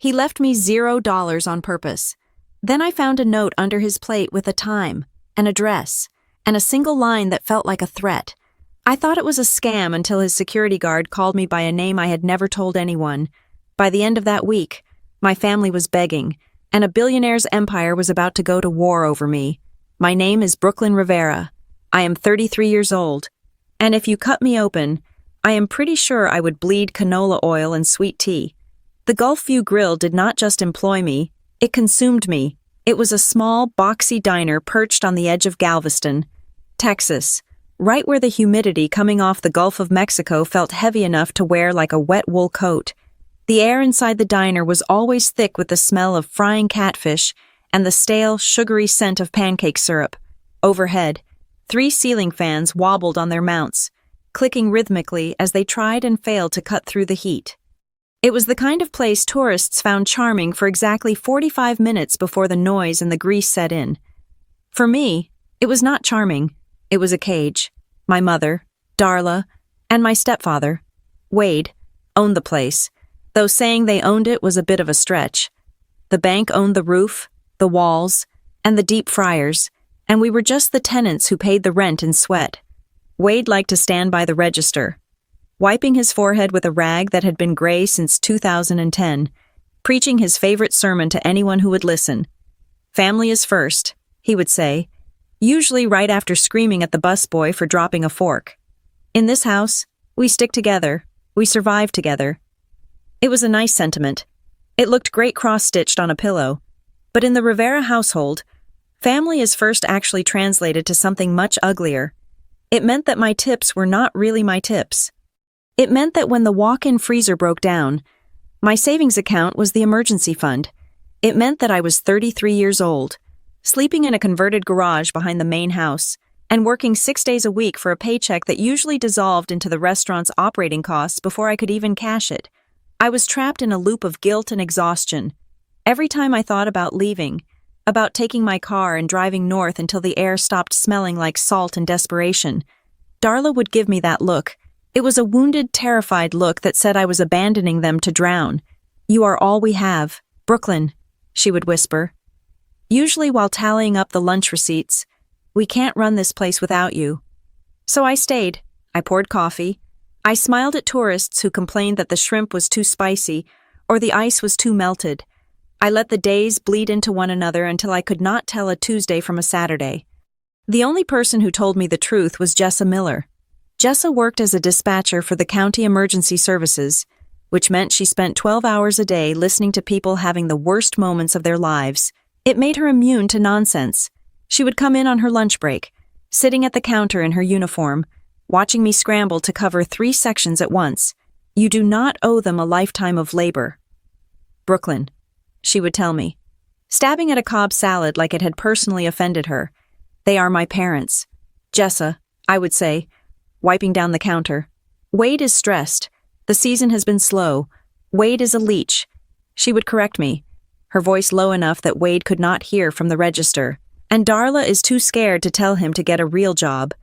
He left me $0 on purpose. Then I found a note under his plate with a time, an address, and a single line that felt like a threat. I thought it was a scam until his security guard called me by a name I had never told anyone. By the end of that week, my family was begging, and a billionaire's empire was about to go to war over me. My name is Brooklyn Rivera. I am 33 years old, and if you cut me open, I am pretty sure I would bleed canola oil and sweet tea. The Gulf View Grill did not just employ me, it consumed me. It was a small, boxy diner perched on the edge of Galveston, Texas, right where the humidity coming off the Gulf of Mexico felt heavy enough to wear like a wet wool coat. The air inside the diner was always thick with the smell of frying catfish and the stale, sugary scent of pancake syrup. Overhead, 3 ceiling fans wobbled on their mounts, clicking rhythmically as they tried and failed to cut through the heat. It was the kind of place tourists found charming for exactly 45 minutes before the noise and the grease set in. For me, it was not charming. It was a cage. My mother, Darla, and my stepfather, Wade, owned the place, though saying they owned it was a bit of a stretch. The bank owned the roof, the walls, and the deep fryers, and we were just the tenants who paid the rent in sweat. Wade liked to stand by the register, wiping his forehead with a rag that had been gray since 2010, preaching his favorite sermon to anyone who would listen. "Family is first," he would say, usually right after screaming at the busboy for dropping a fork. "In this house, we stick together, we survive together." It was a nice sentiment. It looked great cross-stitched on a pillow. But in the Rivera household, family is first actually translated to something much uglier. It meant that my tips were not really my tips. It meant that when the walk-in freezer broke down, my savings account was the emergency fund. It meant that I was 33 years old, sleeping in a converted garage behind the main house, and working 6 days a week for a paycheck that usually dissolved into the restaurant's operating costs before I could even cash it. I was trapped in a loop of guilt and exhaustion. Every time I thought about leaving, about taking my car and driving north until the air stopped smelling like salt and desperation, Darla would give me that look. It was a wounded, terrified look that said I was abandoning them to drown. "You are all we have, Brooklyn," she would whisper. Usually while tallying up the lunch receipts. "We can't run this place without you." So I stayed. I poured coffee. I smiled at tourists who complained that the shrimp was too spicy or the ice was too melted. I let the days bleed into one another until I could not tell a Tuesday from a Saturday. The only person who told me the truth was Jessa Miller. Jessa worked as a dispatcher for the county emergency services, which meant she spent 12 hours a day listening to people having the worst moments of their lives. It made her immune to nonsense. She would come in on her lunch break, sitting at the counter in her uniform, watching me scramble to cover 3 sections at once. "You do not owe them a lifetime of labor." "Brooklyn," she would tell me, stabbing at a Cobb salad like it had personally offended her. "They are my parents." "Jessa," I would say, wiping down the counter. "Wade is stressed. The season has been slow. Wade is a leech." She would correct me, her voice low enough that Wade could not hear from the register. "And Darla is too scared to tell him to get a real job.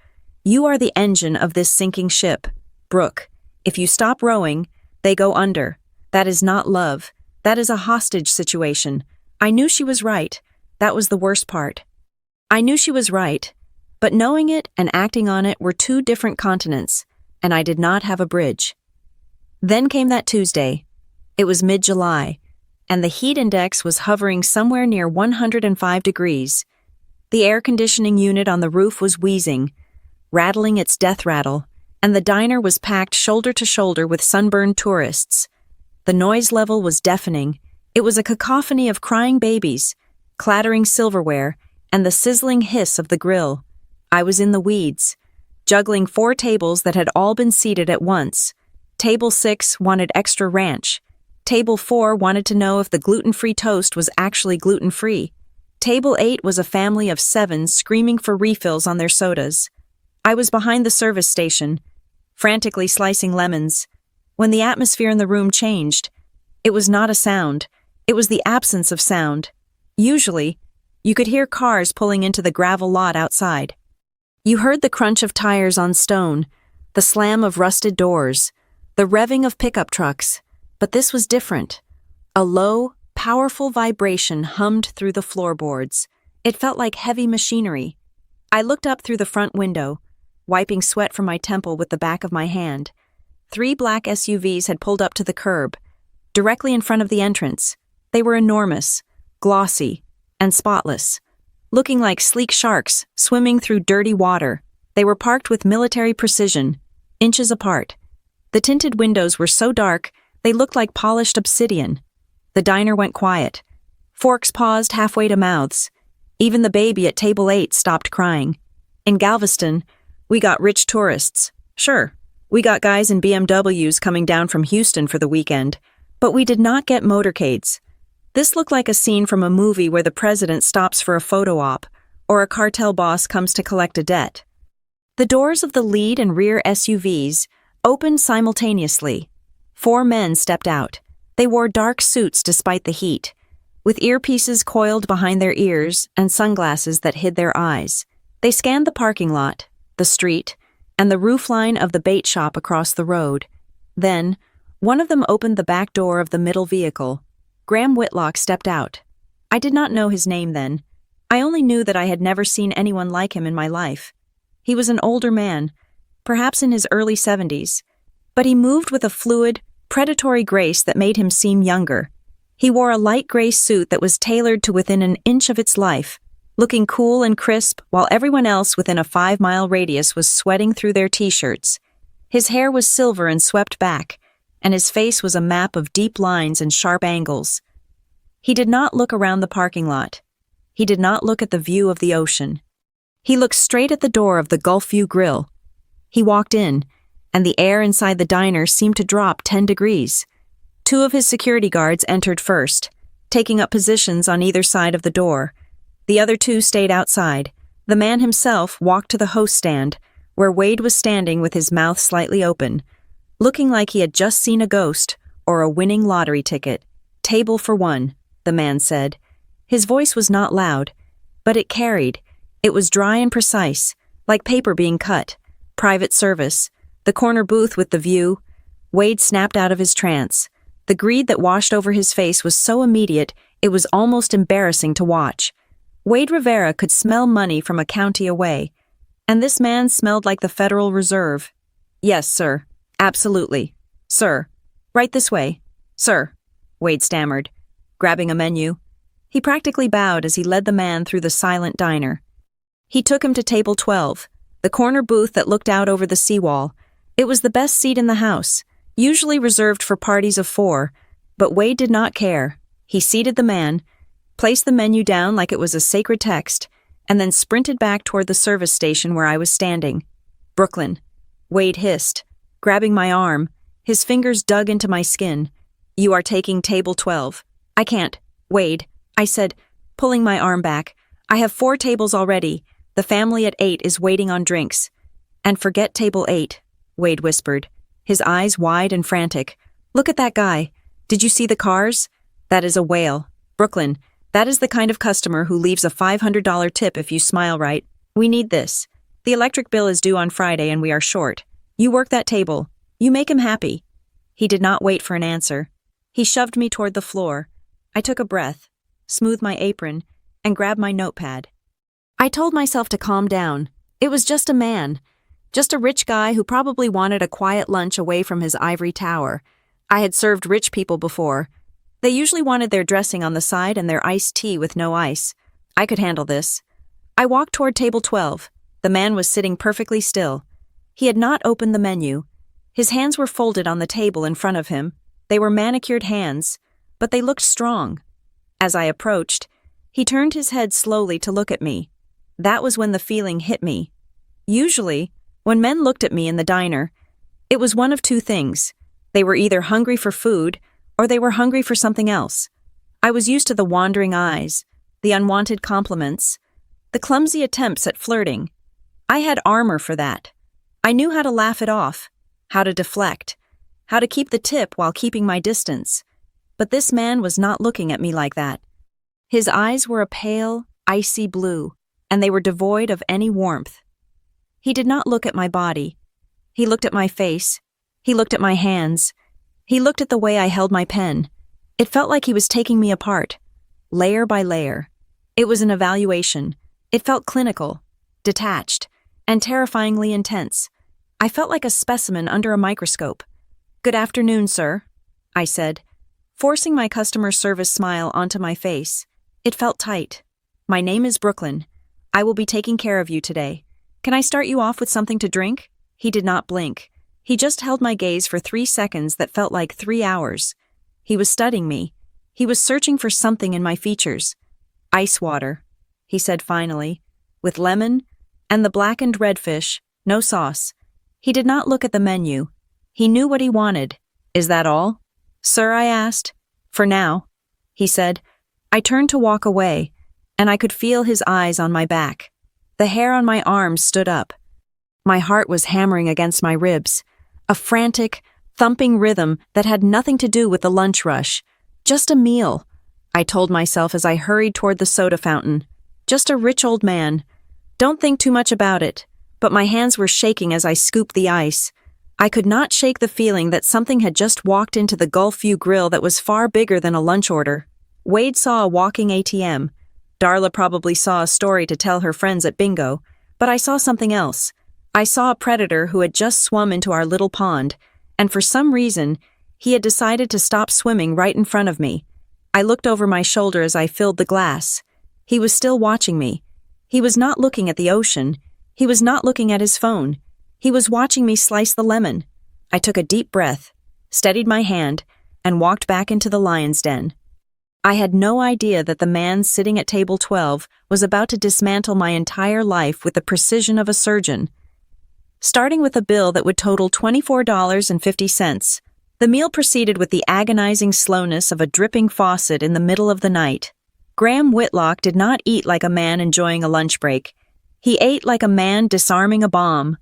You are the engine of this sinking ship, Brooke. If you stop rowing, they go under. That is not love. That is a hostage situation." I knew she was right. That was the worst part. I knew she was right, but knowing it and acting on it were 2 different continents, and I did not have a bridge. Then came that Tuesday. It was mid-July, and the heat index was hovering somewhere near 105 degrees. The air conditioning unit on the roof was wheezing, rattling its death rattle, and the diner was packed shoulder to shoulder with sunburned tourists. The noise level was deafening. It was a cacophony of crying babies, clattering silverware, and the sizzling hiss of the grill. I was in the weeds, juggling 4 tables that had all been seated at once. Table 6 wanted extra ranch. Table 4 wanted to know if the gluten-free toast was actually gluten-free. Table 8 was a family of 7 screaming for refills on their sodas. I was behind the service station, frantically slicing lemons, when the atmosphere in the room changed. It was not a sound. It was the absence of sound. Usually, you could hear cars pulling into the gravel lot outside. You heard the crunch of tires on stone, the slam of rusted doors, the revving of pickup trucks, but this was different. A low, powerful vibration hummed through the floorboards. It felt like heavy machinery. I looked up through the front window, wiping sweat from my temple with the back of my hand. 3 black SUVs had pulled up to the curb, directly in front of the entrance. They were enormous, glossy, and spotless, looking like sleek sharks swimming through dirty water. They were parked with military precision, inches apart. The tinted windows were so dark, they looked like polished obsidian. The diner went quiet. Forks paused halfway to mouths. Even the baby at table 8 stopped crying. In Galveston, we got rich tourists. Sure, we got guys in BMWs coming down from Houston for the weekend, but we did not get motorcades. This looked like a scene from a movie where the president stops for a photo op, or a cartel boss comes to collect a debt. The doors of the lead and rear SUVs opened simultaneously. 4 men stepped out. They wore dark suits despite the heat, with earpieces coiled behind their ears and sunglasses that hid their eyes. They scanned the parking lot, the street, and the roofline of the bait shop across the road. Then, one of them opened the back door of the middle vehicle. Graham Whitlock stepped out. I did not know his name then. I only knew that I had never seen anyone like him in my life. He was an older man, perhaps in his early 70s, but he moved with a fluid, predatory grace that made him seem younger. He wore a light gray suit that was tailored to within an inch of its life, looking cool and crisp while everyone else within a 5-mile radius was sweating through their t-shirts. His hair was silver and swept back, and his face was a map of deep lines and sharp angles. He did not look around the parking lot. He did not look at the view of the ocean. He looked straight at the door of the Gulfview Grill. He walked in, and the air inside the diner seemed to drop 10 degrees. 2 of his security guards entered first, taking up positions on either side of the door. The other 2 stayed outside. The man himself walked to the host stand, where Wade was standing with his mouth slightly open, looking like he had just seen a ghost or a winning lottery ticket. "Table for 1, the man said. His voice was not loud, but it carried. It was dry and precise, like paper being cut. "Private service. The corner booth with the view." Wade snapped out of his trance. The greed that washed over his face was so immediate, it was almost embarrassing to watch. Wade Rivera could smell money from a county away, and this man smelled like the Federal Reserve. "Yes, sir. Absolutely. Sir. Right this way. Sir," Wade stammered, grabbing a menu. He practically bowed as he led the man through the silent diner. He took him to table 12, the corner booth that looked out over the seawall. It was the best seat in the house, usually reserved for parties of 4, but Wade did not care. He seated the man, placed the menu down like it was a sacred text, and then sprinted back toward the service station where I was standing. "Brooklyn," Wade hissed, grabbing my arm. His fingers dug into my skin. "You are taking table 12. "I can't, Wade," I said, pulling my arm back. "I have 4 tables already. The family at 8 is waiting on drinks." "And forget table 8, Wade whispered, his eyes wide and frantic. "Look at that guy. Did you see the cars? That is a whale. Brooklyn, that is the kind of customer who leaves a $500 tip if you smile right. We need this. The electric bill is due on Friday and we are short. You work that table. You make him happy." He did not wait for an answer. He shoved me toward the floor. I took a breath, smoothed my apron, and grabbed my notepad. I told myself to calm down. It was just a man. Just a rich guy who probably wanted a quiet lunch away from his ivory tower. I had served rich people before. They usually wanted their dressing on the side and their iced tea with no ice. I could handle this. I walked toward table 12. The man was sitting perfectly still. He had not opened the menu. His hands were folded on the table in front of him. They were manicured hands, but they looked strong. As I approached, he turned his head slowly to look at me. That was when the feeling hit me. Usually, when men looked at me in the diner, it was one of 2 things. They were either hungry for food, or they were hungry for something else. I was used to the wandering eyes, the unwanted compliments, the clumsy attempts at flirting. I had armor for that. I knew how to laugh it off, how to deflect, how to keep the tip while keeping my distance. But this man was not looking at me like that. His eyes were a pale, icy blue, and they were devoid of any warmth. He did not look at my body. He looked at my face. He looked at my hands. He looked at the way I held my pen. It felt like he was taking me apart, layer by layer. It was an evaluation. It felt clinical, detached, and terrifyingly intense. I felt like a specimen under a microscope. "Good afternoon, sir," I said, forcing my customer service smile onto my face. It felt tight. "My name is Brooklyn. I will be taking care of you today. Can I start you off with something to drink?" He did not blink. He just held my gaze for 3 seconds that felt like 3 hours. He was studying me. He was searching for something in my features. "Ice water," he said finally, "with lemon and the blackened redfish, no sauce." He did not look at the menu. He knew what he wanted. "Is that all?" "Sir," I asked. "For now," he said. I turned to walk away, and I could feel his eyes on my back. The hair on my arms stood up. My heart was hammering against my ribs, a frantic, thumping rhythm that had nothing to do with the lunch rush. Just a meal, I told myself as I hurried toward the soda fountain. Just a rich old man. Don't think too much about it. But my hands were shaking as I scooped the ice. I could not shake the feeling that something had just walked into the Gulfview grill that was far bigger than a lunch order. Wade saw a walking ATM. Darla probably saw a story to tell her friends at bingo, but I saw something else. I saw a predator who had just swum into our little pond, and for some reason, he had decided to stop swimming right in front of me. I looked over my shoulder as I filled the glass. He was still watching me. He was not looking at the ocean. He was not looking at his phone. He was watching me slice the lemon. I took a deep breath, steadied my hand, and walked back into the lion's den. I had no idea that the man sitting at table 12 was about to dismantle my entire life with the precision of a surgeon. Starting with a bill that would total $24.50, the meal proceeded with the agonizing slowness of a dripping faucet in the middle of the night. Graham Whitlock did not eat like a man enjoying a lunch break. He ate like a man disarming a bomb.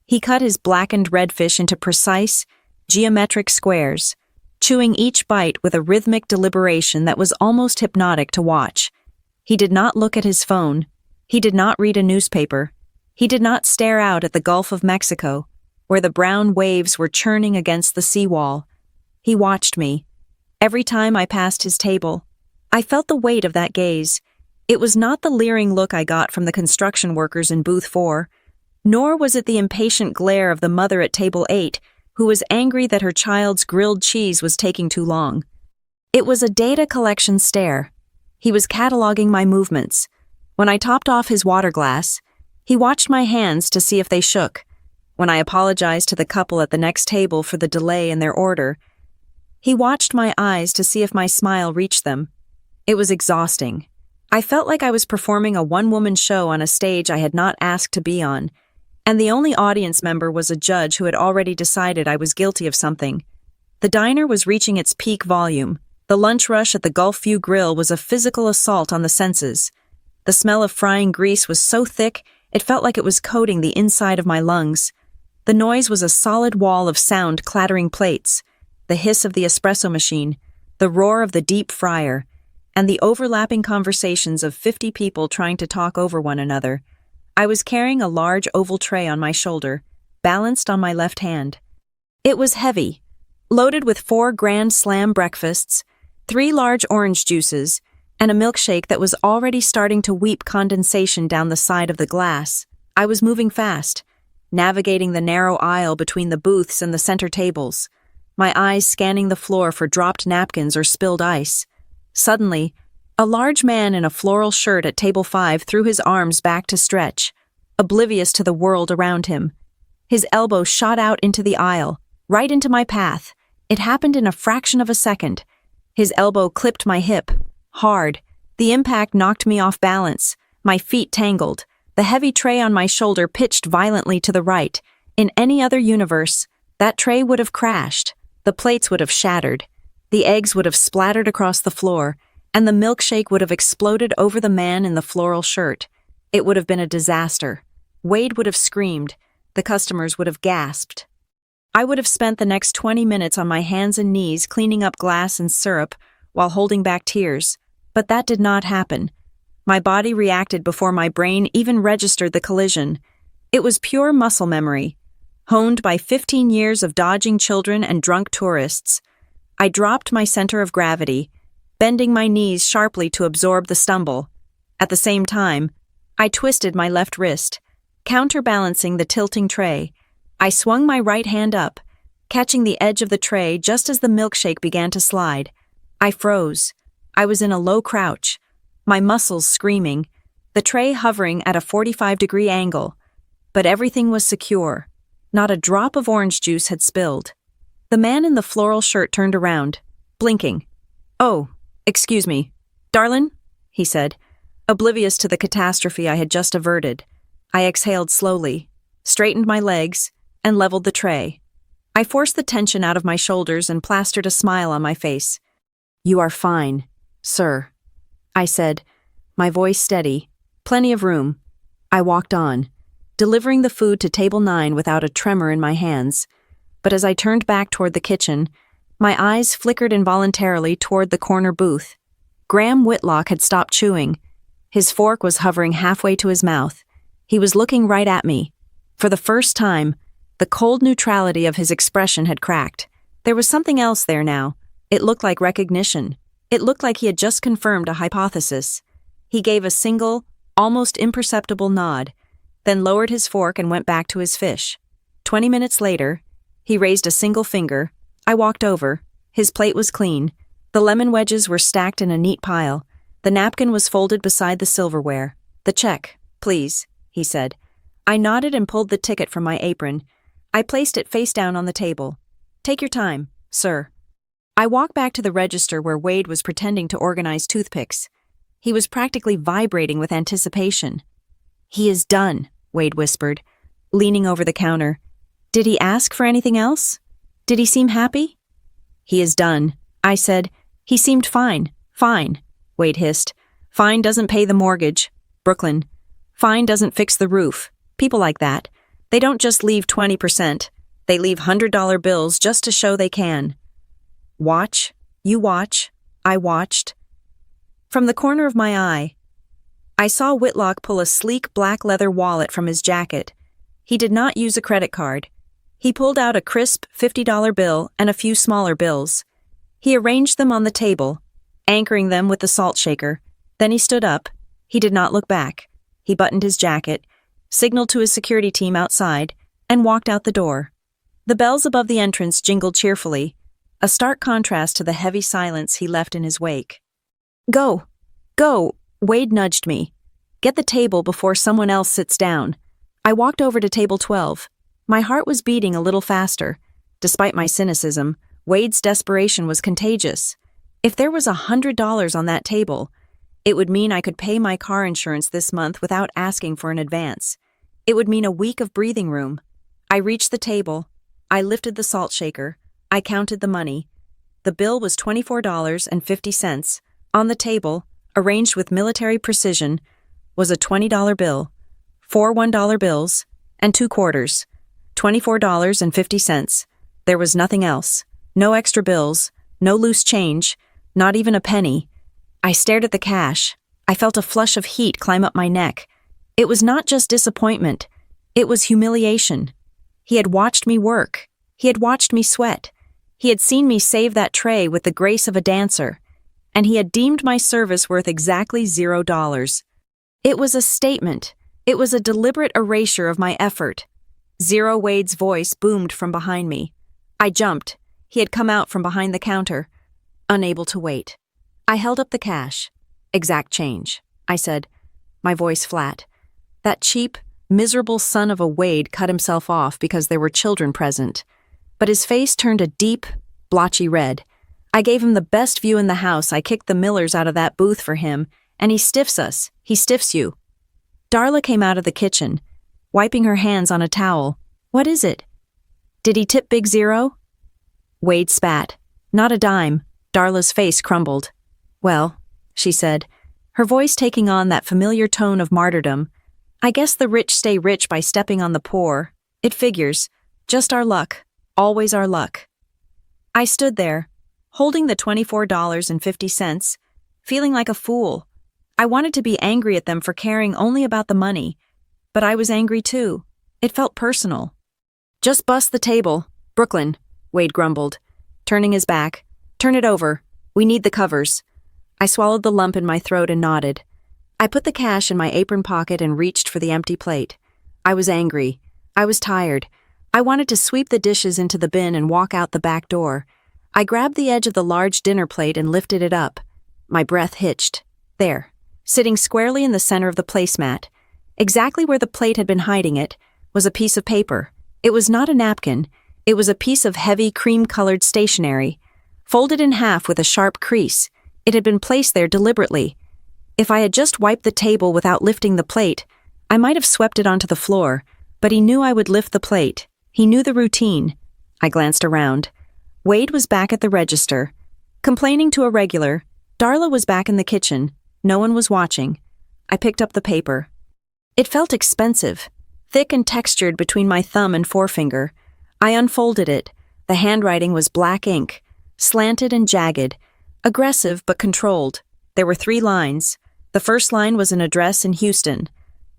He cut his blackened redfish into precise, geometric squares, chewing each bite with a rhythmic deliberation that was almost hypnotic to watch. He did not look at his phone. He did not read a newspaper. He did not stare out at the Gulf of Mexico, where the brown waves were churning against the seawall. He watched me. Every time I passed his table, I felt the weight of that gaze. It was not the leering look I got from the construction workers in booth 4, nor was it the impatient glare of the mother at table 8, who was angry that her child's grilled cheese was taking too long. It was a data collection stare. He was cataloging my movements. When I topped off his water glass, he watched my hands to see if they shook. When I apologized to the couple at the next table for the delay in their order, he watched my eyes to see if my smile reached them. It was exhausting. I felt like I was performing a one-woman show on a stage I had not asked to be on, and the only audience member was a judge who had already decided I was guilty of something. The diner was reaching its peak volume. The lunch rush at the Gulfview Grill was a physical assault on the senses. The smell of frying grease was so thick, it felt like it was coating the inside of my lungs. The noise was a solid wall of sound clattering plates, the hiss of the espresso machine, the roar of the deep fryer, and the overlapping conversations of 50 people trying to talk over one another. I was carrying a large oval tray on my shoulder, balanced on my left hand. It was heavy, loaded with 4 Grand Slam breakfasts, 3 large orange juices, and a milkshake that was already starting to weep condensation down the side of the glass. I was moving fast, navigating the narrow aisle between the booths and the center tables, my eyes scanning the floor for dropped napkins or spilled ice. Suddenly, a large man in a floral shirt at table 5 threw his arms back to stretch, oblivious to the world around him. His elbow shot out into the aisle, right into my path. It happened in a fraction of a second. His elbow clipped my hip, hard. The impact knocked me off balance. My feet tangled. The heavy tray on my shoulder pitched violently to the right. In any other universe, that tray would have crashed. The plates would have shattered. The eggs would have splattered across the floor, and the milkshake would have exploded over the man in the floral shirt. It would have been a disaster. Wade would have screamed. The customers would have gasped. I would have spent the next 20 minutes on my hands and knees cleaning up glass and syrup while holding back tears. But that did not happen. My body reacted before my brain even registered the collision. It was pure muscle memory, honed by 15 years of dodging children and drunk tourists. I dropped my center of gravity, bending my knees sharply to absorb the stumble. At the same time, I twisted my left wrist, counterbalancing the tilting tray. I swung my right hand up, catching the edge of the tray just as the milkshake began to slide. I froze. I was in a low crouch, my muscles screaming, the tray hovering at a 45-degree angle. But everything was secure. Not a drop of orange juice had spilled. The man in the floral shirt turned around, blinking. "Oh, excuse me. Darlin'?" he said, oblivious to the catastrophe I had just averted. I exhaled slowly, straightened my legs, and leveled the tray. I forced the tension out of my shoulders and plastered a smile on my face. "You are fine, sir," I said, my voice steady, plenty of room. I walked on, delivering the food to table 9 without a tremor in my hands. But as I turned back toward the kitchen, my eyes flickered involuntarily toward the corner booth. Graham Whitlock had stopped chewing. His fork was hovering halfway to his mouth. He was looking right at me. For the first time, the cold neutrality of his expression had cracked. There was something else there now. It looked like recognition. It looked like he had just confirmed a hypothesis. He gave a single, almost imperceptible nod, then lowered his fork and went back to his fish. 20 minutes later, he raised a single finger. I walked over. His plate was clean. The lemon wedges were stacked in a neat pile. The napkin was folded beside the silverware. "The check, please," he said. I nodded and pulled the ticket from my apron. I placed it face down on the table. "Take your time, sir." I walked back to the register where Wade was pretending to organize toothpicks. He was practically vibrating with anticipation. "He is done," Wade whispered, leaning over the counter. "Did he ask for anything else? Did he seem happy?" "He is done," I said. "He seemed fine." "Fine," Wade hissed. "Fine doesn't pay the mortgage. Brooklyn. Fine doesn't fix the roof. People like that. They don't just leave 20%. They leave $100 bills just to show they can." Watch. You watch. I watched. From the corner of my eye, I saw Whitlock pull a sleek black leather wallet from his jacket. He did not use a credit card. He pulled out a crisp $50 bill and a few smaller bills. He arranged them on the table, anchoring them with the salt shaker. Then he stood up. He did not look back. He buttoned his jacket, signaled to his security team outside, and walked out the door. The bells above the entrance jingled cheerfully, a stark contrast to the heavy silence he left in his wake. "Go! Go!" Wade nudged me. "Get the table before someone else sits down." I walked over to table 12. My heart was beating a little faster. Despite my cynicism, Wade's desperation was contagious. If there was $100 on that table, it would mean I could pay my car insurance this month without asking for an advance. It would mean a week of breathing room. I reached the table. I lifted the salt shaker. I counted the money. The bill was $24.50. On the table, arranged with military precision, was a $20 bill, 4 $1 bills, and 2 quarters. $24.50. There was nothing else. No extra bills, no loose change, not even a penny. I stared at the cash. I felt a flush of heat climb up my neck. It was not just disappointment. It was humiliation. He had watched me work. He had watched me sweat. He had seen me save that tray with the grace of a dancer. And he had deemed my service worth exactly $0. It was a statement. It was a deliberate erasure of my effort. Zero Wade's voice boomed from behind me. I jumped. He had come out from behind the counter, unable to wait. I held up the cash. "Exact change," I said, my voice flat. That cheap, miserable son of a Wade cut himself off because there were children present. But his face turned a deep, blotchy red. I gave him the best view in the house. I kicked the Millers out of that booth for him, and he stiffs us. He stiffs you. Darla came out of the kitchen, wiping her hands on a towel. "What is it? Did he tip Big Zero?" Wade spat. "Not a dime." Darla's face crumbled. "Well," she said, her voice taking on that familiar tone of martyrdom, "I guess the rich stay rich by stepping on the poor. It figures. Just our luck. Always our luck." I stood there, holding the $24.50, feeling like a fool. I wanted to be angry at them for caring only about the money, but I was angry too. It felt personal. "Just bust the table, Brooklyn," Wade grumbled, turning his back. Turn it over. We need the covers. I swallowed the lump in my throat and nodded. I put the cash in my apron pocket and reached for the empty plate. I was angry. I was tired. I wanted to sweep the dishes into the bin and walk out the back door. I grabbed the edge of the large dinner plate and lifted it up. My breath hitched. There, sitting squarely in the center of the placemat, exactly where the plate had been hiding it, was a piece of paper. It was not a napkin. It was a piece of heavy, cream-colored stationery, folded in half with a sharp crease. It had been placed there deliberately. If I had just wiped the table without lifting the plate, I might have swept it onto the floor, but he knew I would lift the plate. He knew the routine. I glanced around. Wade was back at the register. Complaining to a regular, Darla was back in the kitchen. No one was watching. I picked up the paper. It felt expensive, thick and textured between my thumb and forefinger. I unfolded it. The handwriting was black ink, slanted and jagged, aggressive but controlled. There were 3 lines. The first line was an address in Houston,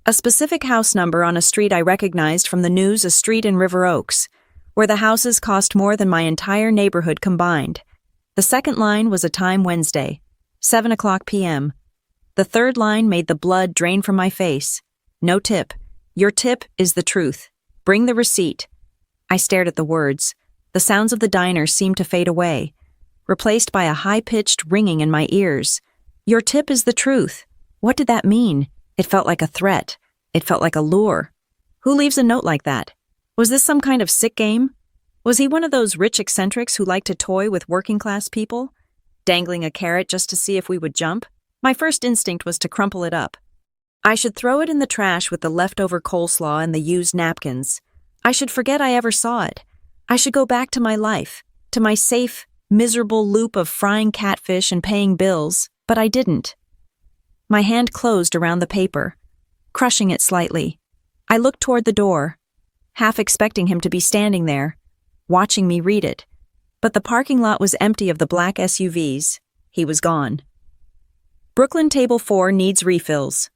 a specific house number on a street I recognized from the news, a street in River Oaks, where the houses cost more than my entire neighborhood combined. The second line was a time, Wednesday, 7:00 p.m. The third line made the blood drain from my face. No tip. Your tip is the truth. Bring the receipt. I stared at the words. The sounds of the diner seemed to fade away, replaced by a high-pitched ringing in my ears. Your tip is the truth. What did that mean? It felt like a threat. It felt like a lure. Who leaves a note like that? Was this some kind of sick game? Was he one of those rich eccentrics who like to toy with working-class people, dangling a carrot just to see if we would jump? My first instinct was to crumple it up. I should throw it in the trash with the leftover coleslaw and the used napkins. I should forget I ever saw it. I should go back to my life, to my safe, miserable loop of frying catfish and paying bills, but I didn't. My hand closed around the paper, crushing it slightly. I looked toward the door, half expecting him to be standing there, watching me read it. But the parking lot was empty of the black SUVs. He was gone. Brooklyn Table 4 needs refills.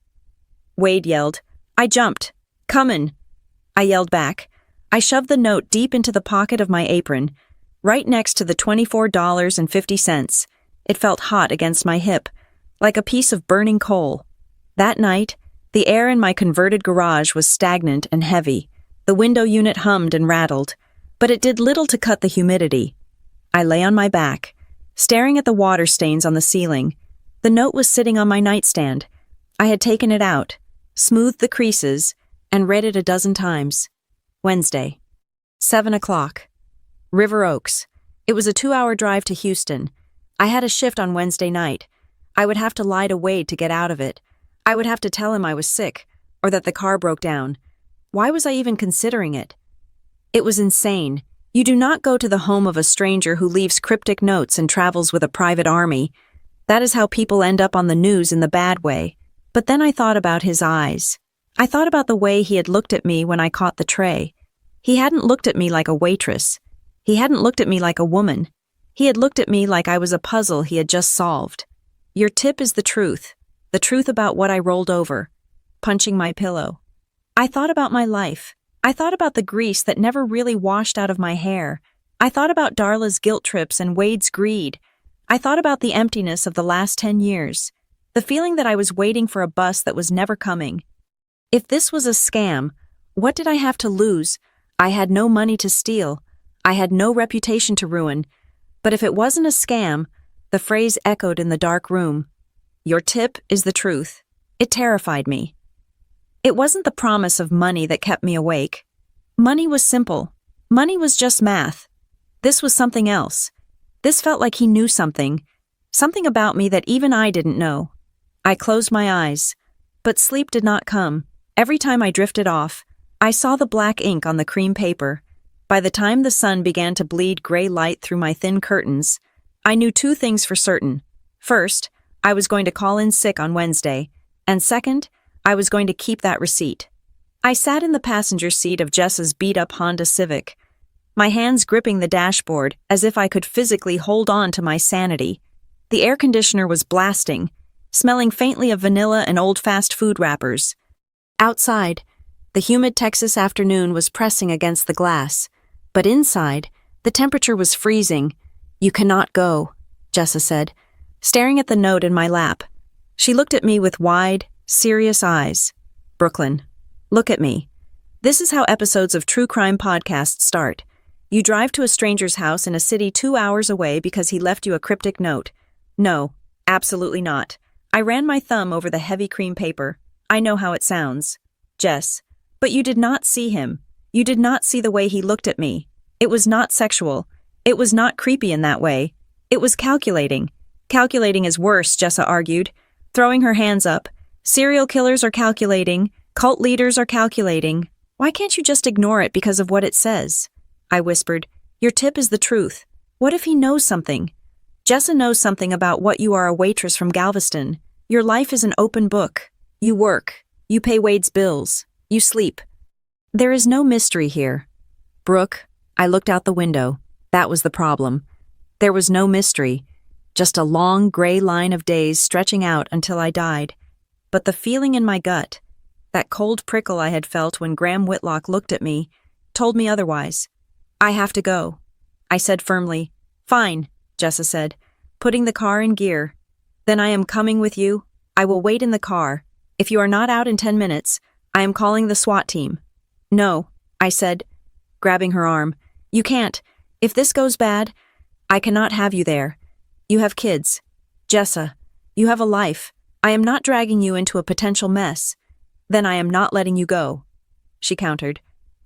Wade yelled. I jumped. Comin'. I yelled back. I shoved the note deep into the pocket of my apron, right next to the $24.50. It felt hot against my hip, like a piece of burning coal. That night, the air in my converted garage was stagnant and heavy. The window unit hummed and rattled, but it did little to cut the humidity. I lay on my back, staring at the water stains on the ceiling. The note was sitting on my nightstand. I had taken it out, smoothed the creases, and read it a dozen times. Wednesday, 7:00. River Oaks. It was a 2-hour drive to Houston. I had a shift on Wednesday night. I would have to lie to Wade to get out of it. I would have to tell him I was sick, or that the car broke down. Why was I even considering it? It was insane. You do not go to the home of a stranger who leaves cryptic notes and travels with a private army. That is how people end up on the news in the bad way. But then I thought about his eyes. I thought about the way he had looked at me when I caught the tray. He hadn't looked at me like a waitress. He hadn't looked at me like a woman. He had looked at me like I was a puzzle he had just solved. Your tip is the truth about what I rolled over, punching my pillow. I thought about my life. I thought about the grease that never really washed out of my hair. I thought about Darla's guilt trips and Wade's greed. I thought about the emptiness of the last 10 years, the feeling that I was waiting for a bus that was never coming. If this was a scam, what did I have to lose? I had no money to steal. I had no reputation to ruin. But if it wasn't a scam, the phrase echoed in the dark room. Your tip is the truth. It terrified me. It wasn't the promise of money that kept me awake. Money was simple. Money was just math. This was something else. This felt like he knew something about me that even I didn't know. I closed my eyes, but sleep did not come. Every time I drifted off, I saw the black ink on the cream paper. By the time the sun began to bleed gray light through my thin curtains, I knew 2 things for certain. First, I was going to call in sick on Wednesday, and second, I was going to keep that receipt. I sat in the passenger seat of Jess's beat-up Honda Civic, my hands gripping the dashboard as if I could physically hold on to my sanity. The air conditioner was blasting, smelling faintly of vanilla and old fast food wrappers. Outside, the humid Texas afternoon was pressing against the glass, but inside, the temperature was freezing. You cannot go. Jessa said, staring at the note in my lap. She looked at me with wide, serious eyes. Brooklyn, look at me. This is how episodes of true crime podcasts start. You drive to a stranger's house in a city 2 hours away because he left you a cryptic note. No, absolutely not. I ran my thumb over the heavy cream paper. I know how it sounds. Jess, but you did not see him. You did not see the way he looked at me. It was not sexual. It was not creepy in that way. It was calculating. Calculating is worse, Jessa argued, throwing her hands up. Serial killers are calculating. Cult leaders are calculating. Why can't you just ignore it because of what it says? I whispered. Your tip is the truth. What if he knows something? Jessa knows something about what you are a waitress from Galveston. Your life is an open book. You work. You pay Wade's bills. You sleep. There is no mystery here. Brooke, I looked out the window. That was the problem. There was no mystery. Just a long gray line of days stretching out until I died. But the feeling in my gut, that cold prickle I had felt when Graham Whitlock looked at me, told me otherwise. I have to go, I said firmly. Fine, Jessa said, putting the car in gear. Then I am coming with you. I will wait in the car. If you are not out in 10 minutes, I am calling the SWAT team. No, I said, grabbing her arm. You can't. If this goes bad, I cannot have you there. You have kids. Jessa, you have a life. I am not dragging you into a potential mess. Then I am not letting you go, she countered.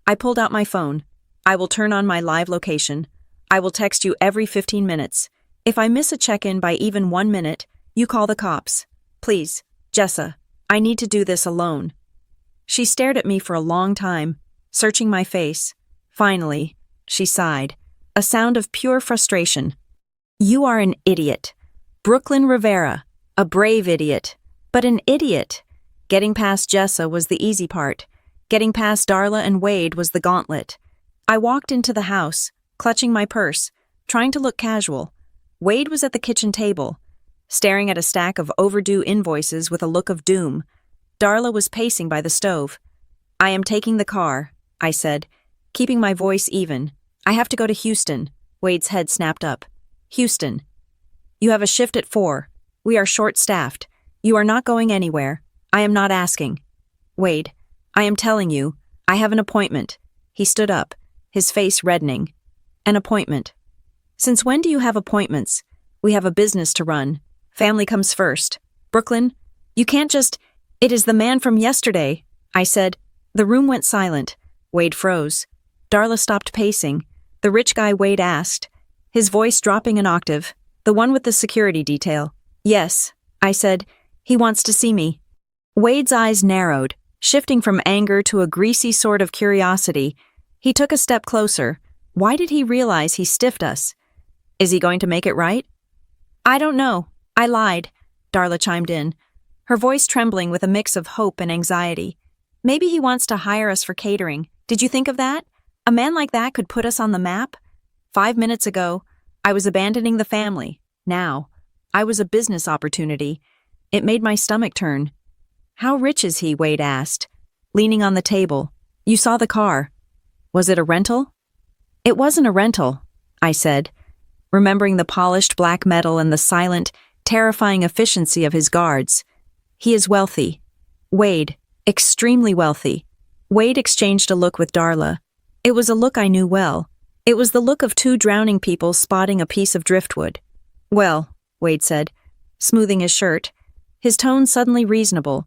I pulled out my phone. I will turn on my live location. I will text you every 15 minutes. If I miss a check-in by even 1 minute, you call the cops. Please, Jessa, I need to do this alone. She stared at me for a long time, searching my face. Finally, she sighed, a sound of pure frustration. You are an idiot. Brooklyn Rivera, a brave idiot, but an idiot. Getting past Jessa was the easy part. Getting past Darla and Wade was the gauntlet. I walked into the house, clutching my purse, trying to look casual. Wade was at the kitchen table, staring at a stack of overdue invoices with a look of doom. Darla was pacing by the stove. I am taking the car, I said, keeping my voice even. I have to go to Houston. Wade's head snapped up. Houston. You have a shift at 4. We are short-staffed. You are not going anywhere. I am not asking. Wade, I am telling you, I have an appointment. He stood up, his face reddening. An appointment. Since when do you have appointments? We have a business to run. Family comes first. Brooklyn, you can't just... It is the man from yesterday, I said. The room went silent. Wade froze. Darla stopped pacing. The rich guy Wade asked, his voice dropping an octave. The one with the security detail. Yes, I said. He wants to see me. Wade's eyes narrowed, shifting from anger to a greasy sort of curiosity. He took a step closer. Why did he realize he stiffed us? Is he going to make it right? I don't know. I lied, Darla chimed in, her voice trembling with a mix of hope and anxiety. Maybe he wants to hire us for catering. Did you think of that? A man like that could put us on the map? 5 minutes ago, I was abandoning the family. Now, I was a business opportunity. It made my stomach turn. How rich is he? Wade asked, leaning on the table. You saw the car. Was it a rental? It wasn't a rental, I said, remembering the polished black metal and the silent, terrifying efficiency of his guards. He is wealthy. Wade, extremely wealthy. Wade exchanged a look with Darla. It was a look I knew well. It was the look of 2 drowning people spotting a piece of driftwood. Well, Wade said, smoothing his shirt, his tone suddenly reasonable.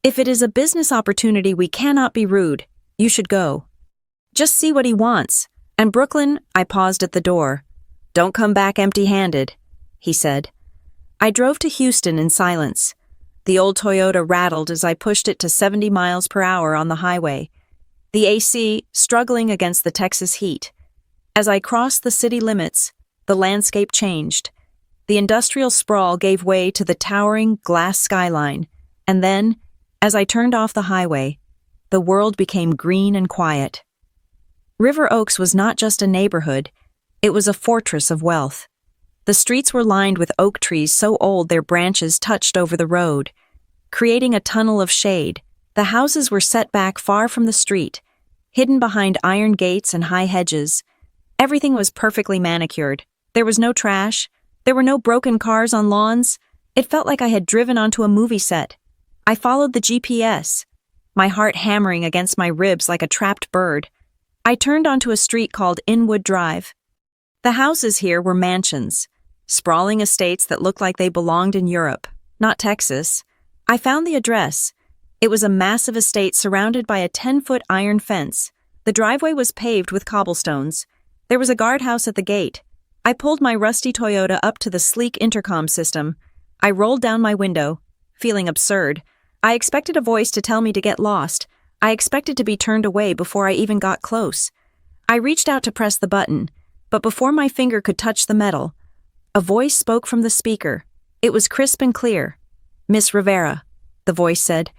If it is a business opportunity, we cannot be rude. You should go. Just see what he wants. And Brooklyn, I paused at the door. Don't come back empty-handed, he said. I drove to Houston in silence. The old Toyota rattled as I pushed it to 70 miles per hour on the highway, the AC struggling against the Texas heat. As I crossed the city limits, the landscape changed. The industrial sprawl gave way to the towering glass skyline, and then, as I turned off the highway, the world became green and quiet. River Oaks was not just a neighborhood, it was a fortress of wealth. The streets were lined with oak trees so old their branches touched over the road, creating a tunnel of shade. The houses were set back far from the street, hidden behind iron gates and high hedges. Everything was perfectly manicured. There was no trash, There were no broken cars on lawns. It felt like I had driven onto a movie set. I followed the GPS, my heart hammering against my ribs like a trapped bird. I turned onto a street called Inwood Drive. The houses here were mansions, sprawling estates that looked like they belonged in Europe, not Texas. I found the address. It was a massive estate surrounded by a 10-foot iron fence. The driveway was paved with cobblestones. There was a guardhouse at the gate. I pulled my rusty Toyota up to the sleek intercom system. I rolled down my window, feeling absurd. I expected a voice to tell me to get lost. I expected to be turned away before I even got close. I reached out to press the button, but before my finger could touch the metal, a voice spoke from the speaker. It was crisp and clear. "Miss Rivera," the voice said.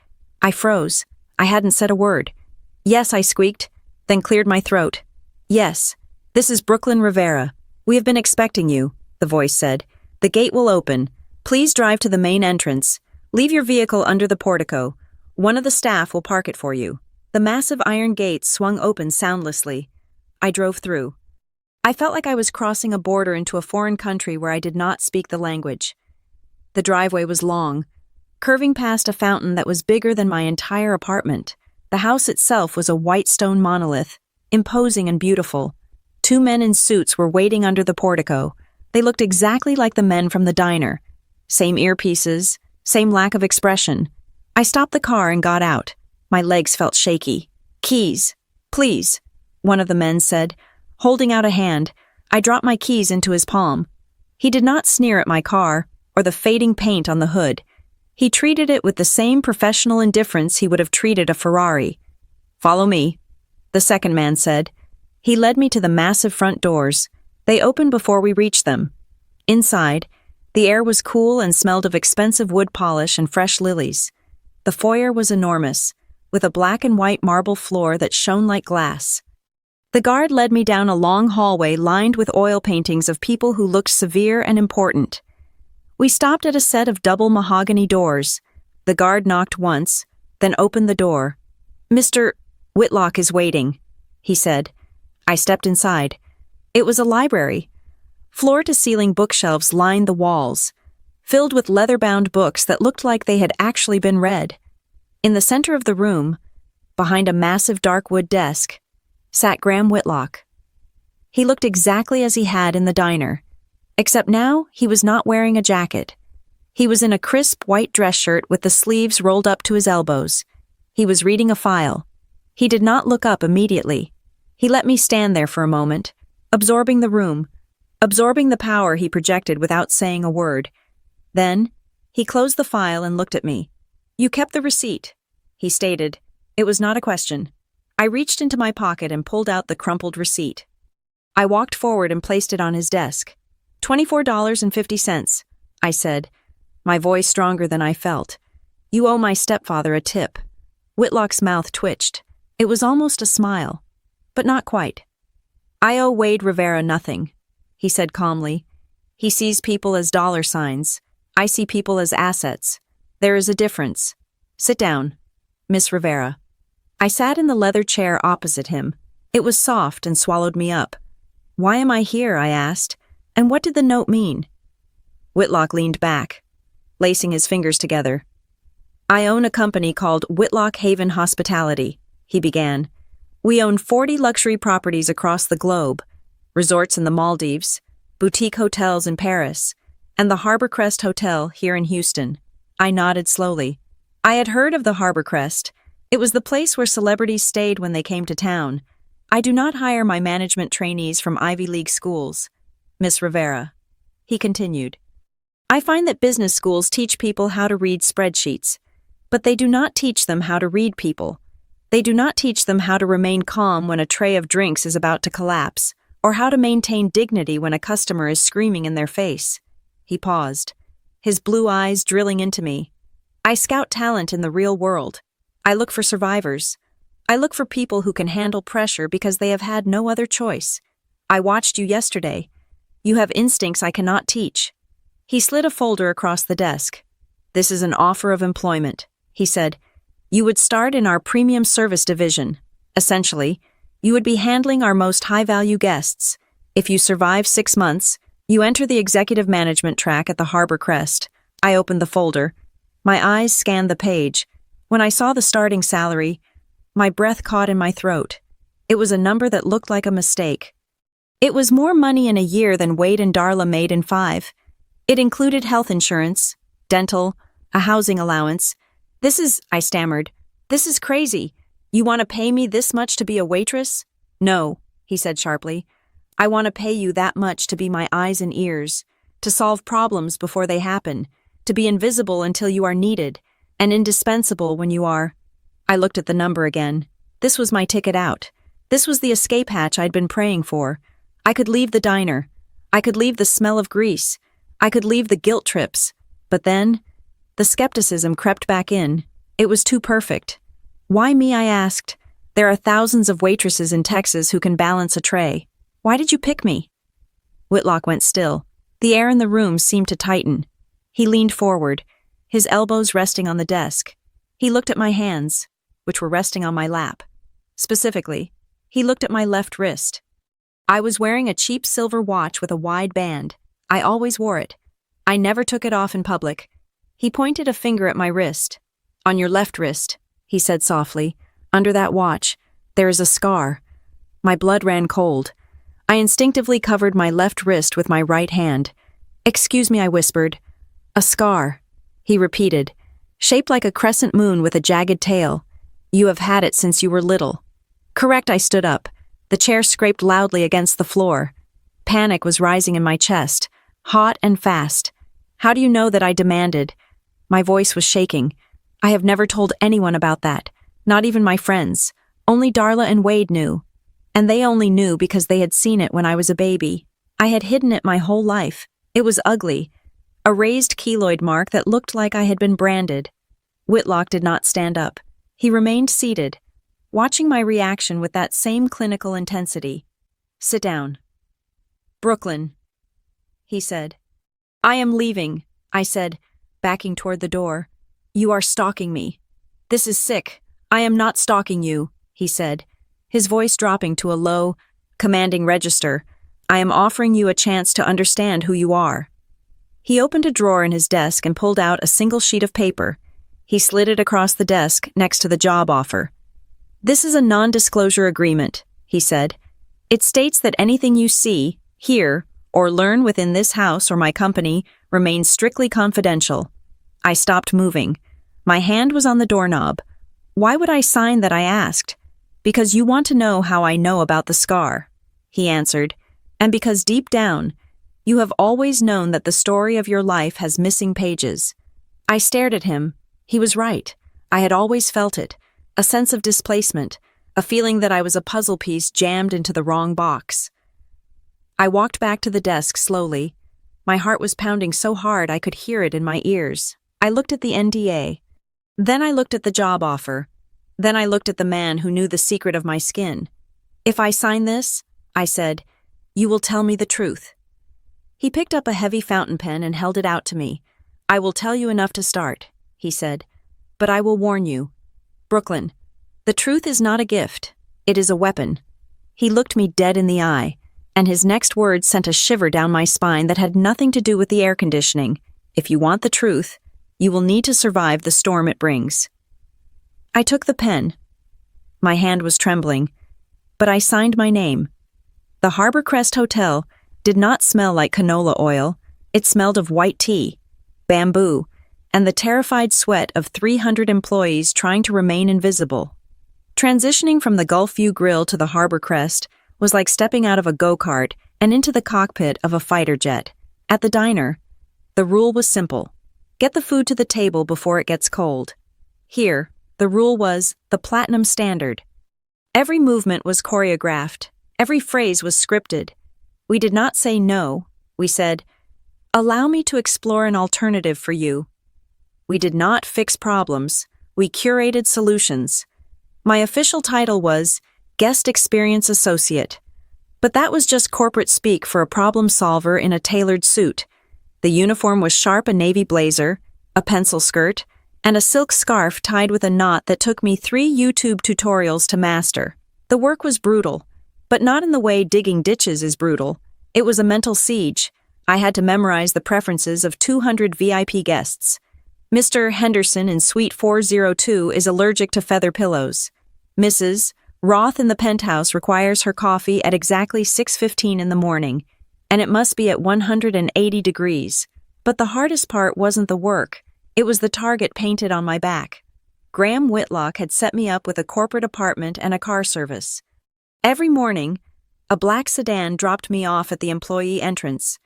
I froze. I hadn't said a word. "Yes," I squeaked, then cleared my throat. "Yes, this is Brooklyn Rivera. We have been expecting you," the voice said. "The gate will open. Please drive to the main entrance. Leave your vehicle under the portico. One of the staff will park it for you." The massive iron gates swung open soundlessly. I drove through. I felt like I was crossing a border into a foreign country where I did not speak the language. The driveway was long, curving past a fountain that was bigger than my entire apartment. The house itself was a white stone monolith, imposing and beautiful. 2 men in suits were waiting under the portico. They looked exactly like the men from the diner. Same earpieces, same lack of expression. I stopped the car and got out. My legs felt shaky. "Keys, please," one of the men said, holding out a hand. I dropped my keys into his palm. He did not sneer at my car or the fading paint on the hood. He treated it with the same professional indifference he would have treated a Ferrari. "Follow me," the second man said. He led me to the massive front doors. They opened before we reached them. Inside, the air was cool and smelled of expensive wood polish and fresh lilies. The foyer was enormous, with a black and white marble floor that shone like glass. The guard led me down a long hallway lined with oil paintings of people who looked severe and important. We stopped at a set of double mahogany doors. The guard knocked once, then opened the door. "Mr. Whitlock is waiting," he said. I stepped inside. It was a library. Floor-to-ceiling bookshelves lined the walls, filled with leather-bound books that looked like they had actually been read. In the center of the room, behind a massive dark wood desk, sat Graham Whitlock. He looked exactly as he had in the diner, except now he was not wearing a jacket. He was in a crisp white dress shirt with the sleeves rolled up to his elbows. He was reading a file. He did not look up immediately. He let me stand there for a moment, absorbing the room, absorbing the power he projected without saying a word. Then, he closed the file and looked at me. "You kept the receipt," he stated. It was not a question. I reached into my pocket and pulled out the crumpled receipt. I walked forward and placed it on his desk. $24.50, I said, my voice stronger than I felt. "You owe my stepfather a tip." Whitlock's mouth twitched. It was almost a smile, but not quite. "I owe Wade Rivera nothing," he said calmly. "He sees people as dollar signs. I see people as assets. There is a difference. Sit down, Miss Rivera." I sat in the leather chair opposite him. It was soft and swallowed me up. "Why am I here?" I asked. "And what did the note mean?" Whitlock leaned back, lacing his fingers together. "I own a company called Whitlock Haven Hospitality," he began. "We own 40 luxury properties across the globe, resorts in the Maldives, boutique hotels in Paris, and the Harborcrest Hotel here in Houston." I nodded slowly. I had heard of the Harborcrest. It was the place where celebrities stayed when they came to town. "I do not hire my management trainees from Ivy League schools, Miss Rivera," he continued. "I find that business schools teach people how to read spreadsheets, but they do not teach them how to read people. They do not teach them how to remain calm when a tray of drinks is about to collapse, or how to maintain dignity when a customer is screaming in their face." He paused, his blue eyes drilling into me. "I scout talent in the real world. I look for survivors. I look for people who can handle pressure because they have had no other choice. I watched you yesterday. You have instincts I cannot teach." He slid a folder across the desk. "This is an offer of employment," he said. "You would start in our premium service division. Essentially, you would be handling our most high-value guests. If you survive 6 months, You enter the executive management track at the Harbor Crest. I opened the folder. My eyes scanned the page. When I saw the starting salary, my breath caught in my throat. It was a number that looked like a mistake. It was more money in a year than Wade and Darla made in 5. It included health insurance, dental, a housing allowance. I stammered. This is crazy. You want to pay me this much to be a waitress? No, he said sharply. I want to pay you that much to be my eyes and ears, to solve problems before they happen, to be invisible until you are needed, and indispensable when you are. I looked at the number again. This was my ticket out. This was the escape hatch I'd been praying for. I could leave the diner. I could leave the smell of grease. I could leave the guilt trips. But then, the skepticism crept back in. It was too perfect. Why me, I asked. There are thousands of waitresses in Texas who can balance a tray. Why did you pick me? Whitlock went still. The air in the room seemed to tighten. He leaned forward, his elbows resting on the desk. He looked at my hands, which were resting on my lap. Specifically, he looked at my left wrist. I was wearing a cheap silver watch with a wide band. I always wore it. I never took it off in public. He pointed a finger at my wrist. On your left wrist, he said softly. Under that watch, there is a scar. My blood ran cold. I instinctively covered my left wrist with my right hand. Excuse me, I whispered. A scar, he repeated, shaped like a crescent moon with a jagged tail. You have had it since you were little. Correct, I stood up. The chair scraped loudly against the floor. Panic was rising in my chest, hot and fast. How do you know that? I demanded. My voice was shaking. I have never told anyone about that, not even my friends. Only Darla and Wade knew. And they only knew because they had seen it when I was a baby. I had hidden it my whole life. It was ugly. A raised keloid mark that looked like I had been branded. Whitlock did not stand up. He remained seated, watching my reaction with that same clinical intensity. Sit down. Brooklyn, he said. I am leaving, I said, backing toward the door. You are stalking me. This is sick. I am not stalking you, he said, his voice dropping to a low, commanding register. I am offering you a chance to understand who you are. He opened a drawer in his desk and pulled out a single sheet of paper. He slid it across the desk next to the job offer. This is a non-disclosure agreement, he said. It states that anything you see, hear, or learn within this house or my company remains strictly confidential. I stopped moving. My hand was on the doorknob. Why would I sign that? I asked. Because you want to know how I know about the scar, he answered, and because deep down, you have always known that the story of your life has missing pages. I stared at him. He was right. I had always felt it, a sense of displacement, a feeling that I was a puzzle piece jammed into the wrong box. I walked back to the desk slowly. My heart was pounding so hard I could hear it in my ears. I looked at the NDA. Then I looked at the job offer. Then I looked at the man who knew the secret of my skin. If I sign this, I said, you will tell me the truth. He picked up a heavy fountain pen and held it out to me. I will tell you enough to start, he said, but I will warn you. Brooklyn, the truth is not a gift. It is a weapon. He looked me dead in the eye, and his next words sent a shiver down my spine that had nothing to do with the air conditioning. If you want the truth, you will need to survive the storm it brings. I took the pen. My hand was trembling, but I signed my name. The Harbor Crest Hotel did not smell like canola oil. It smelled of white tea, bamboo, and the terrified sweat of 300 employees trying to remain invisible. Transitioning from the Gulfview Grill to the Harbor Crest was like stepping out of a go-kart and into the cockpit of a fighter jet. At the diner, the rule was simple. Get the food to the table before it gets cold. Here, the rule was the platinum standard. Every movement was choreographed. Every phrase was scripted. We did not say no. We said, allow me to explore an alternative for you. We did not fix problems. We curated solutions. My official title was Guest Experience Associate. But that was just corporate speak for a problem solver in a tailored suit. The uniform was sharp, a navy blazer, a pencil skirt, and a silk scarf tied with a knot that took me 3 YouTube tutorials to master. The work was brutal, but not in the way digging ditches is brutal. It was a mental siege. I had to memorize the preferences of 200 VIP guests. Mr. Henderson in Suite 402 is allergic to feather pillows. Mrs. Roth in the penthouse requires her coffee at exactly 6:15 in the morning, and it must be at 180 degrees. But the hardest part wasn't the work, it was the target painted on my back. Graham Whitlock had set me up with a corporate apartment and a car service. Every morning, a black sedan dropped me off at the employee entrance.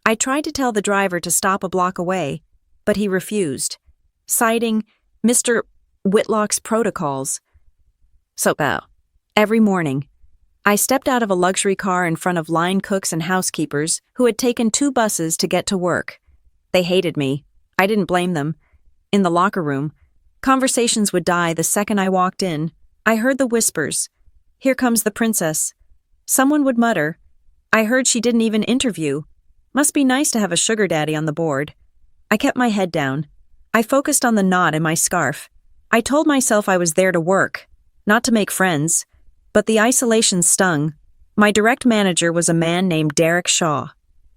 I tried to tell the driver to stop a block away, but he refused, citing Mr. Whitlock's protocols. Every morning, I stepped out of a luxury car in front of line cooks and housekeepers who had taken 2 buses to get to work. They hated me. I didn't blame them. In the locker room, conversations would die the second I walked in. I heard the whispers. "Here comes the princess." Someone would mutter, "I heard she didn't even interview. Must be nice to have a sugar daddy on the board." I kept my head down. I focused on the knot in my scarf. I told myself I was there to work, not to make friends. But the isolation stung. My direct manager was a man named Derek Shaw.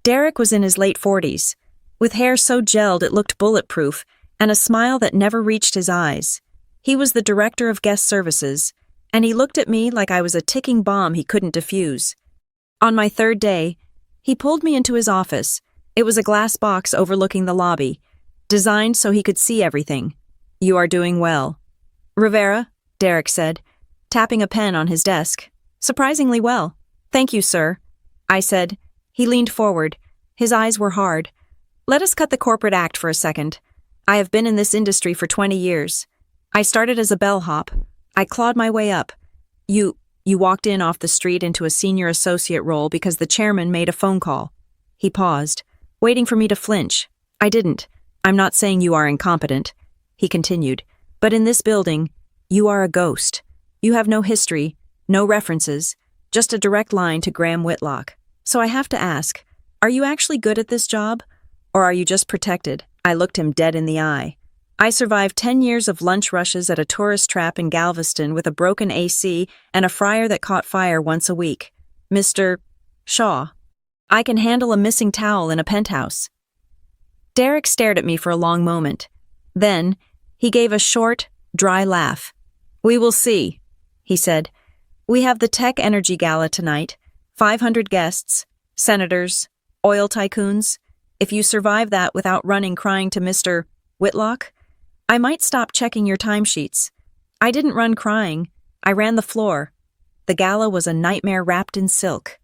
Derek was in his late 40s, with hair so gelled it looked bulletproof, and a smile that never reached his eyes. He was the director of guest services, and he looked at me like I was a ticking bomb he couldn't defuse. On my 3rd day, he pulled me into his office. It was a glass box overlooking the lobby, designed so he could see everything. "You are doing well." "Rivera," Derek said, tapping a pen on his desk. "Surprisingly well." "Thank you, sir," I said. He leaned forward. His eyes were hard. "Let us cut the corporate act for a second. I have been in this industry for 20 years. I started as a bellhop. I clawed my way up. You walked in off the street into a senior associate role because the chairman made a phone call." He paused, waiting for me to flinch. I didn't. "I'm not saying you are incompetent," he continued, "but in this building, you are a ghost. You have no history, no references, just a direct line to Graham Whitlock. So I have to ask, are you actually good at this job? Or are you just protected?" I looked him dead in the eye. "I survived 10 years of lunch rushes at a tourist trap in Galveston with a broken AC and a fryer that caught fire once a week. Mr. Shaw, I can handle a missing towel in a penthouse." Derek stared at me for a long moment. Then, he gave a short, dry laugh. "We will see," he said. "We have the Tech Energy Gala tonight. 500 guests, senators, oil tycoons. If you survive that without running crying to Mr. Whitlock, I might stop checking your timesheets." I didn't run crying. I ran the floor. The gala was a nightmare wrapped in silk.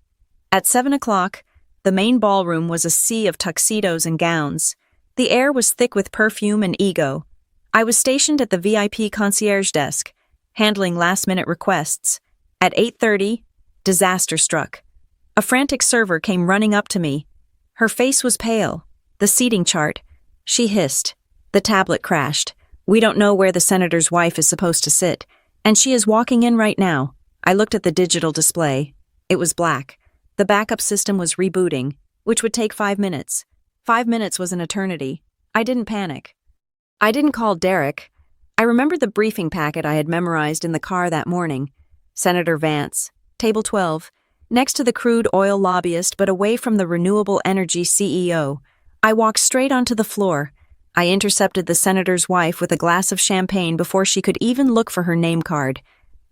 At 7 o'clock, the main ballroom was a sea of tuxedos and gowns. The air was thick with perfume and ego. I was stationed at the VIP concierge desk, handling last-minute requests. At 8:30, disaster struck. A frantic server came running up to me. Her face was pale. The seating chart. She hissed. The tablet crashed. "We don't know where the senator's wife is supposed to sit, and she is walking in right now." I looked at the digital display. It was black. The backup system was rebooting, which would take 5 minutes. 5 minutes was an eternity. I didn't panic. I didn't call Derek. I remembered the briefing packet I had memorized in the car that morning. Senator Vance, table 12, next to the crude oil lobbyist but away from the renewable energy CEO. I walked straight onto the floor. I intercepted the senator's wife with a glass of champagne before she could even look for her name card.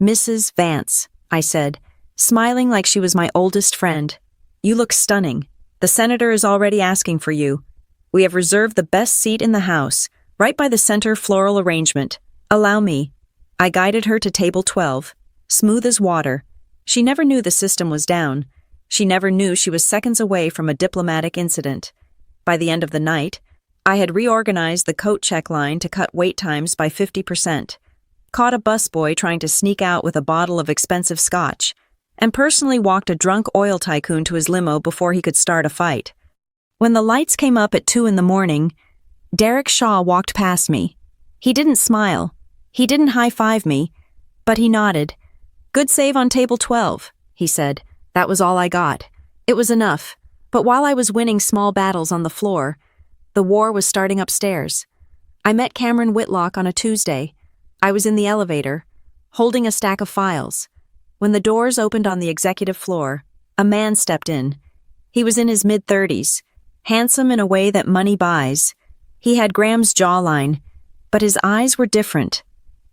"Mrs. Vance," I said, smiling like she was my oldest friend. "You look stunning. The senator is already asking for you. We have reserved the best seat in the house, right by the center floral arrangement. Allow me." I guided her to table 12, smooth as water. She never knew the system was down. She never knew she was seconds away from a diplomatic incident. By the end of the night, I had reorganized the coat check line to cut wait times by 50%, caught a busboy trying to sneak out with a bottle of expensive scotch, and personally walked a drunk oil tycoon to his limo before he could start a fight. When the lights came up at 2 in the morning, Derek Shaw walked past me. He didn't smile. He didn't high-five me, but he nodded. "Good save on table 12, he said. That was all I got. It was enough. But while I was winning small battles on the floor, the war was starting upstairs. I met Cameron Whitlock on a Tuesday. I was in the elevator, holding a stack of files. When the doors opened on the executive floor, a man stepped in. He was in his mid-30s, handsome in a way that money buys. He had Graham's jawline, but his eyes were different.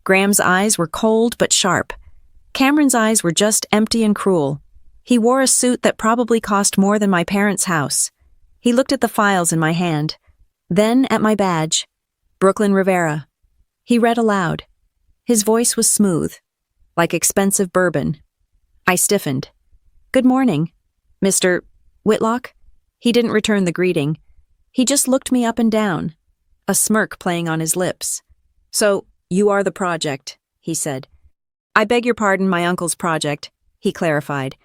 Graham's eyes were cold but sharp. Cameron's eyes were just empty and cruel. He wore a suit that probably cost more than my parents' house. He looked at the files in my hand, then at my badge. Brooklyn Rivera. He read aloud. His voice was smooth, like expensive bourbon. I stiffened. "Good morning, Mr. Whitlock?" He didn't return the greeting. He just looked me up and down, a smirk playing on his lips. "So, you are the project," he said. "I beg your pardon, my uncle's project," he clarified.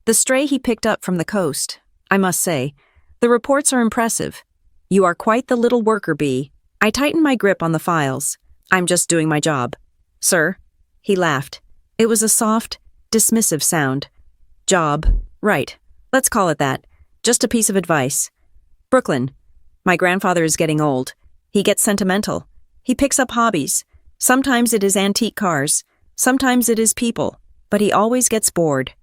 "The stray he picked up from the coast. I must say, the reports are impressive. You are quite the little worker bee." I tightened my grip on the files. "I'm just doing my job." "Sir?" He laughed. It was a soft, dismissive sound. "Job. Right. Let's call it that. Just a piece of advice. Brooklyn, my grandfather is getting old. He gets sentimental. He picks up hobbies. Sometimes it is antique cars. Sometimes it is people. But he always gets bored."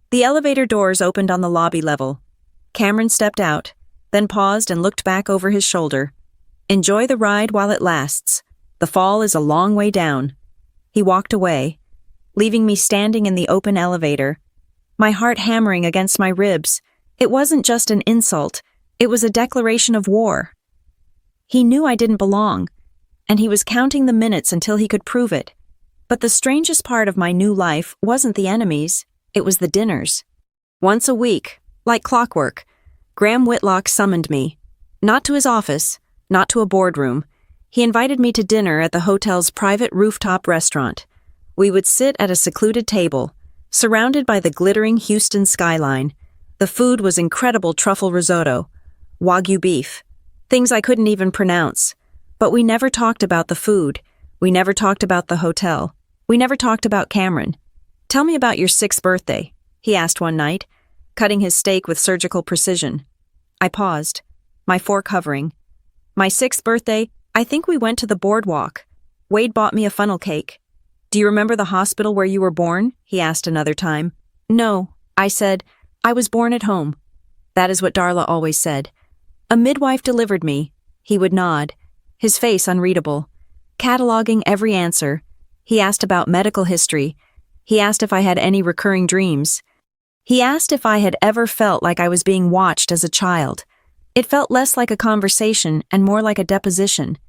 The elevator doors opened on the lobby level. Cameron stepped out, then paused and looked back over his shoulder. "Enjoy the ride while it lasts. The fall is a long way down." He walked away, leaving me standing in the open elevator, my heart hammering against my ribs. It wasn't just an insult, it was a declaration of war. He knew I didn't belong, and he was counting the minutes until he could prove it. But the strangest part of my new life wasn't the enemies, it was the dinners. Once a week, like clockwork, Graham Whitlock summoned me. Not to his office, not to a boardroom. He invited me to dinner at the hotel's private rooftop restaurant. We would sit at a secluded table, surrounded by the glittering Houston skyline. The food was incredible truffle risotto, Wagyu beef, things I couldn't even pronounce. But we never talked about the food. We never talked about the hotel. We never talked about Cameron. "Tell me about your 6th birthday," he asked one night, cutting his steak with surgical precision. I paused, my fork hovering. "My 6th birthday, I think we went to the boardwalk. Wade bought me a funnel cake." "Do you remember the hospital where you were born?" he asked another time. "No," I said. "I was born at home." That is what Darla always said. "A midwife delivered me." He would nod, his face unreadable, cataloging every answer. He asked about medical history. He asked if I had any recurring dreams. He asked if I had ever felt like I was being watched as a child. It felt less like a conversation and more like a deposition.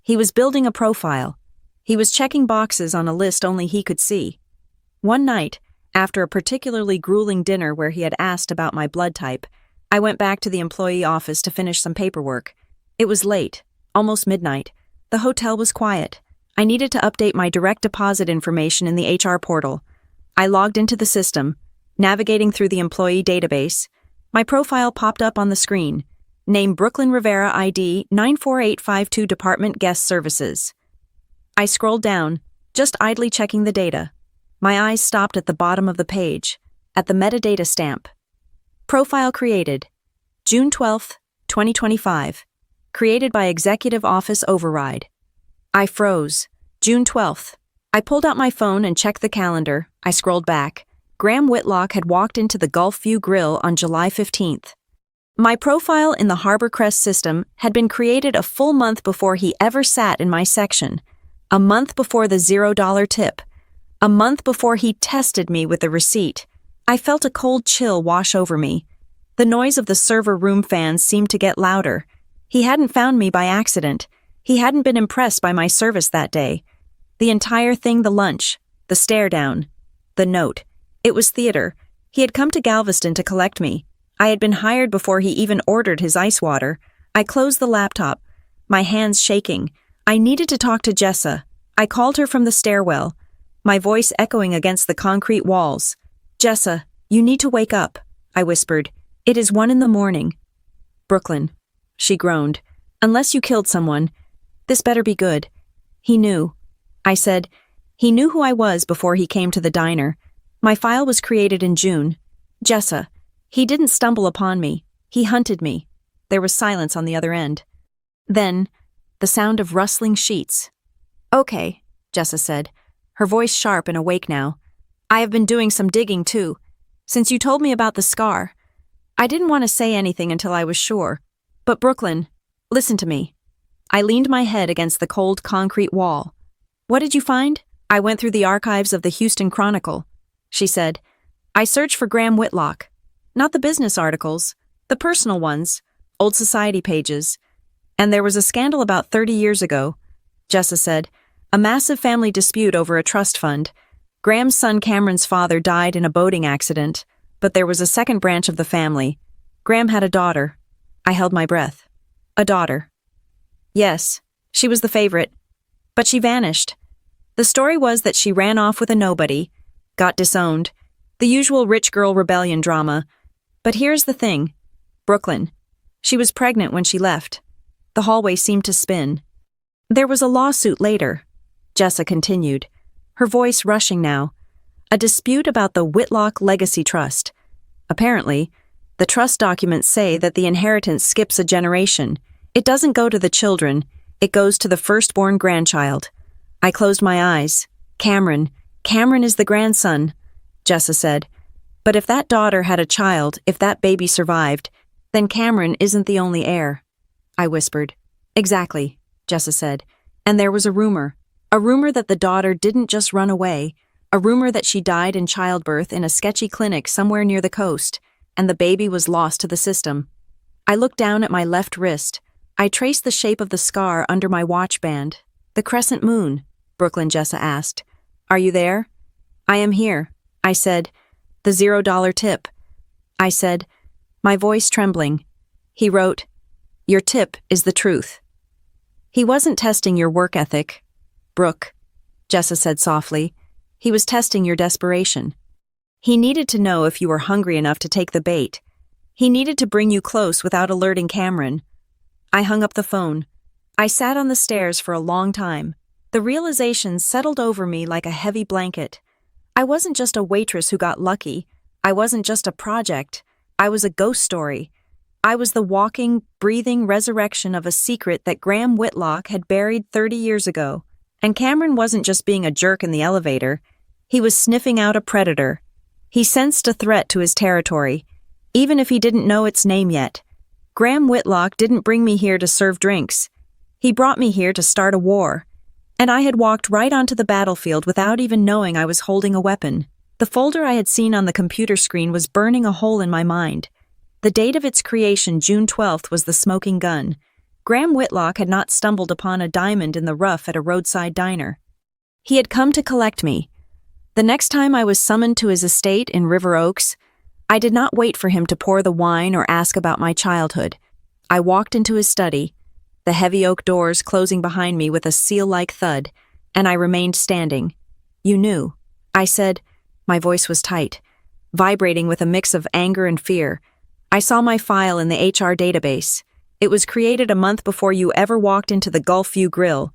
He was building a profile. He was checking boxes on a list only he could see. One night, after a particularly grueling dinner where he had asked about my blood type, I went back to the employee office to finish some paperwork. It was late, almost midnight. The hotel was quiet. I needed to update my direct deposit information in the HR portal. I logged into the system, navigating through the employee database. My profile popped up on the screen. Name Brooklyn Rivera, ID 94852, Department Guest Services. I scrolled down, just idly checking the data. My eyes stopped at the bottom of the page, at the metadata stamp. Profile created. June 12, 2025. Created by Executive Office Override. I froze. June 12th. I pulled out my phone and checked the calendar. I scrolled back. Graham Whitlock had walked into the Gulf View Grill on July 15th. My profile in the HarborCrest system had been created a full month before he ever sat in my section, a month before the $0 tip, a month before he tested me with the receipt. I felt a cold chill wash over me. The noise of the server room fans seemed to get louder. He hadn't found me by accident. He hadn't been impressed by my service that day. The entire thing, the lunch, the stare down, the note. It was theater. He had come to Galveston to collect me. I had been hired before he even ordered his ice water. I closed the laptop, my hands shaking. I needed to talk to Jessa. I called her from the stairwell, my voice echoing against the concrete walls. "Jessa, you need to wake up," I whispered. "It is 1 a.m. "Brooklyn," she groaned. "Unless you killed someone, this better be good." "He knew," I said. "He knew who I was before he came to the diner. My file was created in June. Jessa, he didn't stumble upon me. He hunted me." There was silence on the other end. Then, the sound of rustling sheets. "Okay," Jessa said, her voice sharp and awake now. "I have been doing some digging, too. Since you told me about the scar, I didn't want to say anything until I was sure. But Brooklyn, listen to me. I leaned my head against the cold concrete wall. What did you find? I went through the archives of the Houston Chronicle, she said. I searched for Graham Whitlock. Not the business articles, the personal ones, old society pages. And there was a scandal about 30 years ago, Jessa said. A massive family dispute over a trust fund. Graham's son Cameron's father died in a boating accident, but there was a second branch of the family. Graham had a daughter. I held my breath. A daughter. Yes, she was the favorite. But she vanished. The story was that she ran off with a nobody, got disowned. The usual rich girl rebellion drama. But here's the thing. Brooklyn. She was pregnant when she left. The hallway seemed to spin. There was a lawsuit later, Jessa continued, her voice rushing now. A dispute about the Whitlock Legacy Trust. Apparently, the trust documents say that the inheritance skips a generation. It doesn't go to the children, it goes to the firstborn grandchild. I closed my eyes. Cameron is the grandson, Jessa said. But if that daughter had a child, if that baby survived, then Cameron isn't the only heir. I whispered. Exactly, Jessa said. And there was a rumor that the daughter didn't just run away, a rumor that she died in childbirth in a sketchy clinic somewhere near the coast, and the baby was lost to the system. I looked down at my left wrist. I traced the shape of the scar under my watch band. The crescent moon, Brooklyn Jessa asked. Are you there? I am here, I said. The $0 tip. I said, my voice trembling. He wrote, your tip is the truth. He wasn't testing your work ethic, Brooke, Jessa said softly. He was testing your desperation. He needed to know if you were hungry enough to take the bait. He needed to bring you close without alerting Cameron. I hung up the phone. I sat on the stairs for a long time. The realization settled over me like a heavy blanket. I wasn't just a waitress who got lucky. I wasn't just a project. I was a ghost story. I was the walking, breathing resurrection of a secret that Graham Whitlock had buried 30 years ago. And Cameron wasn't just being a jerk in the elevator. He was sniffing out a predator. He sensed a threat to his territory, even if he didn't know its name yet. Graham Whitlock didn't bring me here to serve drinks. He brought me here to start a war. And I had walked right onto the battlefield without even knowing I was holding a weapon. The folder I had seen on the computer screen was burning a hole in my mind. The date of its creation, June 12th, was the smoking gun. Graham Whitlock had not stumbled upon a diamond in the rough at a roadside diner. He had come to collect me. The next time I was summoned to his estate in River Oaks, I did not wait for him to pour the wine or ask about my childhood. I walked into his study, the heavy oak doors closing behind me with a seal-like thud, and I remained standing. You knew, I said. My voice was tight, vibrating with a mix of anger and fear. I saw my file in the HR database. It was created a month before you ever walked into the Gulfview Grill.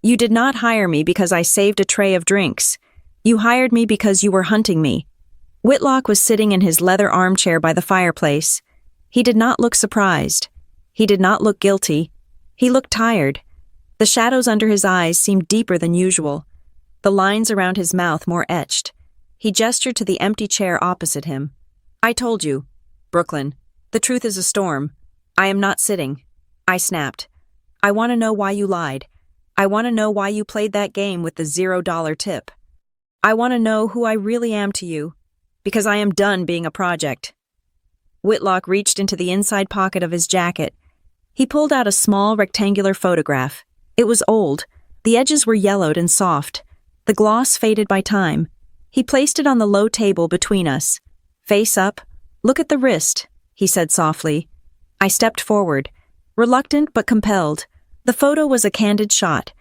You did not hire me because I saved a tray of drinks. You hired me because you were hunting me. Whitlock was sitting in his leather armchair by the fireplace. He did not look surprised. He did not look guilty. He looked tired. The shadows under his eyes seemed deeper than usual, the lines around his mouth more etched. He gestured to the empty chair opposite him. I told you, Brooklyn, the truth is a storm. I am not sitting. I snapped. I want to know why you lied. I want to know why you played that game with the $0 tip. I want to know who I really am to you, because I am done being a project. Whitlock reached into the inside pocket of his jacket. He pulled out a small rectangular photograph. It was old. The edges were yellowed and soft. The gloss faded by time. He placed it on the low table between us. Face up. Look at the wrist, he said softly. I stepped forward, reluctant but compelled. The photo was a candid shot,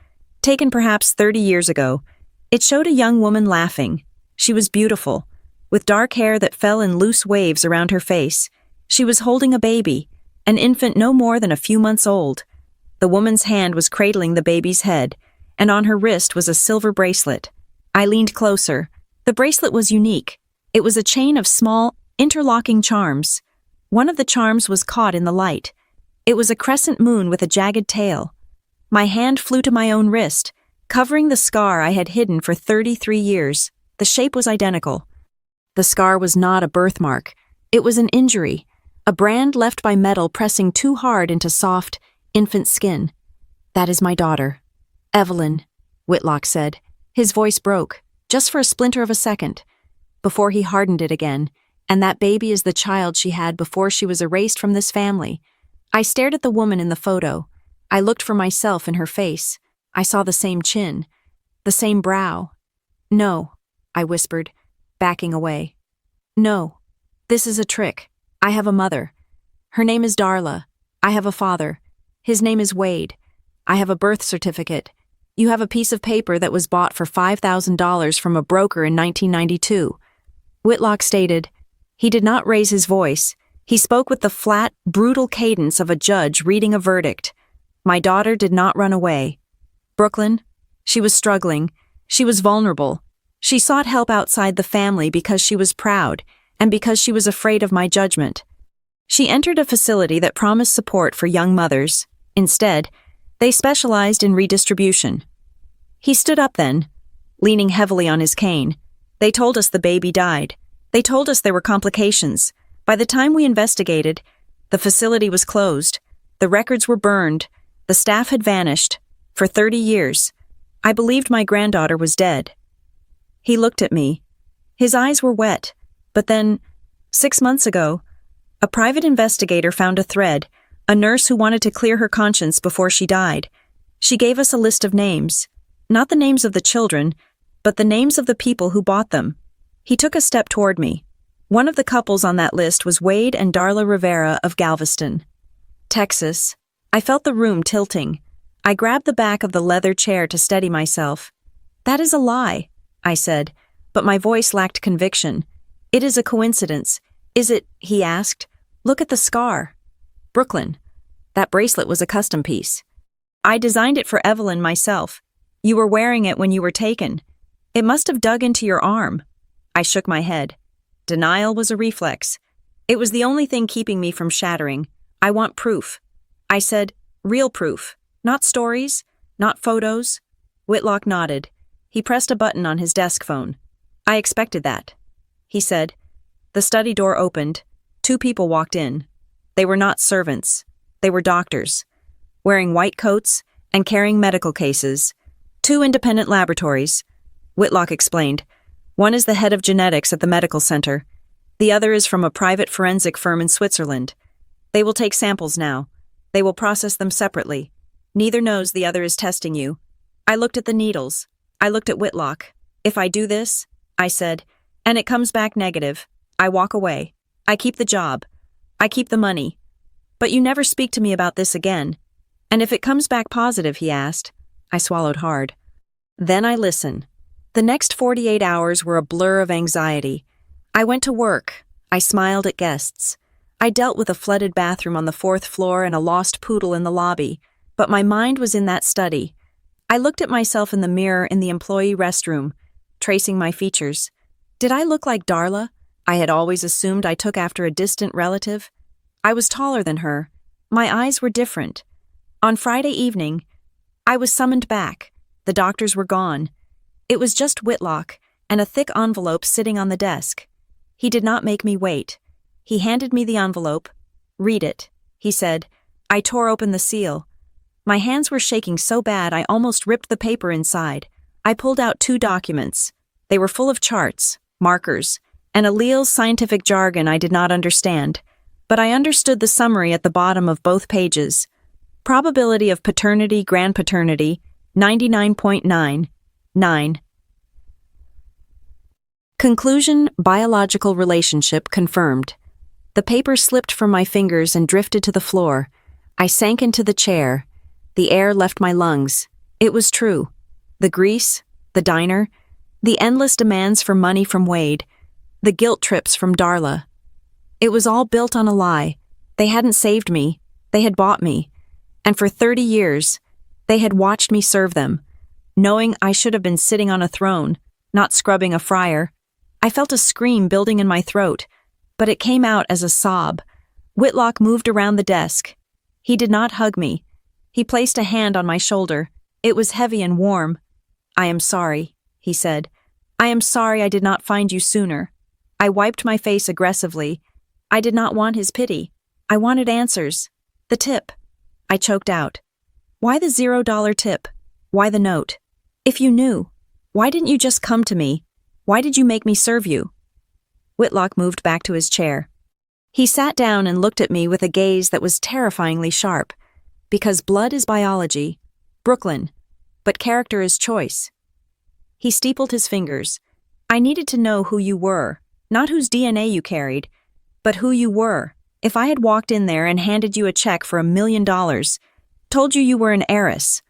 taken perhaps 30 years ago. It showed a young woman laughing. She was beautiful, with dark hair that fell in loose waves around her face. She was holding a baby, an infant no more than a few months old. The woman's hand was cradling the baby's head, and on her wrist was a silver bracelet. I leaned closer. The bracelet was unique. It was a chain of small, interlocking charms. One of the charms was caught in the light. It was a crescent moon with a jagged tail. My hand flew to my own wrist, covering the scar I had hidden for 33 years. The shape was identical. The scar was not a birthmark. It was an injury, a brand left by metal pressing too hard into soft, infant skin. "That is my daughter. Evelyn," Whitlock said. His voice broke, just for a splinter of a second, before he hardened it again, "and that baby is the child she had before she was erased from this family." I stared at the woman in the photo. I looked for myself in her face. I saw the same chin, the same brow. "No," I whispered, backing away. "No. This is a trick. I have a mother. Her name is Darla. I have a father. His name is Wade. I have a birth certificate. You have a piece of paper that was bought for $5,000 from a broker in 1992. Whitlock stated. He did not raise his voice. He spoke with the flat, brutal cadence of a judge reading a verdict. My daughter did not run away. Brooklyn, she was struggling. She was vulnerable. She sought help outside the family because she was proud and because she was afraid of my judgment. She entered a facility that promised support for young mothers. Instead, they specialized in redistribution. He stood up then, leaning heavily on his cane. They told us the baby died. They told us there were complications. By the time we investigated, the facility was closed. The records were burned. The staff had vanished. For 30 years, I believed my granddaughter was dead. He looked at me. His eyes were wet. But then, 6 months ago, a private investigator found a thread, a nurse who wanted to clear her conscience before she died. She gave us a list of names. Not the names of the children, but the names of the people who bought them. He took a step toward me. One of the couples on that list was Wade and Darla Rivera of Galveston, Texas. I felt the room tilting. I grabbed the back of the leather chair to steady myself. "That is a lie," I said, but my voice lacked conviction. "It is a coincidence." "Is it?" he asked. "Look at the scar." "Brooklyn, that bracelet was a custom piece. I designed it for Evelyn myself. You were wearing it when you were taken. It must have dug into your arm." I shook my head. Denial was a reflex. It was the only thing keeping me from shattering. "I want proof." I said, "Real proof. Not stories, not photos." Whitlock nodded. He pressed a button on his desk phone. "I expected that," he said. The study door opened. 2 people walked in. They were not servants. They were doctors, wearing white coats and carrying medical cases. 2 independent laboratories. Whitlock explained. One is the head of genetics at the medical center. The other is from a private forensic firm in Switzerland. They will take samples now. They will process them separately. Neither knows the other is testing you. I looked at the needles. I looked at Whitlock. "If I do this," I said, "and it comes back negative, I walk away. I keep the job. I keep the money. But you never speak to me about this again." "And if it comes back positive?" he asked. I swallowed hard. "Then I listen." The next 48 hours were a blur of anxiety. I went to work. I smiled at guests. I dealt with a flooded bathroom on the 4th floor and a lost poodle in the lobby, but my mind was in that study. I looked at myself in the mirror in the employee restroom, tracing my features. Did I look like Darla? I had always assumed I took after a distant relative. I was taller than her. My eyes were different. On Friday evening, I was summoned back. The doctors were gone. It was just Whitlock and a thick envelope sitting on the desk. He did not make me wait. He handed me the envelope. "Read it," he said. I tore open the seal. My hands were shaking so bad I almost ripped the paper inside. I pulled out 2 documents. They were full of charts, markers, and alleles scientific jargon I did not understand. But I understood the summary at the bottom of both pages. Probability of paternity, grandpaternity, 99.99. Conclusion, biological relationship confirmed. The paper slipped from my fingers and drifted to the floor. I sank into the chair. The air left my lungs. It was true. The grease, the diner, the endless demands for money from Wade, the guilt trips from Darla. It was all built on a lie. They hadn't saved me. They had bought me. And for 30 years, they had watched me serve them, knowing I should have been sitting on a throne, not scrubbing a fryer. I felt a scream building in my throat, but it came out as a sob. Whitlock moved around the desk. He did not hug me. He placed a hand on my shoulder. It was heavy and warm. "I am sorry," he said. "I am sorry I did not find you sooner." I wiped my face aggressively. I did not want his pity. I wanted answers. The tip. I choked out. Why the $0 tip? Why the note? If you knew, why didn't you just come to me? Why did you make me serve you? Whitlock moved back to his chair. He sat down and looked at me with a gaze that was terrifyingly sharp. Because blood is biology, Brooklyn, but character is choice. He steepled his fingers. I needed to know who you were, not whose DNA you carried, but who you were. If I had walked in there and handed you a check for $1 million, told you were an heiress,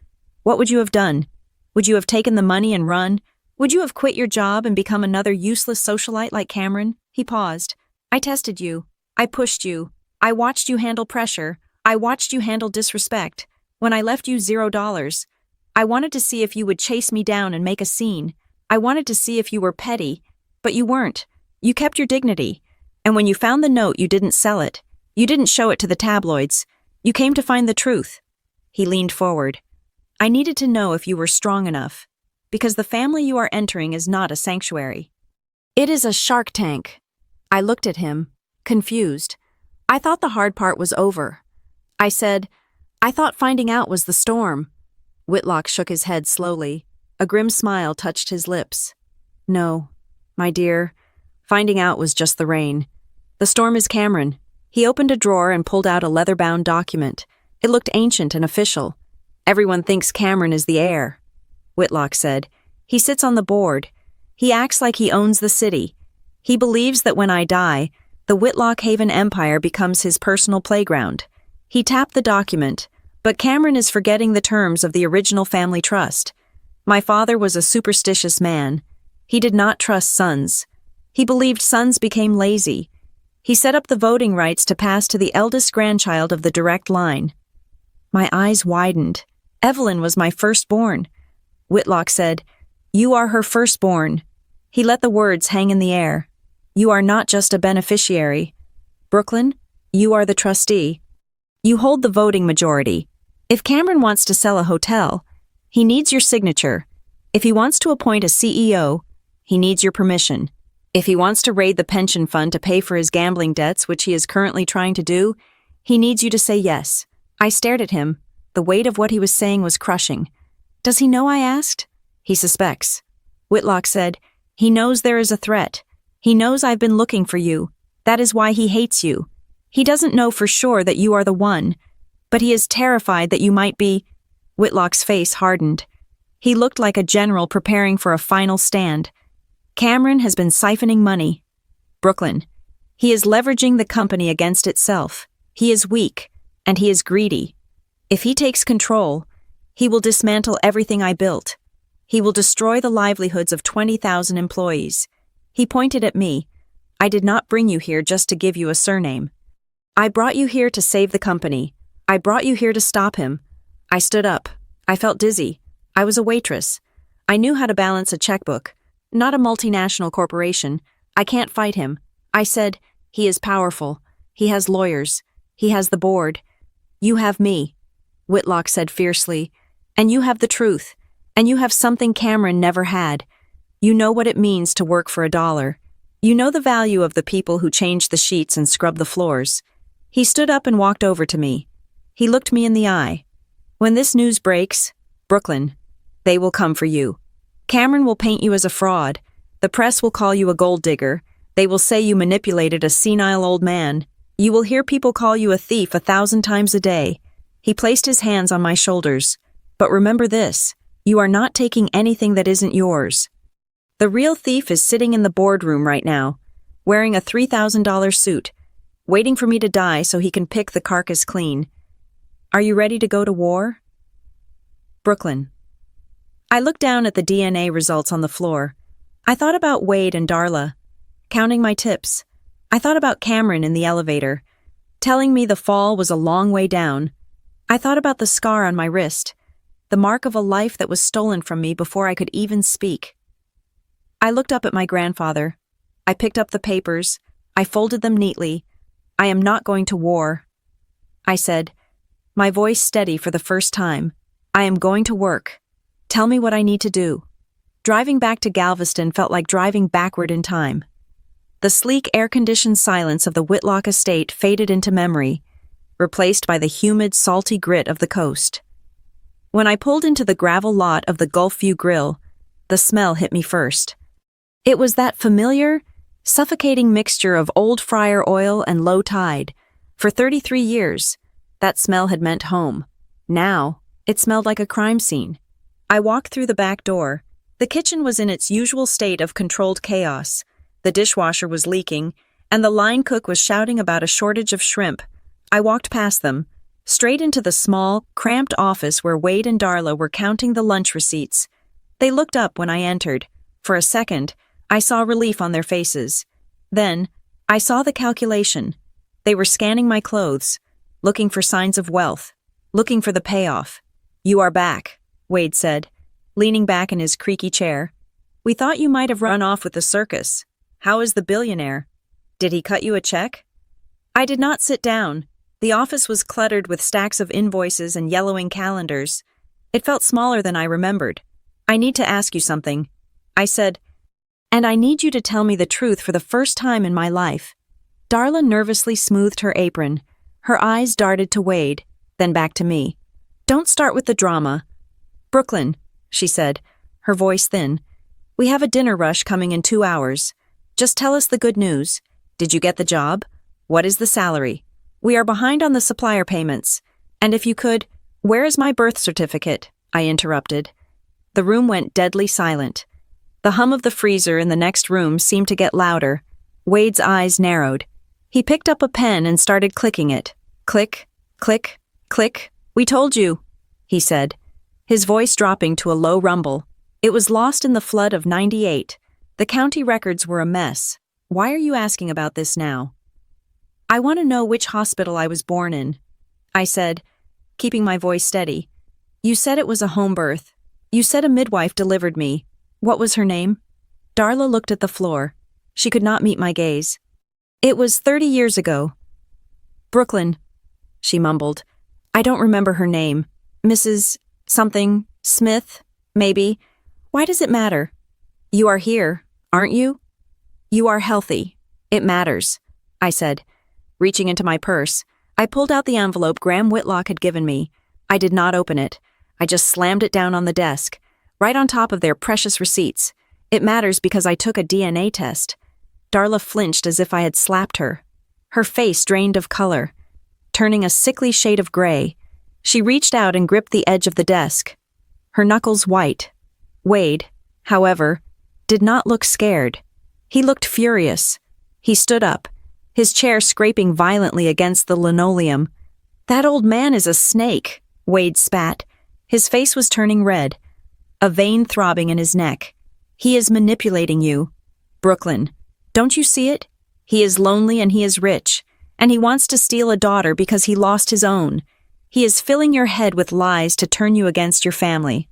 what would you have done? Would you have taken the money and run? Would you have quit your job and become another useless socialite like Cameron? He paused. I tested you. I pushed you. I watched you handle pressure. I watched you handle disrespect. When I left you $0, I wanted to see if you would chase me down and make a scene. I wanted to see if you were petty, but you weren't. You kept your dignity. And when you found the note, you didn't sell it. You didn't show it to the tabloids. You came to find the truth. He leaned forward. I needed to know if you were strong enough, because the family you are entering is not a sanctuary. It is a shark tank. I looked at him, confused. I thought the hard part was over. I said, I thought finding out was the storm. Whitlock shook his head slowly. A grim smile touched his lips. No, my dear, finding out was just the rain. The storm is Cameron. He opened a drawer and pulled out a leather-bound document. It looked ancient and official. Everyone thinks Cameron is the heir. Whitlock said, he sits on the board. He acts like he owns the city. He believes that when I die, the Whitlock Haven Empire becomes his personal playground. He tapped the document, but Cameron is forgetting the terms of the original family trust. My father was a superstitious man. He did not trust sons. He believed sons became lazy. He set up the voting rights to pass to the eldest grandchild of the direct line. My eyes widened. Evelyn was my firstborn. Whitlock said, you are her firstborn. He let the words hang in the air. You are not just a beneficiary. Brooklyn, you are the trustee. You hold the voting majority. If Cameron wants to sell a hotel, he needs your signature. If he wants to appoint a CEO, he needs your permission. If he wants to raid the pension fund to pay for his gambling debts, which he is currently trying to do, he needs you to say yes. I stared at him. The weight of what he was saying was crushing. Does he know? I asked. He suspects. Whitlock said, he knows there is a threat. He knows I've been looking for you. That is why he hates you. He doesn't know for sure that you are the one, but he is terrified that you might be. Whitlock's face hardened. He looked like a general preparing for a final stand. Cameron has been siphoning money. Brooklyn. He is leveraging the company against itself. He is weak, and he is greedy. If he takes control, he will dismantle everything I built. He will destroy the livelihoods of 20,000 employees. He pointed at me. I did not bring you here just to give you a surname. I brought you here to save the company. I brought you here to stop him. I stood up. I felt dizzy. I was a waitress. I knew how to balance a checkbook. Not a multinational corporation. I can't fight him. I said, he is powerful. He has lawyers. He has the board. You have me. Whitlock said fiercely. And you have the truth. And you have something Cameron never had. You know what it means to work for $1. You know the value of the people who change the sheets and scrub the floors. He stood up and walked over to me. He looked me in the eye. When this news breaks, Brooklyn, they will come for you. Cameron will paint you as a fraud. The press will call you a gold digger. They will say you manipulated a senile old man. You will hear people call you a thief 1,000 times a day. He placed his hands on my shoulders. But remember this, you are not taking anything that isn't yours. The real thief is sitting in the boardroom right now, wearing a $3,000 suit, waiting for me to die so he can pick the carcass clean. Are you ready to go to war? Brooklyn. I looked down at the DNA results on the floor. I thought about Wade and Darla, counting my tips. I thought about Cameron in the elevator, telling me the fall was a long way down. I thought about the scar on my wrist, the mark of a life that was stolen from me before I could even speak. I looked up at my grandfather. I picked up the papers. I folded them neatly. I am not going to war. I said, my voice steady for the first time. I am going to work. Tell me what I need to do. Driving back to Galveston felt like driving backward in time. The sleek, air-conditioned silence of the Whitlock estate faded into memory. replaced by the humid, salty grit of the coast. When I pulled into the gravel lot of the Gulfview Grill, the smell hit me first. It was that familiar, suffocating mixture of old fryer oil and low tide. For 33 years, that smell had meant home. Now, it smelled like a crime scene. I walked through the back door. The kitchen was in its usual state of controlled chaos. The dishwasher was leaking, and the line cook was shouting about a shortage of shrimp. I walked past them, straight into the small, cramped office where Wade and Darla were counting the lunch receipts. They looked up when I entered. For a second, I saw relief on their faces. Then, I saw the calculation. They were scanning my clothes, looking for signs of wealth, looking for the payoff. "You are back," Wade said, leaning back in his creaky chair. "We thought you might have run off with the circus. How is the billionaire? Did he cut you a check?" I did not sit down. The office was cluttered with stacks of invoices and yellowing calendars. It felt smaller than I remembered. "I need to ask you something," I said, "and I need you to tell me the truth for the first time in my life." Darla nervously smoothed her apron. Her eyes darted to Wade, then back to me. "Don't start with the drama." "Brooklyn," she said, her voice thin, "we have a dinner rush coming in 2 hours. Just tell us the good news. Did you get the job? What is the salary? We are behind on the supplier payments. And if you could, where is my birth certificate?" I interrupted. The room went deadly silent. The hum of the freezer in the next room seemed to get louder. Wade's eyes narrowed. He picked up a pen and started clicking it. Click, click, click. "We told you," he said, his voice dropping to a low rumble. It was lost in the flood of 98. The county records were a mess. "Why are you asking about this now?" "I want to know which hospital I was born in," I said, keeping my voice steady. "You said it was a home birth. You said a midwife delivered me. What was her name?" Darla looked at the floor. She could not meet my gaze. "It was 30 years ago." "Brooklyn," she mumbled. "I don't remember her name. Mrs. something, Smith, maybe. Why does it matter? You are here, aren't you? You are healthy. It matters," I said. Reaching into my purse, I pulled out the envelope Graham Whitlock had given me. I did not open it. I just slammed it down on the desk, right on top of their precious receipts. "It matters because I took a DNA test." Darla flinched as if I had slapped her. Her face drained of color, turning a sickly shade of gray. She reached out and gripped the edge of the desk, her knuckles white. Wade, however, did not look scared. He looked furious. He stood up, his chair scraping violently against the linoleum. "That old man is a snake," Wade spat. His face was turning red, a vein throbbing in his neck. "He is manipulating you. Brooklyn, don't you see it? He is lonely and he is rich, and he wants to steal a daughter because he lost his own. He is filling your head with lies to turn you against your family."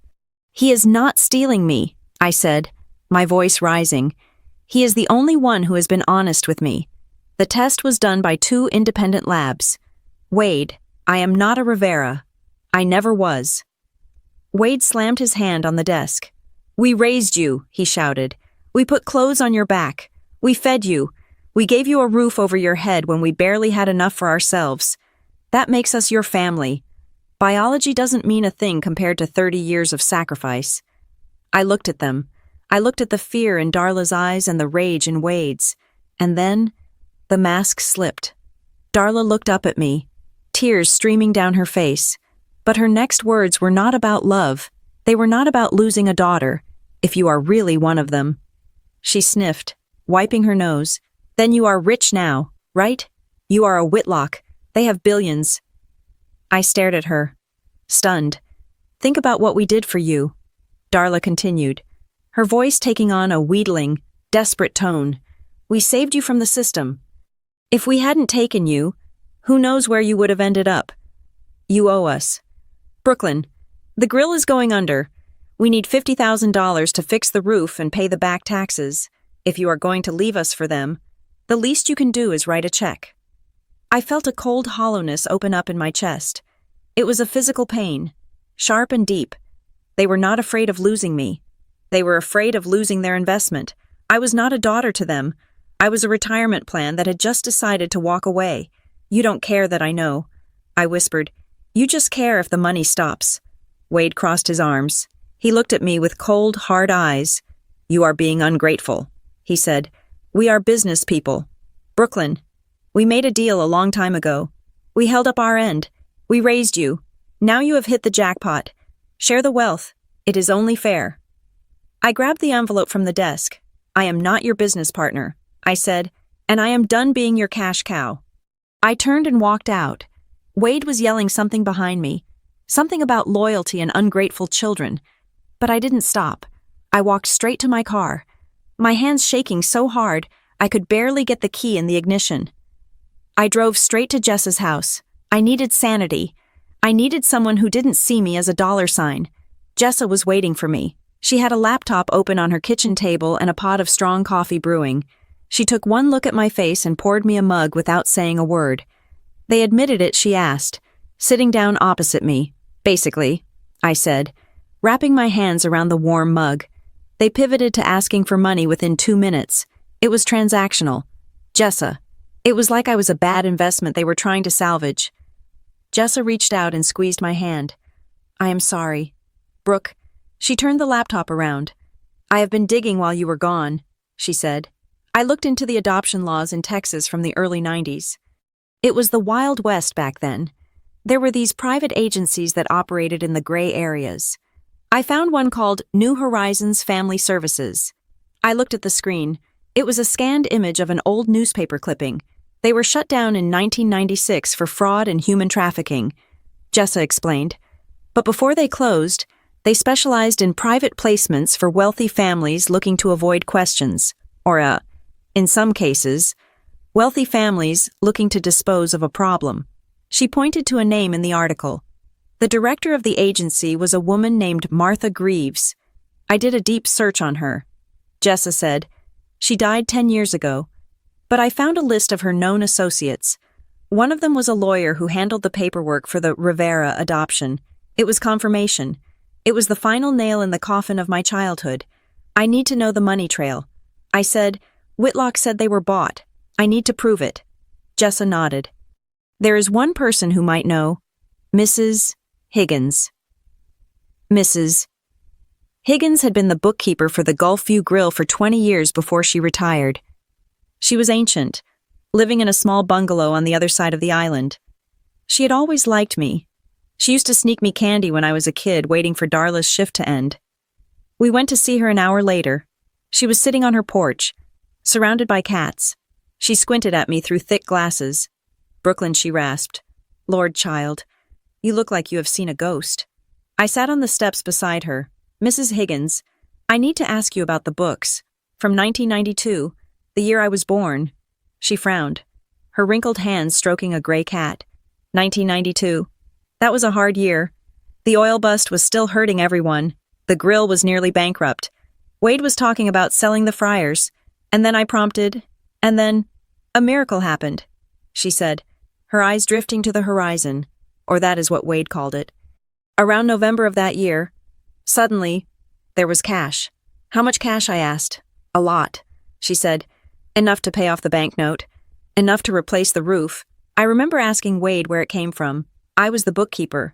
"He is not stealing me," I said, my voice rising. "He is the only one who has been honest with me. The test was done by 2 independent labs. Wade, I am not a Rivera. I never was." Wade slammed his hand on the desk. "We raised you," he shouted. "We put clothes on your back. We fed you. We gave you a roof over your head when we barely had enough for ourselves. That makes us your family. Biology doesn't mean a thing compared to 30 years of sacrifice." I looked at them. I looked at the fear in Darla's eyes and the rage in Wade's. And then, the mask slipped. Darla looked up at me, tears streaming down her face. But her next words were not about love. They were not about losing a daughter, if you are really one of them. She sniffed, wiping her nose. "Then you are rich now, right? You are a Whitlock. They have billions." I stared at her, stunned. "Think about what we did for you," Darla continued, her voice taking on a wheedling, desperate tone. "We saved you from the system. If we hadn't taken you, who knows where you would have ended up? You owe us. Brooklyn, the grill is going under. We need $50,000 to fix the roof and pay the back taxes. If you are going to leave us for them, the least you can do is write a check." I felt a cold hollowness open up in my chest. It was a physical pain, sharp and deep. They were not afraid of losing me. They were afraid of losing their investment. I was not a daughter to them. I was a retirement plan that had just decided to walk away. You don't care that I know. I whispered. You just care if the money stops. Wade crossed his arms. He looked at me with cold, hard eyes. You are being ungrateful, he said. We are business people. Brooklyn. We made a deal a long time ago. We held up our end. We raised you. Now you have hit the jackpot. Share the wealth. It is only fair. I grabbed the envelope from the desk. I am not your business partner, I said, and I am done being your cash cow. I turned and walked out. Wade was yelling something behind me, something about loyalty and ungrateful children. But I didn't stop. I walked straight to my car, my hands shaking so hard I could barely get the key in the ignition. I drove straight to Jessa's house. I needed sanity. I needed someone who didn't see me as a dollar sign. Jessa was waiting for me. She had a laptop open on her kitchen table and a pot of strong coffee brewing. She took one look at my face and poured me a mug without saying a word. They admitted it, she asked, sitting down opposite me. Basically, I said, wrapping my hands around the warm mug. They pivoted to asking for money within 2 minutes. It was transactional. Jessa. It was like I was a bad investment they were trying to salvage. Jessa reached out and squeezed my hand. I am sorry. Brooke. She turned the laptop around. I have been digging while you were gone, she said. I looked into the adoption laws in Texas from the early 90s. It was the Wild West back then. There were these private agencies that operated in the gray areas. I found one called New Horizons Family Services. I looked at the screen. It was a scanned image of an old newspaper clipping. They were shut down in 1996 for fraud and human trafficking, Jessa explained. But before they closed, they specialized in private placements for wealthy families looking to avoid questions, or in some cases, wealthy families looking to dispose of a problem. She pointed to a name in the article. The director of the agency was a woman named Martha Greaves. I did a deep search on her. Jessa said, she died 10 years ago. But I found a list of her known associates. One of them was a lawyer who handled the paperwork for the Rivera adoption. It was confirmation. It was the final nail in the coffin of my childhood. I need to know the money trail. I said, Whitlock said they were bought. I need to prove it. Jessa nodded. There is one person who might know. Mrs. Higgins. Mrs. Higgins had been the bookkeeper for the Gulfview Grill for 20 years before she retired. She was ancient, living in a small bungalow on the other side of the island. She had always liked me. She used to sneak me candy when I was a kid, waiting for Darla's shift to end. We went to see her an hour later. She was sitting on her porch, surrounded by cats. She squinted at me through thick glasses. Brooklyn, she rasped. Lord, child, you look like you have seen a ghost. I sat on the steps beside her. Mrs. Higgins, I need to ask you about the books. From 1992, the year I was born. She frowned, her wrinkled hands stroking a gray cat. 1992. That was a hard year. The oil bust was still hurting everyone. The grill was nearly bankrupt. Wade was talking about selling the fryers. And then I prompted, and then a miracle happened, she said, her eyes drifting to the horizon, or that is what Wade called it. Around November of that year, suddenly, there was cash. How much cash, I asked. A lot, she said. Enough to pay off the banknote. Enough to replace the roof. I remember asking Wade where it came from. I was the bookkeeper.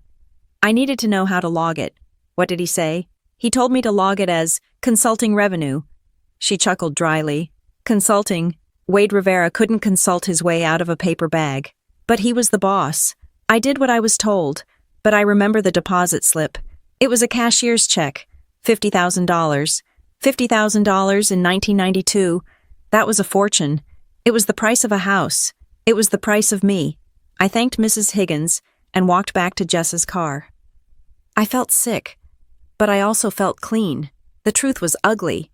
I needed to know how to log it. What did he say? He told me to log it as consulting revenue. She chuckled dryly. Consulting. Wade Rivera couldn't consult his way out of a paper bag. But he was the boss. I did what I was told, but I remember the deposit slip. It was a cashier's check. $50,000. $50,000 in 1992. That was a fortune. It was the price of a house. It was the price of me. I thanked Mrs. Higgins and walked back to Jessa's car. I felt sick, but I also felt clean. The truth was ugly,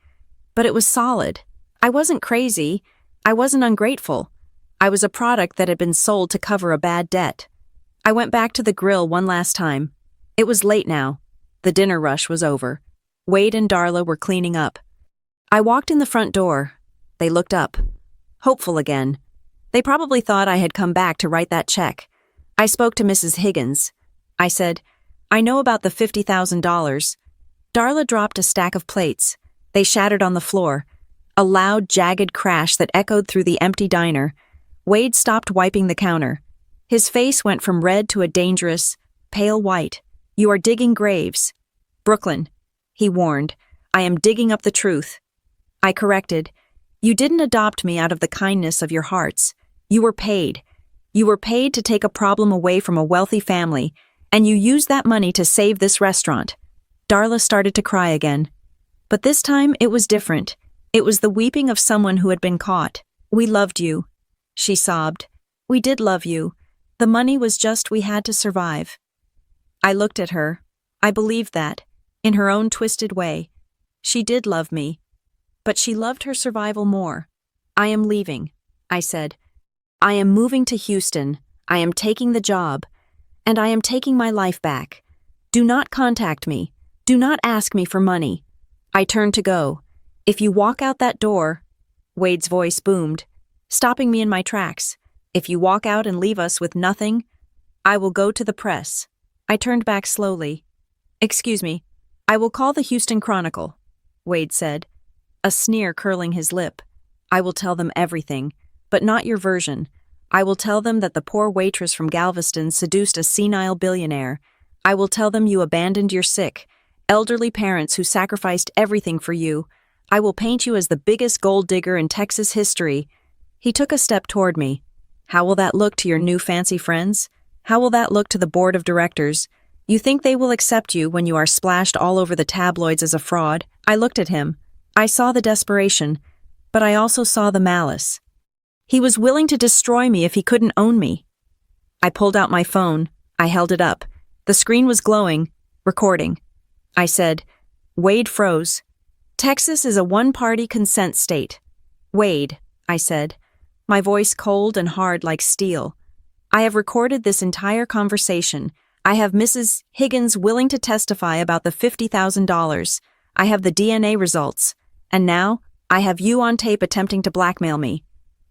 but it was solid. I wasn't crazy. I wasn't ungrateful. I was a product that had been sold to cover a bad debt. I went back to the grill one last time. It was late now. The dinner rush was over. Wade and Darla were cleaning up. I walked in the front door. They looked up. Hopeful again. They probably thought I had come back to write that check. I spoke to Mrs. Higgins. I said, I know about the $50,000. Darla dropped a stack of plates. They shattered on the floor. A loud, jagged crash that echoed through the empty diner. Wade stopped wiping the counter. His face went from red to a dangerous, pale white. "You are digging graves." "Brooklyn," he warned, "I am digging up the truth." I corrected, "You didn't adopt me out of the kindness of your hearts. You were paid. You were paid to take a problem away from a wealthy family, and you used that money to save this restaurant." Darla started to cry again. But this time it was different. It was the weeping of someone who had been caught. "We loved you," she sobbed. "We did love you. The money was just we had to survive." I looked at her. I believed that, in her own twisted way. She did love me. But she loved her survival more. "I am leaving," I said. "I am moving to Houston. I am taking the job. And I am taking my life back. Do not contact me. Do not ask me for money." I turned to go. "If you walk out that door," Wade's voice boomed, stopping me in my tracks. "If you walk out and leave us with nothing, I will go to the press." I turned back slowly. "Excuse me, I will call the Houston Chronicle," Wade said, a sneer curling his lip. "I will tell them everything, but not your version. I will tell them that the poor waitress from Galveston seduced a senile billionaire. I will tell them you abandoned your sick, elderly parents who sacrificed everything for you. I will paint you as the biggest gold digger in Texas history." He took a step toward me. "How will that look to your new fancy friends? How will that look to the board of directors? You think they will accept you when you are splashed all over the tabloids as a fraud?" I looked at him. I saw the desperation, but I also saw the malice. He was willing to destroy me if he couldn't own me. I pulled out my phone. I held it up. The screen was glowing, recording. I said, Wade froze. "Texas is a one-party consent state." "Wade," I said, my voice cold and hard like steel. "I have recorded this entire conversation. I have Mrs. Higgins willing to testify about the $50,000. I have the DNA results. And now, I have you on tape attempting to blackmail me."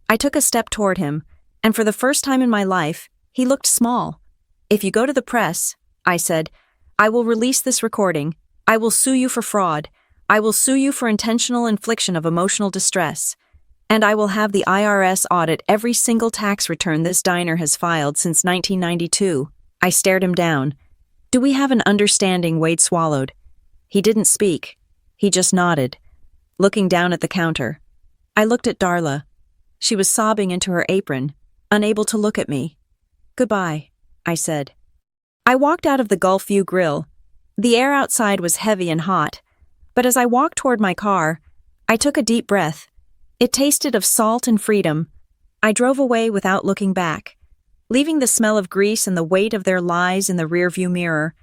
I took a step toward him, and for the first time in my life, he looked small. "If you go to the press," I said, "I will release this recording. I will sue you for fraud. I will sue you for intentional infliction of emotional distress. And I will have the IRS audit every single tax return this diner has filed since 1992. I stared him down. "Do we have an understanding?" Wade swallowed. He didn't speak. He just nodded, looking down at the counter. I looked at Darla. She was sobbing into her apron, unable to look at me. "Goodbye," I said. I walked out of the Gulf View Grill. The air outside was heavy and hot, but as I walked toward my car, I took a deep breath. It tasted of salt and freedom. I drove away without looking back, leaving the smell of grease and the weight of their lies in the rearview mirror.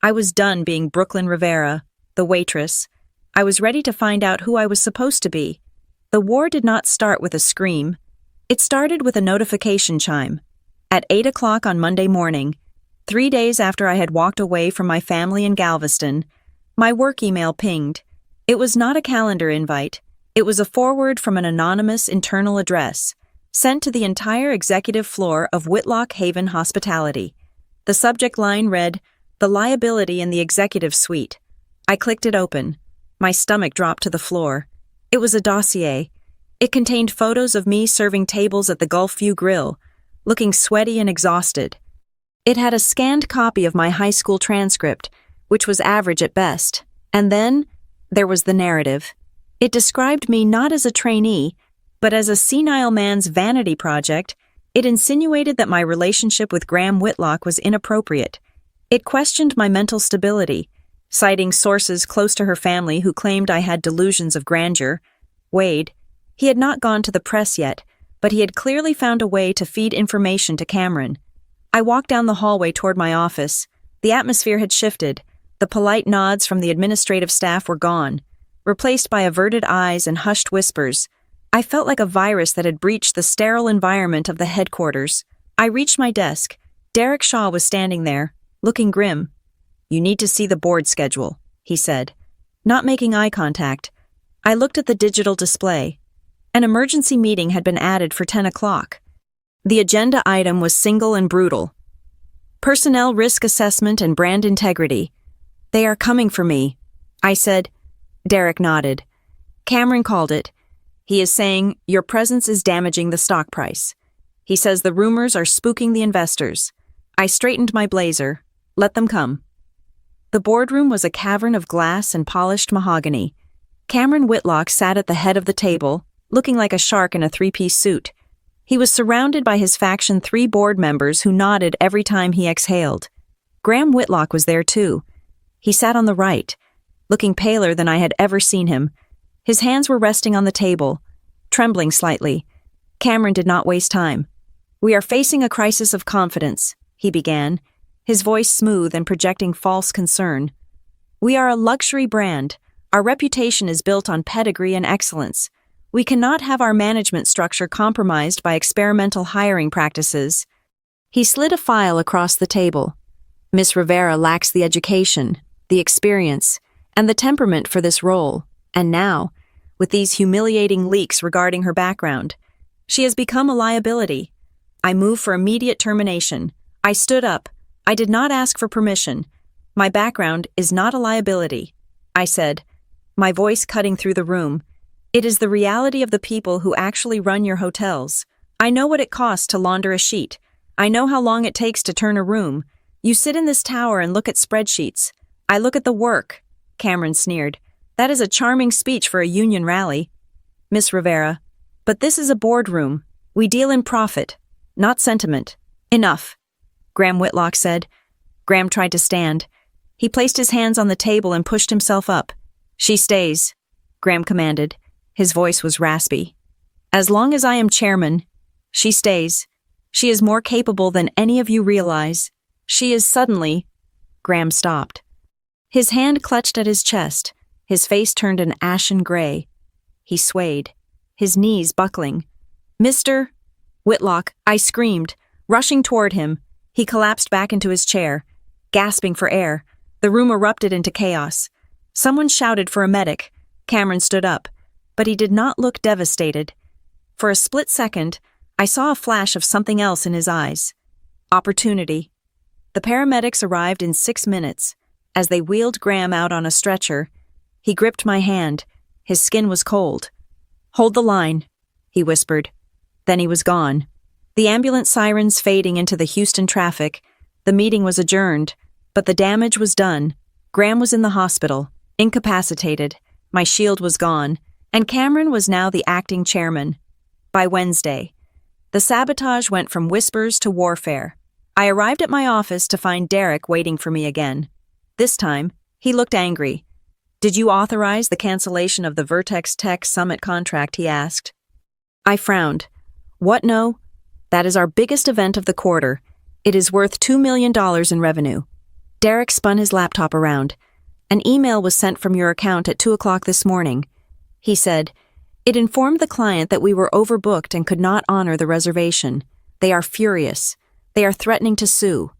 I was done being Brooklyn Rivera, the waitress. I was ready to find out who I was supposed to be. The war did not start with a scream. It started with a notification chime. At 8 o'clock on Monday morning, 3 days after I had walked away from my family in Galveston, my work email pinged. It was not a calendar invite. It was a forward from an anonymous internal address, sent to the entire executive floor of Whitlock Haven Hospitality. The subject line read, "The liability in the executive suite." I clicked it open. My stomach dropped to the floor. It was a dossier. It contained photos of me serving tables at the Gulf View Grill, looking sweaty and exhausted. It had a scanned copy of my high school transcript, which was average at best. And then, there was the narrative. It described me not as a trainee, but as a senile man's vanity project. It insinuated that my relationship with Graham Whitlock was inappropriate. It questioned my mental stability, citing sources close to her family who claimed I had delusions of grandeur. Wade, he had not gone to the press yet, but he had clearly found a way to feed information to Cameron. I walked down the hallway toward my office. The atmosphere had shifted. The polite nods from the administrative staff were gone, replaced by averted eyes and hushed whispers. I felt like a virus that had breached the sterile environment of the headquarters. I reached my desk. Derek Shaw was standing there, looking grim. "You need to see the board schedule," he said. Not making eye contact, I looked at the digital display. An emergency meeting had been added for 10 o'clock. The agenda item was single and brutal. Personnel risk assessment and brand integrity. "They are coming for me," I said. Derek nodded. Cameron called it. "He is saying, your presence is damaging the stock price." He says the rumors are spooking the investors. I straightened my blazer. Let them come. The boardroom was a cavern of glass and polished mahogany. Cameron Whitlock sat at the head of the table, looking like a shark in a three-piece suit. He was surrounded by his faction 3 board members who nodded every time he exhaled. Graham Whitlock was there too. He sat on the right, looking paler than I had ever seen him. His hands were resting on the table, trembling slightly. Cameron did not waste time. "We are facing a crisis of confidence," he began, his voice smooth and projecting false concern. "We are a luxury brand. Our reputation is built on pedigree and excellence. We cannot have our management structure compromised by experimental hiring practices." He slid a file across the table. "Miss Rivera lacks the education, the experience, and the temperament for this role, and now, with these humiliating leaks regarding her background, she has become a liability. I move for immediate termination." I stood up. I did not ask for permission. "My background is not a liability," I said, my voice cutting through the room. "It is the reality of the people who actually run your hotels. I know what it costs to launder a sheet. I know how long it takes to turn a room. You sit in this tower and look at spreadsheets. I look at the work." Cameron sneered. "That is a charming speech for a union rally." "Miss Rivera, but this is a boardroom. We deal in profit, not sentiment." "Enough," Graham Whitlock said. Graham tried to stand. He placed his hands on the table and pushed himself up. "She stays," Graham commanded. His voice was raspy. "As long as I am chairman, she stays. She is more capable than any of you realize. She is suddenly—" Graham stopped. His hand clutched at his chest. His face turned an ashen gray. He swayed, his knees buckling. "Mr. Whitlock," I screamed, rushing toward him. He collapsed back into his chair, gasping for air. The room erupted into chaos. Someone shouted for a medic. Cameron stood up, but he did not look devastated. For a split second, I saw a flash of something else in his eyes. Opportunity. The paramedics arrived in 6 minutes. As they wheeled Graham out on a stretcher, he gripped my hand. His skin was cold. "Hold the line," he whispered. Then he was gone. The ambulance sirens fading into the Houston traffic. The meeting was adjourned, but the damage was done. Graham was in the hospital, incapacitated. My shield was gone, and Cameron was now the acting chairman. By Wednesday, the sabotage went from whispers to warfare. I arrived at my office to find Derek waiting for me again. This time, he looked angry. "Did you authorize the cancellation of the Vertex Tech Summit contract?" he asked. I frowned. "What, no? That is our biggest event of the quarter. It is worth $2 million in revenue." Derek spun his laptop around. "An email was sent from your account at 2 o'clock this morning," he said. "It informed the client that we were overbooked and could not honor the reservation. They are furious. They are threatening to sue."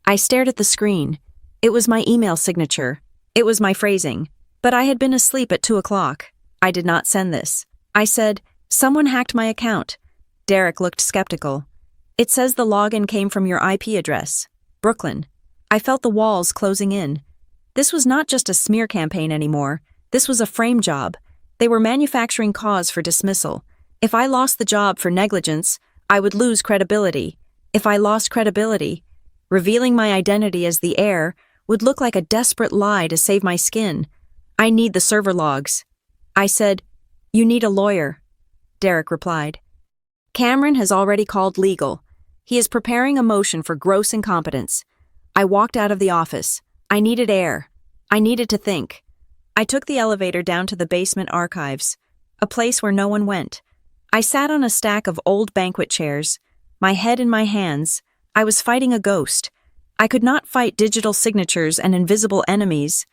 I stared at the screen. It was my email signature. It was my phrasing. But I had been asleep at 2 o'clock. I did not send this. I said, "Someone hacked my account." Derek looked skeptical. "It says the login came from your IP address. Brooklyn." I felt the walls closing in. This was not just a smear campaign anymore. This was a frame job. They were manufacturing cause for dismissal. If I lost the job for negligence, I would lose credibility. If I lost credibility, revealing my identity as the heir would look like a desperate lie to save my skin. "I need the server logs." I said, "You need a lawyer," Derek replied. "Cameron has already called legal. He is preparing a motion for gross incompetence." I walked out of the office. I needed air. I needed to think. I took the elevator down to the basement archives, a place where no one went. I sat on a stack of old banquet chairs, my head in my hands. I was fighting a ghost. I could not fight digital signatures and invisible enemies.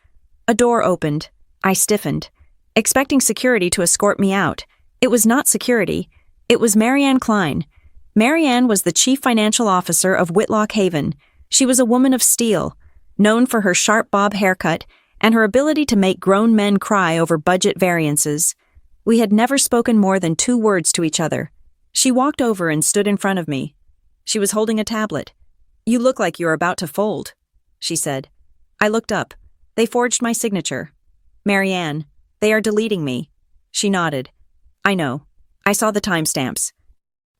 A door opened. I stiffened, expecting security to escort me out. It was not security. It was Marianne Klein. Marianne was the chief financial officer of Whitlock Haven. She was a woman of steel, known for her sharp bob haircut and her ability to make grown men cry over budget variances. We had never spoken more than 2 words to each other. She walked over and stood in front of me. She was holding a tablet. "You look like you're about to fold," she said. I looked up. They forged my signature. "Marianne, they are deleting me." She nodded. "I know. I saw the timestamps."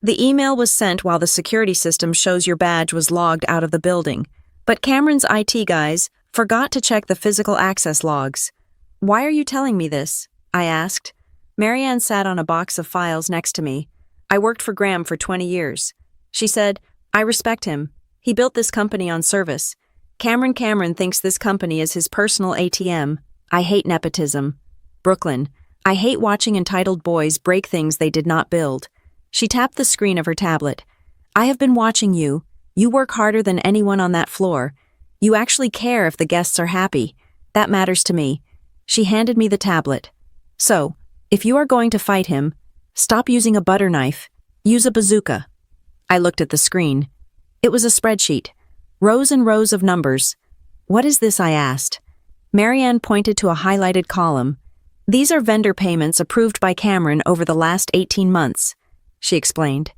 The email was sent while the security system shows your badge was logged out of the building, but Cameron's IT guys forgot to check the physical access logs. "Why are you telling me this?" I asked. Marianne sat on a box of files next to me. "I worked for Graham for 20 years. She said, "I respect him. He built this company on service. Cameron thinks this company is his personal ATM. I hate nepotism. Brooklyn, I hate watching entitled boys break things they did not build." She tapped the screen of her tablet. "I have been watching you. You work harder than anyone on that floor. You actually care if the guests are happy. That matters to me." She handed me the tablet. "So, if you are going to fight him, stop using a butter knife. Use a bazooka." I looked at the screen. It was a spreadsheet. Rows and rows of numbers. "What is this?" I asked. Marianne pointed to a highlighted column. "These are vendor payments approved by Cameron over the last 18 months, she explained.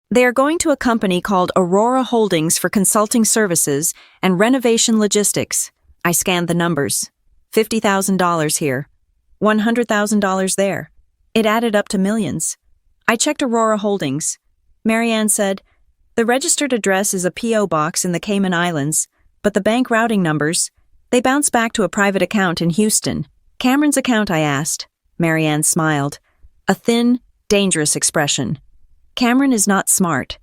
"They are going to a company called Aurora Holdings for consulting services and renovation logistics." I scanned the numbers. $50,000 here. $100,000 there. It added up to millions. I checked Aurora Holdings. Marianne said, "The registered address is a P.O. box in the Cayman Islands, but the bank routing numbers, they bounce back to a private account in Houston." "Cameron's account?" I asked. Marianne smiled. A thin, dangerous expression. "Cameron is not smart.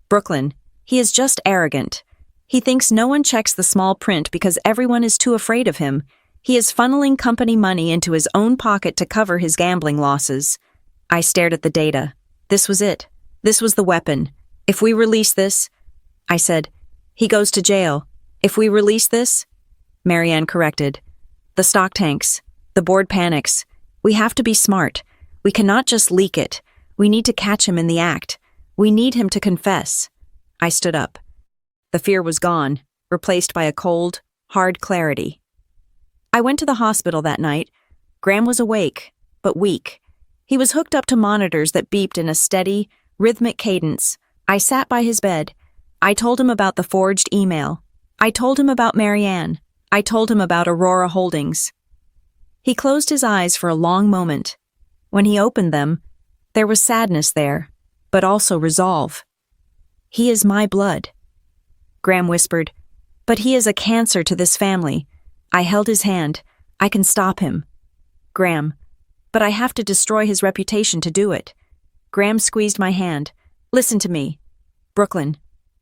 Brooklyn, he is just arrogant. He thinks no one checks the small print because everyone is too afraid of him. He is funneling company money into his own pocket to cover his gambling losses." I stared at the data. This was it. This was the weapon. "If we release this," I said, "he goes to jail. If we release this," Marianne corrected, "the stock tanks. The board panics. We have to be smart. We cannot just leak it. We need to catch him in the act. We need him to confess." I stood up. The fear was gone, replaced by a cold, hard clarity. I went to the hospital that night. Graham was awake, but weak. He was hooked up to monitors that beeped in a steady, rhythmic cadence. I sat by his bed. I told him about the forged email. I told him about Marianne. I told him about Aurora Holdings. He closed his eyes for a long moment. When he opened them, there was sadness there, but also resolve. "He is my blood." Graham whispered, "But he is a cancer to this family." I held his hand. "I can stop him." "Graham, but I have to destroy his reputation to do it." Graham squeezed my hand. "Listen to me. Brooklyn,"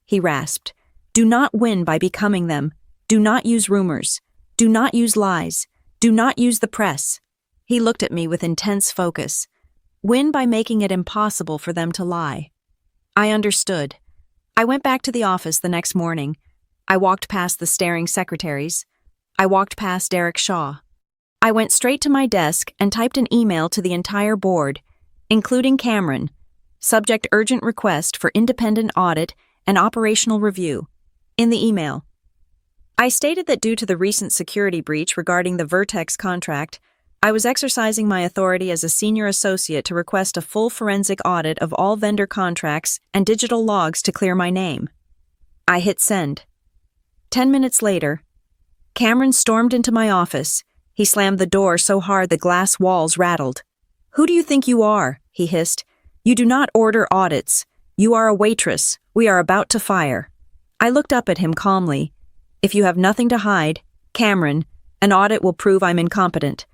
he rasped. "Do not win by becoming them. Do not use rumors. Do not use lies. Do not use the press." He looked at me with intense focus. "Win by making it impossible for them to lie." I understood. I went back to the office the next morning. I walked past the staring secretaries. I walked past Derek Shaw. I went straight to my desk and typed an email to the entire board, including Cameron. Subject: urgent request for independent audit and operational review. In the email, I stated that due to the recent security breach regarding the Vertex contract, I was exercising my authority as a senior associate to request a full forensic audit of all vendor contracts and digital logs to clear my name. I hit send. 10 minutes later, Cameron stormed into my office. He slammed the door so hard the glass walls rattled. "Who do you think you are?" he hissed. "You do not order audits. You are a waitress. We are about to fire." I looked up at him calmly. "If you have nothing to hide, Cameron, an audit will prove I'm incompetent."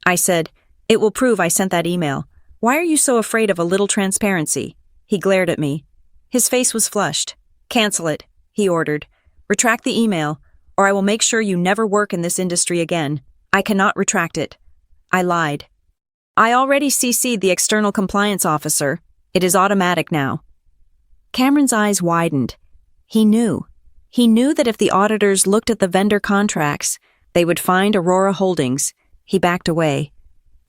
I said, "It will prove I sent that email. Why are you so afraid of a little transparency?" He glared at me. His face was flushed. "Cancel it," he ordered. "Retract the email, or I will make sure you never work in this industry again." "I cannot retract it." I lied. "I already CC'd the external compliance officer. It is automatic now." Cameron's eyes widened. He knew. He knew that if the auditors looked at the vendor contracts, they would find Aurora Holdings. He backed away.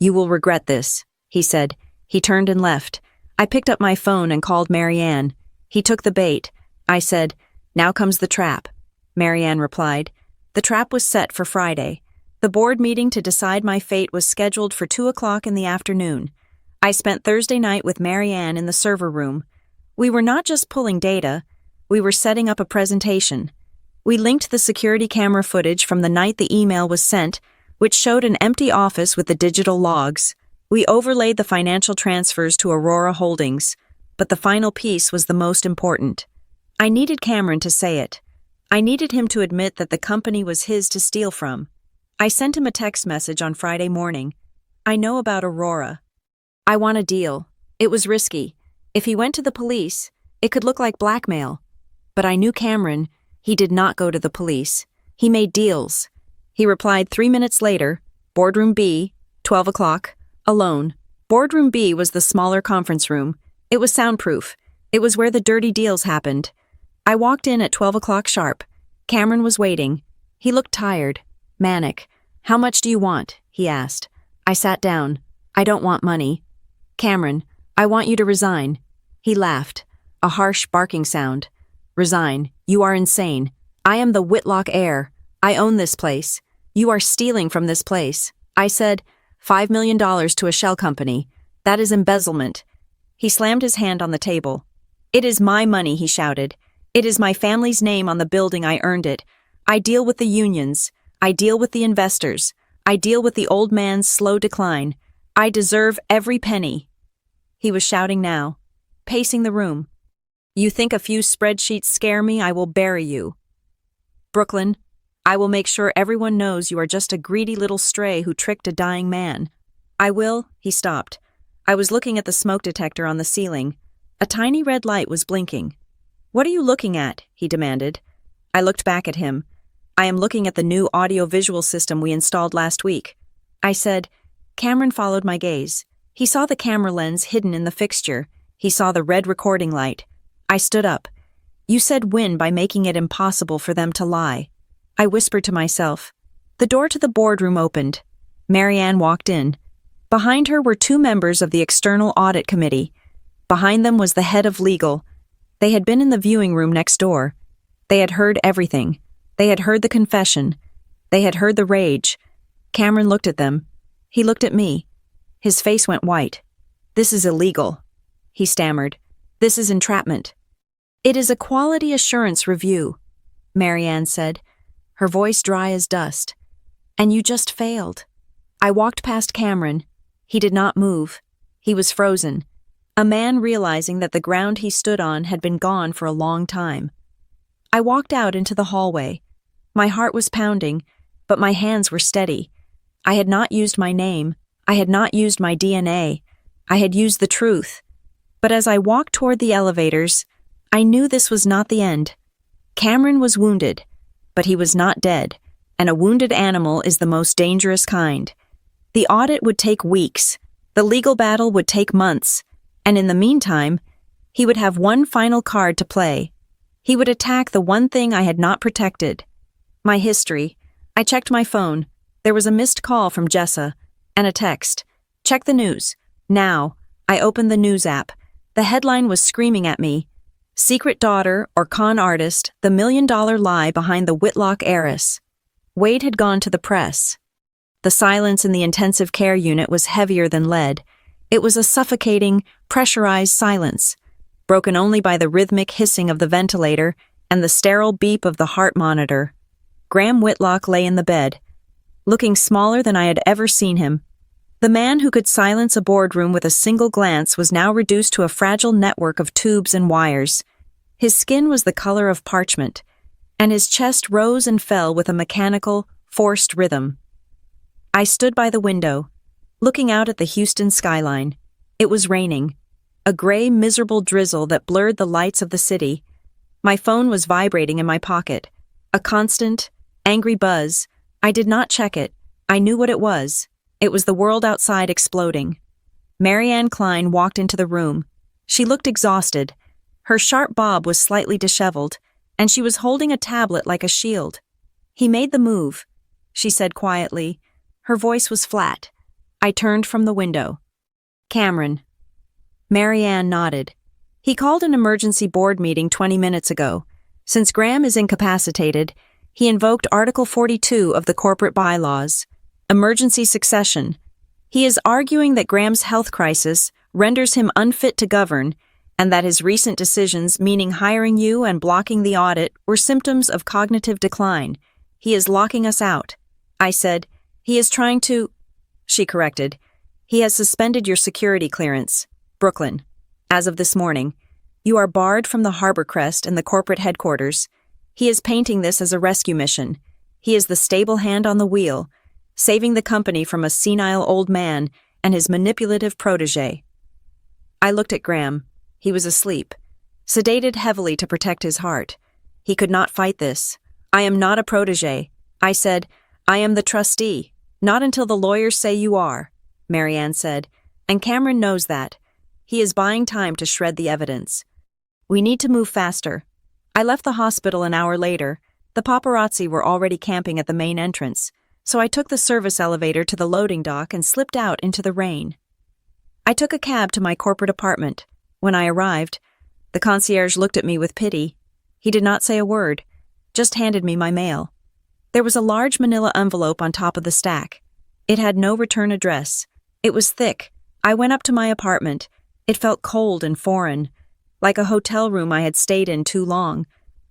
"You will regret this," he said. He turned and left. I picked up my phone and called Marianne. He took the bait. I said, "Now comes the trap." Marianne replied. The trap was set for Friday. The board meeting to decide my fate was scheduled for 2:00 in the afternoon. I spent Thursday night with Marianne in the server room. We were not just pulling data, we were setting up a presentation. We linked the security camera footage from the night the email was sent, which showed an empty office with the digital logs. We overlaid the financial transfers to Aurora Holdings. but the final piece was the most important. I needed Cameron to say it. I needed him to admit that the company was his to steal from. I sent him a text message on Friday morning. I know about Aurora. I want a deal. It was risky. If he went to the police, it could look like blackmail. But I knew Cameron. He did not go to the police. He made deals. He replied 3 minutes later, Boardroom B, 12 o'clock, alone. Boardroom B was the smaller conference room. It was soundproof. It was where the dirty deals happened. I walked in at 12 o'clock sharp. Cameron was waiting. He looked tired, manic. How much do you want? He asked. I sat down. I don't want money. Cameron, I want you to resign. He laughed. A harsh barking sound. Resign. You are insane. I am the Whitlock heir. I own this place. You are stealing from this place. I said, $5 million to a shell company. That is embezzlement. He slammed his hand on the table. It is my money, he shouted. It is my family's name on the building. I earned it. I deal with the unions. I deal with the investors. I deal with the old man's slow decline. I deserve every penny. He was shouting now, pacing the room. You think a few spreadsheets scare me? I will bury you. Brooklyn, I will make sure everyone knows you are just a greedy little stray who tricked a dying man. I will, he stopped. I was looking at the smoke detector on the ceiling. A tiny red light was blinking. What are you looking at? He demanded. I looked back at him. I am looking at the new audio-visual system we installed last week. I said. Cameron followed my gaze. He saw the camera lens hidden in the fixture. He saw the red recording light. I stood up. You said win by making it impossible for them to lie. I whispered to myself. The door to the boardroom opened. Marianne walked in. Behind her were 2 members of the External Audit Committee. Behind them was the head of legal. They had been in the viewing room next door. They had heard everything. They had heard the confession. They had heard the rage. Cameron looked at them. He looked at me. His face went white. This is illegal, he stammered. This is entrapment. It is a quality assurance review, Marianne said, her voice dry as dust. And you just failed. I walked past Cameron. He did not move. He was frozen. A man realizing that the ground he stood on had been gone for a long time. I walked out into the hallway. My heart was pounding, but my hands were steady. I had not used my name. I had not used my DNA. I had used the truth. But as I walked toward the elevators, I knew this was not the end. Cameron was wounded, but he was not dead, and a wounded animal is the most dangerous kind. The audit would take weeks. The legal battle would take months. And in the meantime, he would have one final card to play. He would attack the one thing I had not protected. My history. I checked my phone. There was a missed call from Jessa, and a text. Check the news. Now. I opened the news app. The headline was screaming at me. Secret daughter or con artist, the $1 million lie behind the Whitlock heiress. Wade had gone to the press. The silence in the intensive care unit was heavier than lead. It was a suffocating, pressurized silence, broken only by the rhythmic hissing of the ventilator and the sterile beep of the heart monitor. Graham Whitlock lay in the bed, looking smaller than I had ever seen him. The man who could silence a boardroom with a single glance was now reduced to a fragile network of tubes and wires. His skin was the color of parchment, and his chest rose and fell with a mechanical, forced rhythm. I stood by the window, looking out at the Houston skyline. It was raining, a gray, miserable drizzle that blurred the lights of the city. My phone was vibrating in my pocket, a constant, angry buzz. I did not check it. I knew what it was. It was the world outside exploding. Marianne Klein walked into the room. She looked exhausted. Her sharp bob was slightly disheveled, and she was holding a tablet like a shield. He made the move, she said quietly. Her voice was flat. I turned from the window. Cameron. Marianne nodded. He called an emergency board meeting 20 minutes ago. Since Graham is incapacitated, he invoked Article 42 of the corporate bylaws. Emergency succession. He is arguing that Graham's health crisis renders him unfit to govern, and that his recent decisions, meaning hiring you and blocking the audit, were symptoms of cognitive decline. He is locking us out. I said, he is trying to... She corrected. He has suspended your security clearance. Brooklyn. As of this morning, you are barred from the harbor crest and the corporate headquarters. He is painting this as a rescue mission. He is the stable hand on the wheel, saving the company from a senile old man and his manipulative protege. I looked at Graham. He was asleep, sedated heavily to protect his heart. He could not fight this. I am not a protege. I said, I am the trustee. Not until the lawyers say you are, Marianne said, and Cameron knows that. He is buying time to shred the evidence. We need to move faster. I left the hospital an hour later. The paparazzi were already camping at the main entrance, so I took the service elevator to the loading dock and slipped out into the rain. I took a cab to my corporate apartment. When I arrived, the concierge looked at me with pity. He did not say a word, just handed me my mail. There was a large manila envelope on top of the stack. It had no return address. It was thick. I went up to my apartment. It felt cold and foreign, like a hotel room I had stayed in too long.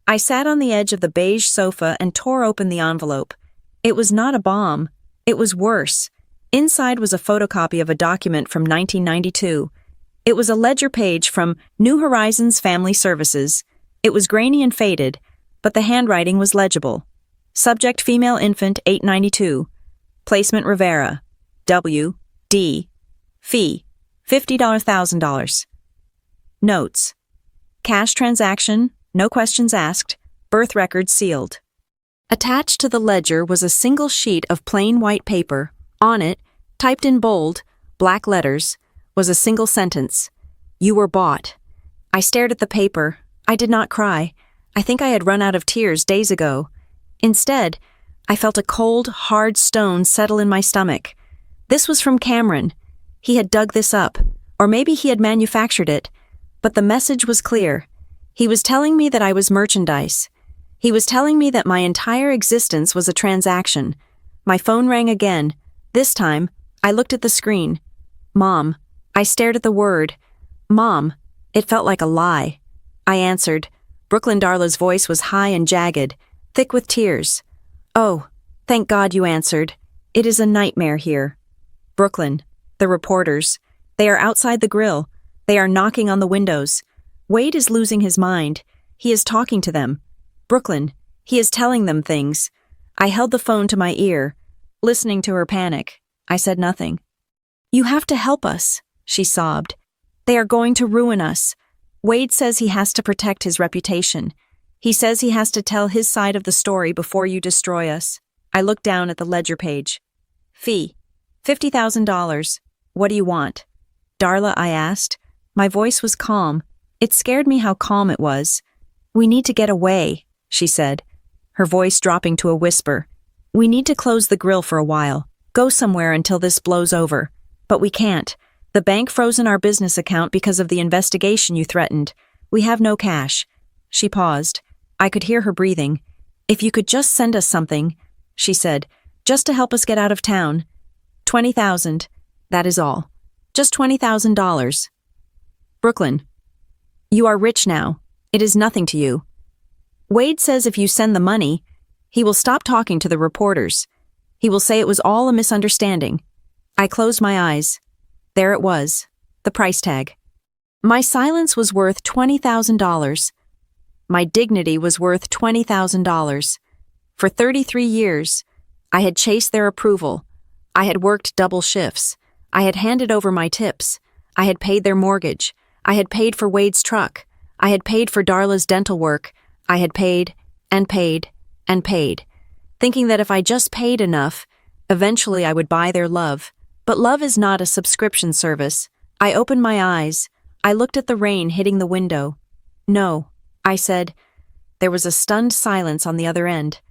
I sat on the edge of the beige sofa and tore open the envelope. It was not a bomb. It was worse. Inside was a photocopy of a document from 1992. It was a ledger page from New Horizons Family Services. It was grainy and faded, but the handwriting was legible. Subject female infant 892. Placement Rivera. W. D. Fee $50,000. Notes. Cash transaction, no questions asked, birth record sealed. Attached to the ledger was a single sheet of plain white paper. On it, typed in bold, black letters, was a single sentence. You were bought. I stared at the paper. I did not cry. I think I had run out of tears days ago. Instead, I felt a cold, hard stone settle in my stomach. This was from Cameron. He had dug this up, or maybe he had manufactured it, but the message was clear. He was telling me that I was merchandise. He was telling me that my entire existence was a transaction. My phone rang again. This time, I looked at the screen. Mom. I stared at the word. Mom. It felt like a lie. I answered. Brooklyn Darla's voice was high and jagged, thick with tears. Oh, thank God you answered. It is a nightmare here. Brooklyn. The reporters. They are outside the grill. They are knocking on the windows. Wade is losing his mind. He is talking to them. Brooklyn. He is telling them things. I held the phone to my ear, listening to her panic. I said nothing. You have to help us, she sobbed. They are going to ruin us. Wade says he has to protect his reputation. He says he has to tell his side of the story before you destroy us. I looked down at the ledger page. Fee. $50,000. What do you want? Darla, I asked. My voice was calm. It scared me how calm it was. We need to get away, she said, her voice dropping to a whisper. We need to close the grill for a while, go somewhere until this blows over. But we can't. The bank frozen our business account because of the investigation you threatened. We have no cash. She paused. I could hear her breathing. If you could just send us something, she said, just to help us get out of town. 20,000. That is all. Just $20,000. Brooklyn. You are rich now. It is nothing to you. Wade says if you send the money, he will stop talking to the reporters. He will say it was all a misunderstanding. I closed my eyes. There it was, the price tag. My silence was worth $20,000. My dignity was worth $20,000. For 33 years, I had chased their approval. I had worked double shifts. I had handed over my tips. I had paid their mortgage. I had paid for Wade's truck. I had paid for Darla's dental work. I had paid and paid and paid, thinking that if I just paid enough, eventually I would buy their love. But love is not a subscription service. I opened my eyes. I looked at the rain hitting the window. No, I said. There was a stunned silence on the other end.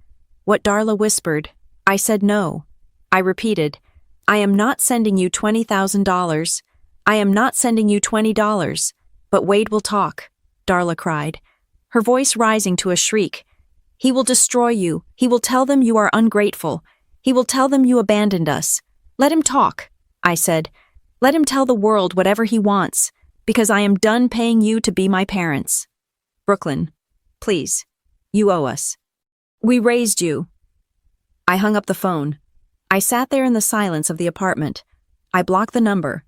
What Darla whispered. I said no. I repeated, I am not sending you $20,000. I am not sending you $20. But Wade will talk, Darla cried, her voice rising to a shriek. He will destroy you. He will tell them you are ungrateful. He will tell them you abandoned us. Let him talk, I said. Let him tell the world whatever he wants, because I am done paying you to be my parents. Brooklyn, please, you owe us. We raised you. I hung up the phone. I sat there in the silence of the apartment. I blocked the number.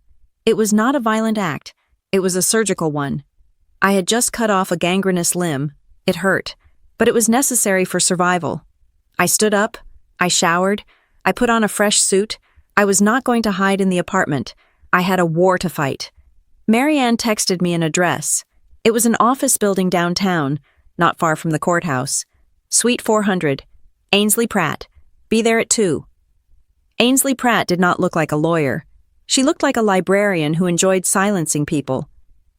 It was not a violent act. It was a surgical one. I had just cut off a gangrenous limb. It hurt, but it was necessary for survival. I stood up, I showered, I put on a fresh suit. I was not going to hide in the apartment. I had a war to fight. Marianne texted me an address. It was an office building downtown, not far from the courthouse. Suite 400, Ainsley Pratt. Be there at 2. Ainsley Pratt did not look like a lawyer. She looked like a librarian who enjoyed silencing people.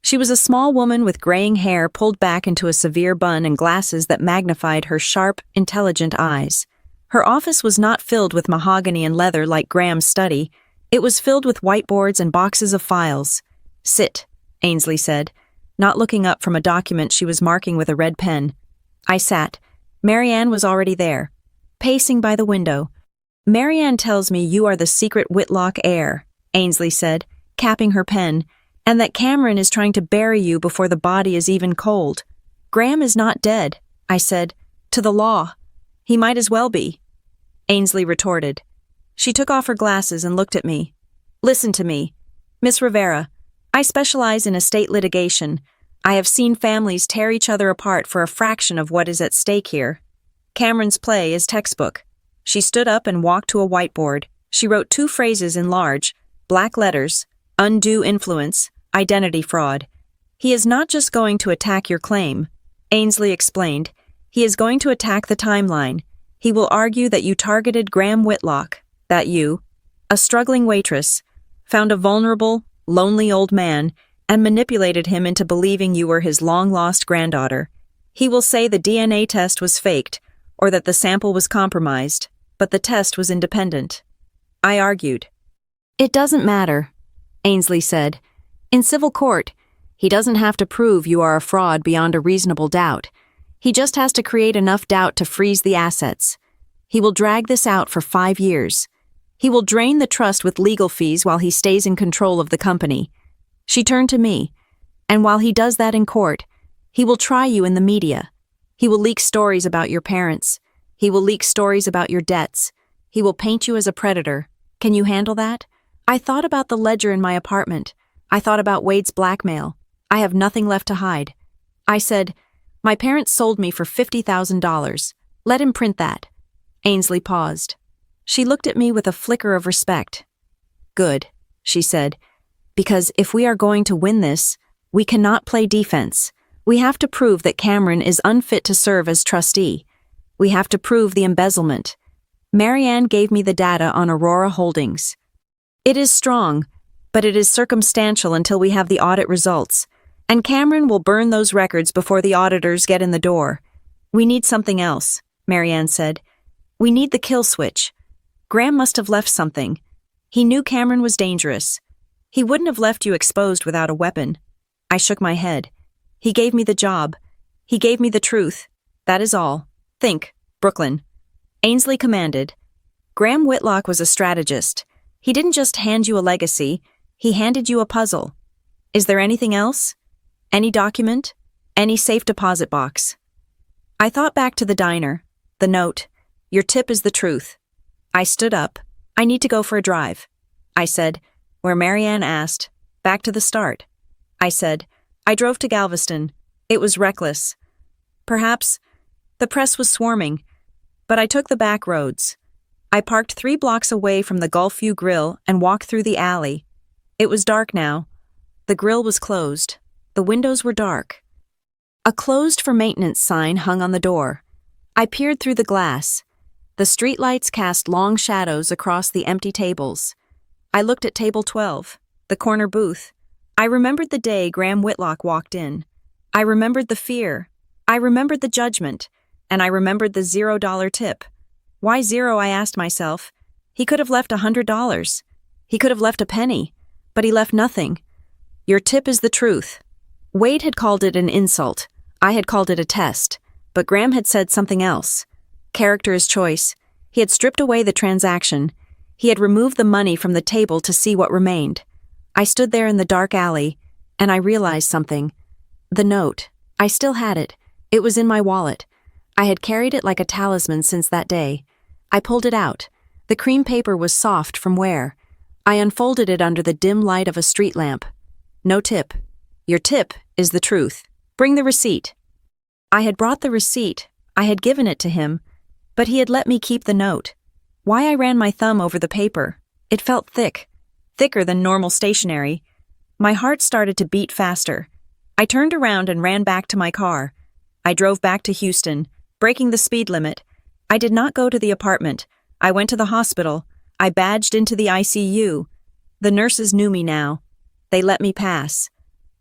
She was a small woman with graying hair pulled back into a severe bun and glasses that magnified her sharp, intelligent eyes. Her office was not filled with mahogany and leather like Graham's study. It was filled with whiteboards and boxes of files. "Sit," Ainsley said, not looking up from a document she was marking with a red pen. I sat. Marianne was already there, pacing by the window. "Marianne tells me you are the secret Whitlock heir," Ainsley said, capping her pen, "and that Cameron is trying to bury you before the body is even cold." "Graham is not dead," I said. "To the law. He might as well be." Ainsley retorted. She took off her glasses and looked at me. "Listen to me. Miss Rivera, I specialize in estate litigation. I have seen families tear each other apart for a fraction of what is at stake here. Cameron's play is textbook." She stood up and walked to a whiteboard. She wrote 2 phrases in large, black letters: "Undue influence, identity fraud." "He is not just going to attack your claim," Ainsley explained. "He is going to attack the timeline. He will argue that you targeted Graham Whitlock, that you, a struggling waitress, found a vulnerable, lonely old man and manipulated him into believing you were his long-lost granddaughter. He will say the DNA test was faked or that the sample was compromised, but the test was independent." I argued. "It doesn't matter," Ainsley said. "In civil court, he doesn't have to prove you are a fraud beyond a reasonable doubt. He just has to create enough doubt to freeze the assets. He will drag this out for 5 years. He will drain the trust with legal fees while he stays in control of the company." She turned to me. "And while he does that in court, he will try you in the media. He will leak stories about your parents. He will leak stories about your debts. He will paint you as a predator. Can you handle that?" I thought about the ledger in my apartment. I thought about Wade's blackmail. I have nothing left to hide. I said, "My parents sold me for $50,000. Let him print that." Ainsley paused. She looked at me with a flicker of respect. "Good," she said, "because if we are going to win this, we cannot play defense. We have to prove that Cameron is unfit to serve as trustee. We have to prove the embezzlement." Marianne gave me the data on Aurora Holdings. "It is strong, but it is circumstantial until we have the audit results, and Cameron will burn those records before the auditors get in the door. We need something else," Marianne said. "We need the kill switch. Graham must have left something. He knew Cameron was dangerous. He wouldn't have left you exposed without a weapon." I shook my head. "He gave me the job. He gave me the truth. That is all. Think, Brooklyn." Ainsley commanded. "Graham Whitlock was a strategist. He didn't just hand you a legacy, he handed you a puzzle. Is there anything else? Any document? Any safe deposit box?" I thought back to the diner. The note. "Your tip is the truth." I stood up. "I need to go for a drive." I said, where Marianne asked, "Back to the start." I said, "I drove to Galveston. It was reckless. Perhaps the press was swarming, but I took the back roads. I parked 3 blocks away from the Gulfview Grill and walked through the alley. It was dark now. The grill was closed. The windows were dark. A closed for maintenance sign hung on the door. I peered through the glass. The streetlights cast long shadows across the empty tables. I looked at table 12, the corner booth. I remembered the day Graham Whitlock walked in. I remembered the fear. I remembered the judgment. And I remembered the $0 tip. Why 0, I asked myself. He could have left $100. He could have left a penny. But he left nothing. "Your tip is the truth." Wade had called it an insult. I had called it a test. But Graham had said something else. Character is choice. He had stripped away the transaction. He had removed the money from the table to see what remained. I stood there in the dark alley, and I realized something. The note. I still had it. It was in my wallet. I had carried it like a talisman since that day. I pulled it out. The cream paper was soft from wear. I unfolded it under the dim light of a street lamp. No tip. Your tip is the truth. Bring the receipt. I had brought the receipt. I had given it to him, but he had let me keep the note. Why I ran my thumb over the paper. It felt thick, thicker than normal stationery. My heart started to beat faster. I turned around and ran back to my car. I drove back to Houston, breaking the speed limit. I did not go to the apartment. I went to the hospital. I badged into the ICU. The nurses knew me now. They let me pass.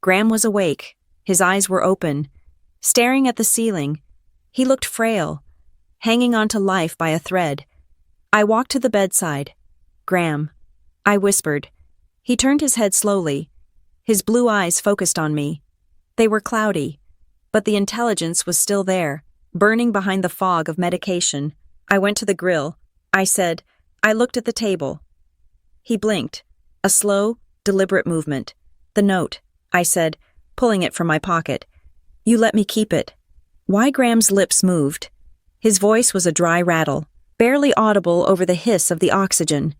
Graham was awake. His eyes were open, staring at the ceiling. He looked frail, hanging on to life by a thread. I walked to the bedside. Graham, I whispered. He turned his head slowly. His blue eyes focused on me. They were cloudy, but the intelligence was still there, burning behind the fog of medication. I went to the grill. I said, I looked at the table. He blinked. A slow, deliberate movement. The note, I said, pulling it from my pocket. You let me keep it. Why? Graham's lips moved. His voice was a dry rattle, barely audible over the hiss of the oxygen.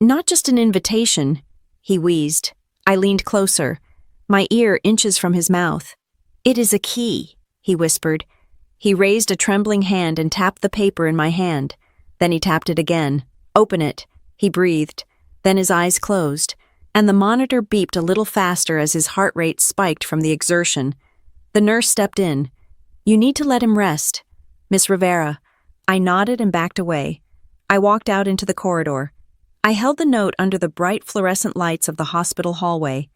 Not just an invitation, he wheezed. I leaned closer, my ear inches from his mouth. It is a key, he whispered. He raised a trembling hand and tapped the paper in my hand. Then he tapped it again. Open it, he breathed. Then his eyes closed, and the monitor beeped a little faster as his heart rate spiked from the exertion. The nurse stepped in. You need to let him rest, Miss Rivera. I nodded and backed away. I walked out into the corridor. I held the note under the bright fluorescent lights of the hospital hallway.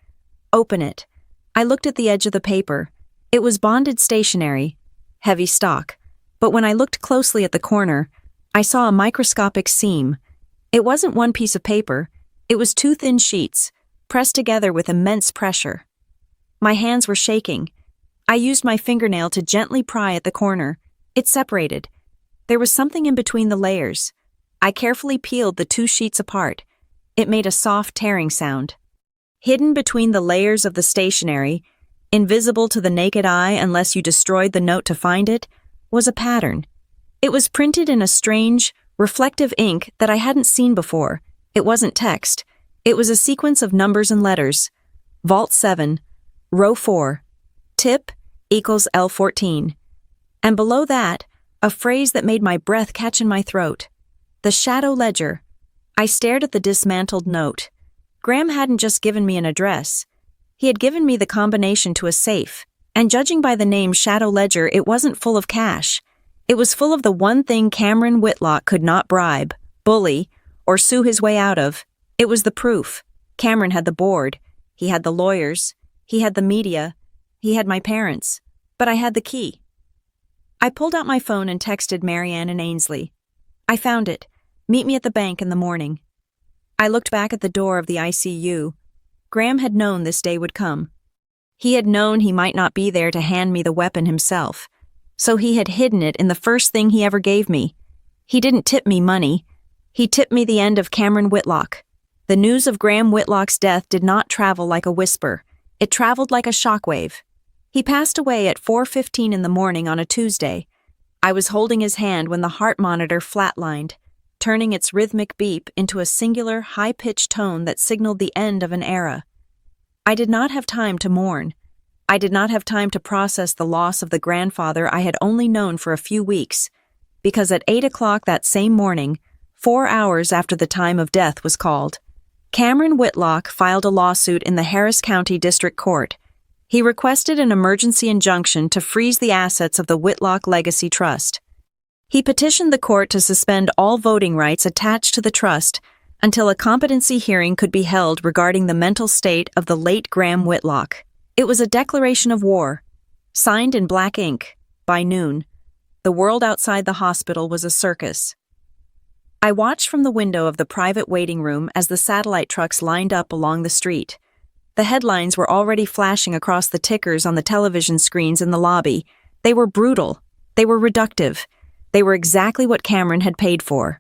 Open it. I looked at the edge of the paper. It was bonded stationery, heavy stock, but when I looked closely at the corner, I saw a microscopic seam. It wasn't one piece of paper. It was two thin sheets, pressed together with immense pressure. My hands were shaking. I used my fingernail to gently pry at the corner. It separated. There was something in between the layers. I carefully peeled the two sheets apart. It made a soft tearing sound. Hidden between the layers of the stationery, invisible to the naked eye unless you destroyed the note to find it, was a pattern. It was printed in a strange, reflective ink that I hadn't seen before. It wasn't text. It was a sequence of numbers and letters. Vault 7, Row 4, Tip equals L14. And below that, a phrase that made my breath catch in my throat. The Shadow Ledger. I stared at the dismantled note. Graham hadn't just given me an address. He had given me the combination to a safe, and judging by the name Shadow Ledger, it wasn't full of cash. It was full of the one thing Cameron Whitlock could not bribe, bully, or sue his way out of. It was the proof. Cameron had the board. He had the lawyers. He had the media. He had my parents. But I had the key. I pulled out my phone and texted Marianne and Ainsley. I found it. Meet me at the bank in the morning. I looked back at the door of the ICU. Graham had known this day would come. He had known he might not be there to hand me the weapon himself, so he had hidden it in the first thing he ever gave me. He didn't tip me money. He tipped me the end of Cameron Whitlock. The news of Graham Whitlock's death did not travel like a whisper. It traveled like a shockwave. He passed away at 4:15 in the morning on a Tuesday. I was holding his hand when the heart monitor flatlined, turning its rhythmic beep into a singular, high-pitched tone that signaled the end of an era. I did not have time to mourn. I did not have time to process the loss of the grandfather I had only known for a few weeks, because at 8 o'clock that same morning, 4 hours after the time of death was called, Cameron Whitlock filed a lawsuit in the Harris County District Court. He requested an emergency injunction to freeze the assets of the Whitlock Legacy Trust. He petitioned the court to suspend all voting rights attached to the trust until a competency hearing could be held regarding the mental state of the late Graham Whitlock. It was a declaration of war, signed in black ink. By noon, the world outside the hospital was a circus. I watched from the window of the private waiting room as the satellite trucks lined up along the street. The headlines were already flashing across the tickers on the television screens in the lobby. They were brutal. They were reductive. They were exactly what Cameron had paid for.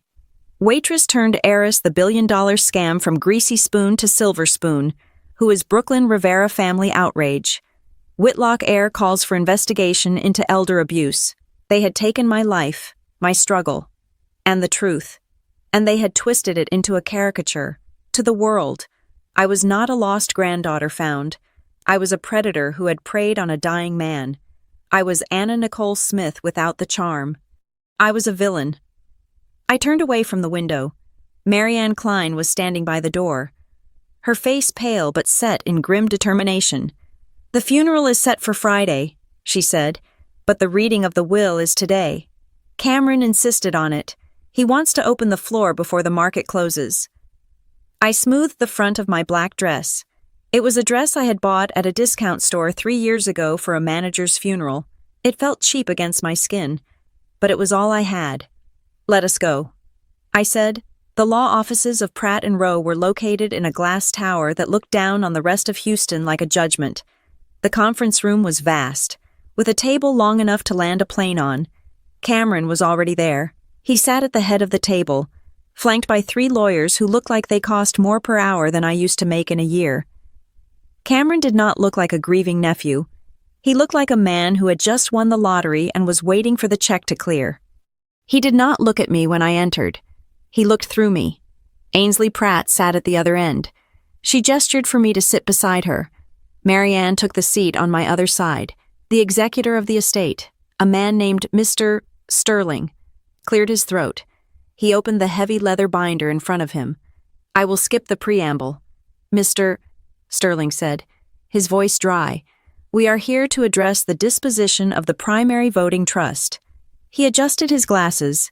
Waitress turned heiress, the billion-dollar scam from Greasy Spoon to Silver Spoon, who is Brooklyn Rivera family outrage. Whitlock heir calls for investigation into elder abuse. They had taken my life, my struggle, and the truth, and they had twisted it into a caricature. To the world, I was not a lost granddaughter found. I was a predator who had preyed on a dying man. I was Anna Nicole Smith without the charm. I was a villain. I turned away from the window. Marianne Klein was standing by the door, her face pale but set in grim determination. "The funeral is set for Friday," she said, "but the reading of the will is today. Cameron insisted on it. He wants to open the floor before the market closes." I smoothed the front of my black dress. It was a dress I had bought at a discount store 3 years ago for a manager's funeral. It felt cheap against my skin, but it was all I had. "Let us go," I said. The law offices of Pratt & Rowe were located in a glass tower that looked down on the rest of Houston like a judgment. The conference room was vast, with a table long enough to land a plane on. Cameron was already there. He sat at the head of the table, flanked by 3 lawyers who looked like they cost more per hour than I used to make in a year. Cameron did not look like a grieving nephew. He looked like a man who had just won the lottery and was waiting for the check to clear. He did not look at me when I entered. He looked through me. Ainsley Pratt sat at the other end. She gestured for me to sit beside her. Marianne took the seat on my other side. The executor of the estate, a man named Mr. Sterling, cleared his throat. He opened the heavy leather binder in front of him. "I will skip the preamble." "Mr. Sterling said, his voice dry, "We are here to address the disposition of the primary voting trust." He adjusted his glasses.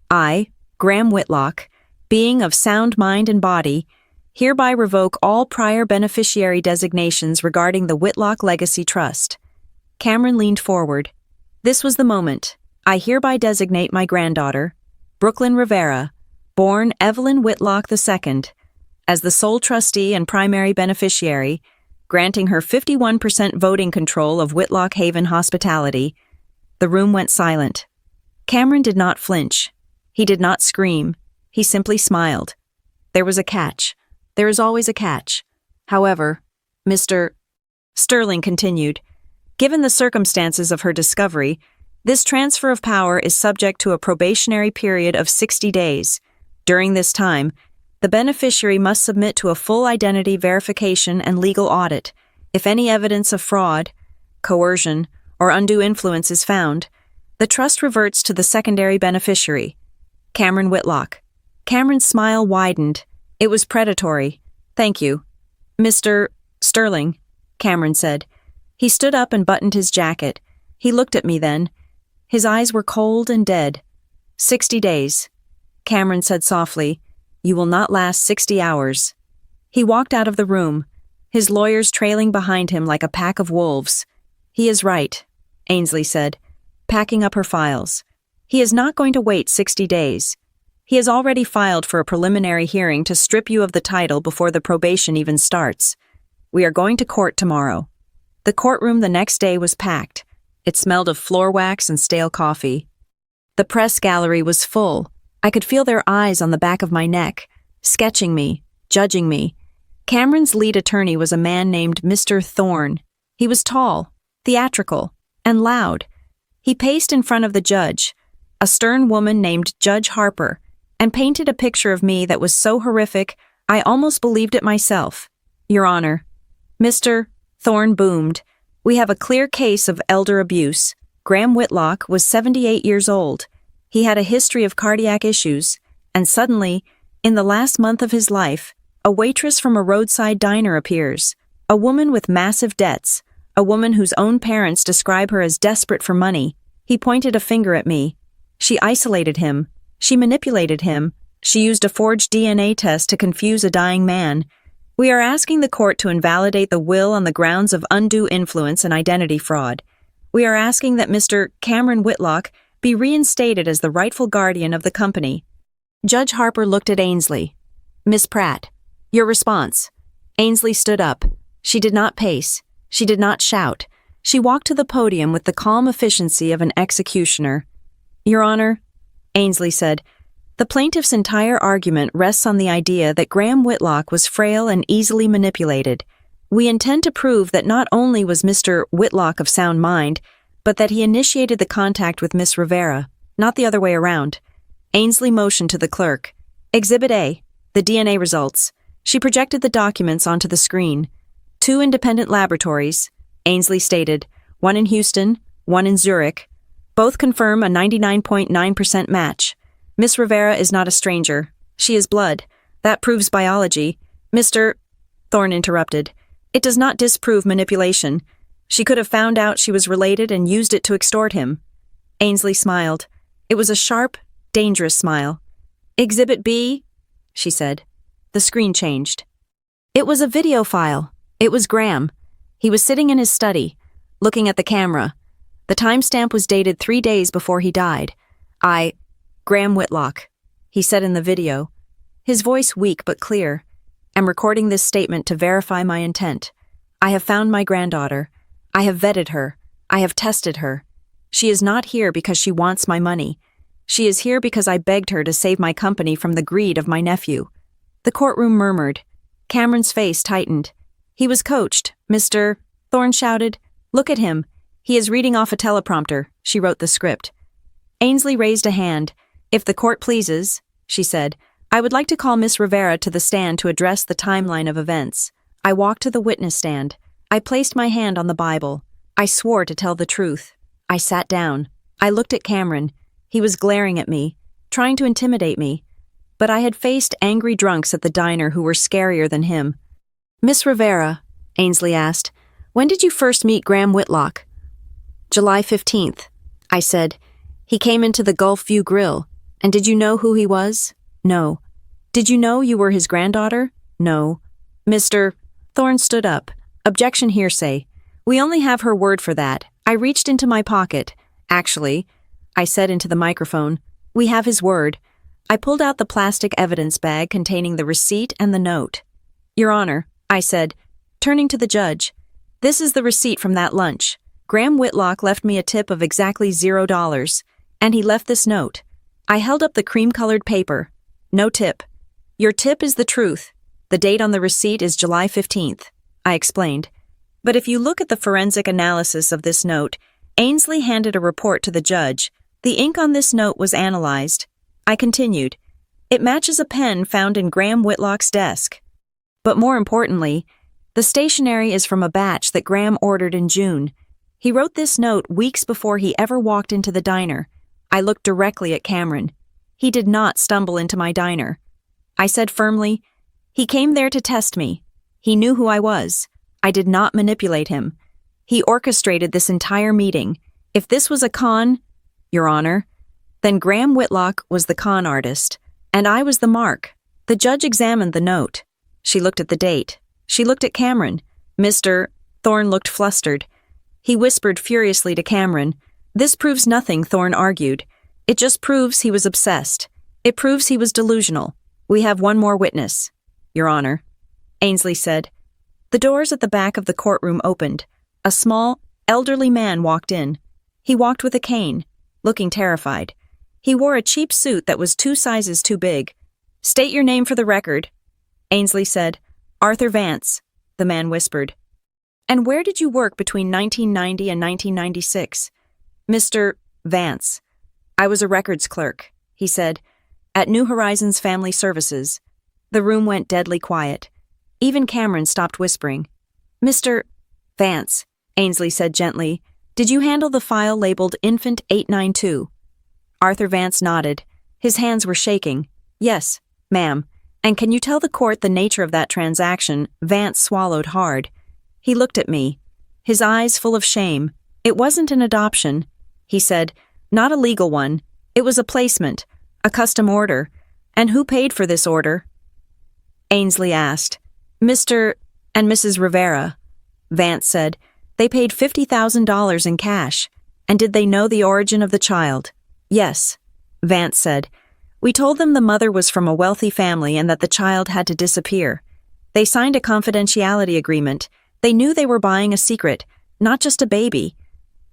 "I, Graham Whitlock, being of sound mind and body, hereby revoke all prior beneficiary designations regarding the Whitlock Legacy Trust." Cameron leaned forward. "This was the moment. I hereby designate my granddaughter, Brooklyn Rivera, born Evelyn Whitlock II, as the sole trustee and primary beneficiary, granting her 51% voting control of Whitlock Haven Hospitality." The room went silent. Cameron did not flinch. He did not scream. He simply smiled. There was a catch. There is always a catch. However, Mr. Sterling continued, "Given the circumstances of her discovery, this transfer of power is subject to a probationary period of 60 days. During this time, the beneficiary must submit to a full identity verification and legal audit. If any evidence of fraud, coercion, or undue influence is found, the trust reverts to the secondary beneficiary, Cameron Whitlock." Cameron's smile widened. It was predatory. "Thank you." "Mr. Sterling," Cameron said. He stood up and buttoned his jacket. He looked at me then. His eyes were cold and dead. 60 days. Cameron said softly, "You will not last 60 hours. He walked out of the room, his lawyers trailing behind him like a pack of wolves. "He is right," Ainsley said, packing up her files. "He is not going to wait 60 days. He has already filed for a preliminary hearing to strip you of the title before the probation even starts. We are going to court tomorrow." The courtroom the next day was packed. It smelled of floor wax and stale coffee. The press gallery was full. I could feel their eyes on the back of my neck, sketching me, judging me. Cameron's lead attorney was a man named Mr. Thorne. He was tall, theatrical, and loud. He paced in front of the judge, a stern woman named Judge Harper, and painted a picture of me that was so horrific I almost believed it myself. "Your Honor," Mr. Thorne boomed, "we have a clear case of elder abuse. Graham Whitlock was 78 years old. He had a history of cardiac issues, and suddenly, in the last month of his life, a waitress from a roadside diner appears, a woman with massive debts, a woman whose own parents describe her as desperate for money. He pointed a finger at me. She isolated him. She manipulated him. She used a forged DNA test to confuse a dying man. We are asking the court to invalidate the will on the grounds of undue influence and identity fraud. We are asking that Mr. Cameron Whitlock be reinstated as the rightful guardian of the company." Judge Harper looked at Ainsley. "Miss Pratt, your response." Ainsley stood up. She did not pace. She did not shout. She walked to the podium with the calm efficiency of an executioner. "Your Honor," Ainsley said, "the plaintiff's entire argument rests on the idea that Graham Whitlock was frail and easily manipulated. We intend to prove that not only was Mr. Whitlock of sound mind, but that he initiated the contact with Miss Rivera, not the other way around." Ainsley motioned to the clerk. "Exhibit A, the DNA results." She projected the documents onto the screen. 2 independent laboratories, Ainsley stated, one in Houston, one in Zurich. Both confirm a 99.9% match. Miss Rivera is not a stranger. She is blood. That proves biology. Mr. Thorne interrupted. It does not disprove manipulation. She could have found out she was related and used it to extort him. Ainsley smiled. It was a sharp, dangerous smile. Exhibit B, she said. The screen changed. It was a video file. It was Graham. He was sitting in his study, looking at the camera. The timestamp was dated 3 days before he died. Graham Whitlock, he said in the video, his voice weak but clear. I'm recording this statement to verify my intent. I have found my granddaughter. I have vetted her. I have tested her. She is not here because she wants my money. She is here because I begged her to save my company from the greed of my nephew. The courtroom murmured. Cameron's face tightened. He was coached, Mr. Thorne shouted. Look at him. He is reading off a teleprompter. She wrote the script. Ainsley raised a hand. If the court pleases, she said, I would like to call Miss Rivera to the stand to address the timeline of events. I walked to the witness stand. I placed my hand on the Bible. I swore to tell the truth. I sat down. I looked at Cameron. He was glaring at me, trying to intimidate me. But I had faced angry drunks at the diner who were scarier than him. Miss Rivera, Ainsley asked, when did you first meet Graham Whitlock? July 15th, I said. He came into the Gulf View Grill. And did you know who he was? No. Did you know you were his granddaughter? No. Mr. Thorne stood up. Objection hearsay. We only have her word for that. I reached into my pocket. Actually, I said into the microphone, we have his word. I pulled out the plastic evidence bag containing the receipt and the note. Your Honor, I said, turning to the judge, this is the receipt from that lunch. Graham Whitlock left me a tip of exactly $0, and he left this note. I held up the cream-colored paper. No tip. Your tip is the truth. The date on the receipt is July 15th, I explained. But if you look at the forensic analysis of this note, Ainsley handed a report to the judge. The ink on this note was analyzed. I continued. It matches a pen found in Graham Whitlock's desk. But more importantly, the stationery is from a batch that Graham ordered in June. He wrote this note weeks before he ever walked into the diner. I looked directly at Cameron. He did not stumble into my diner. I said firmly, he came there to test me. He knew who I was. I did not manipulate him. He orchestrated this entire meeting. If this was a con, Your Honor, then Graham Whitlock was the con artist, and I was the mark. The judge examined the note. She looked at the date. She looked at Cameron. Mr. Thorne looked flustered. He whispered furiously to Cameron. This proves nothing, Thorne argued. It just proves he was obsessed. It proves he was delusional. We have one more witness, Your Honor, Ainsley said. The doors at the back of the courtroom opened. A small, elderly man walked in. He walked with a cane, looking terrified. He wore a cheap suit that was 2 sizes too big. State your name for the record, Ainsley said. Arthur Vance, the man whispered. And where did you work between 1990 and 1996? Mr. Vance. I was a records clerk, he said, at New Horizons Family Services. The room went deadly quiet. Even Cameron stopped whispering. Mr. Vance, Ainsley said gently, did you handle the file labeled Infant 892? Arthur Vance nodded. His hands were shaking. Yes, ma'am. And can you tell the court the nature of that transaction? Vance swallowed hard. He looked at me, his eyes full of shame. It wasn't an adoption, he said. Not a legal one. It was a placement, a custom order. And who paid for this order? Ainsley asked. Mr. and Mrs. Rivera, Vance said. They paid $50,000 in cash. And did they know the origin of the child? Yes, Vance said. We told them the mother was from a wealthy family and that the child had to disappear. They signed a confidentiality agreement. They knew they were buying a secret, not just a baby.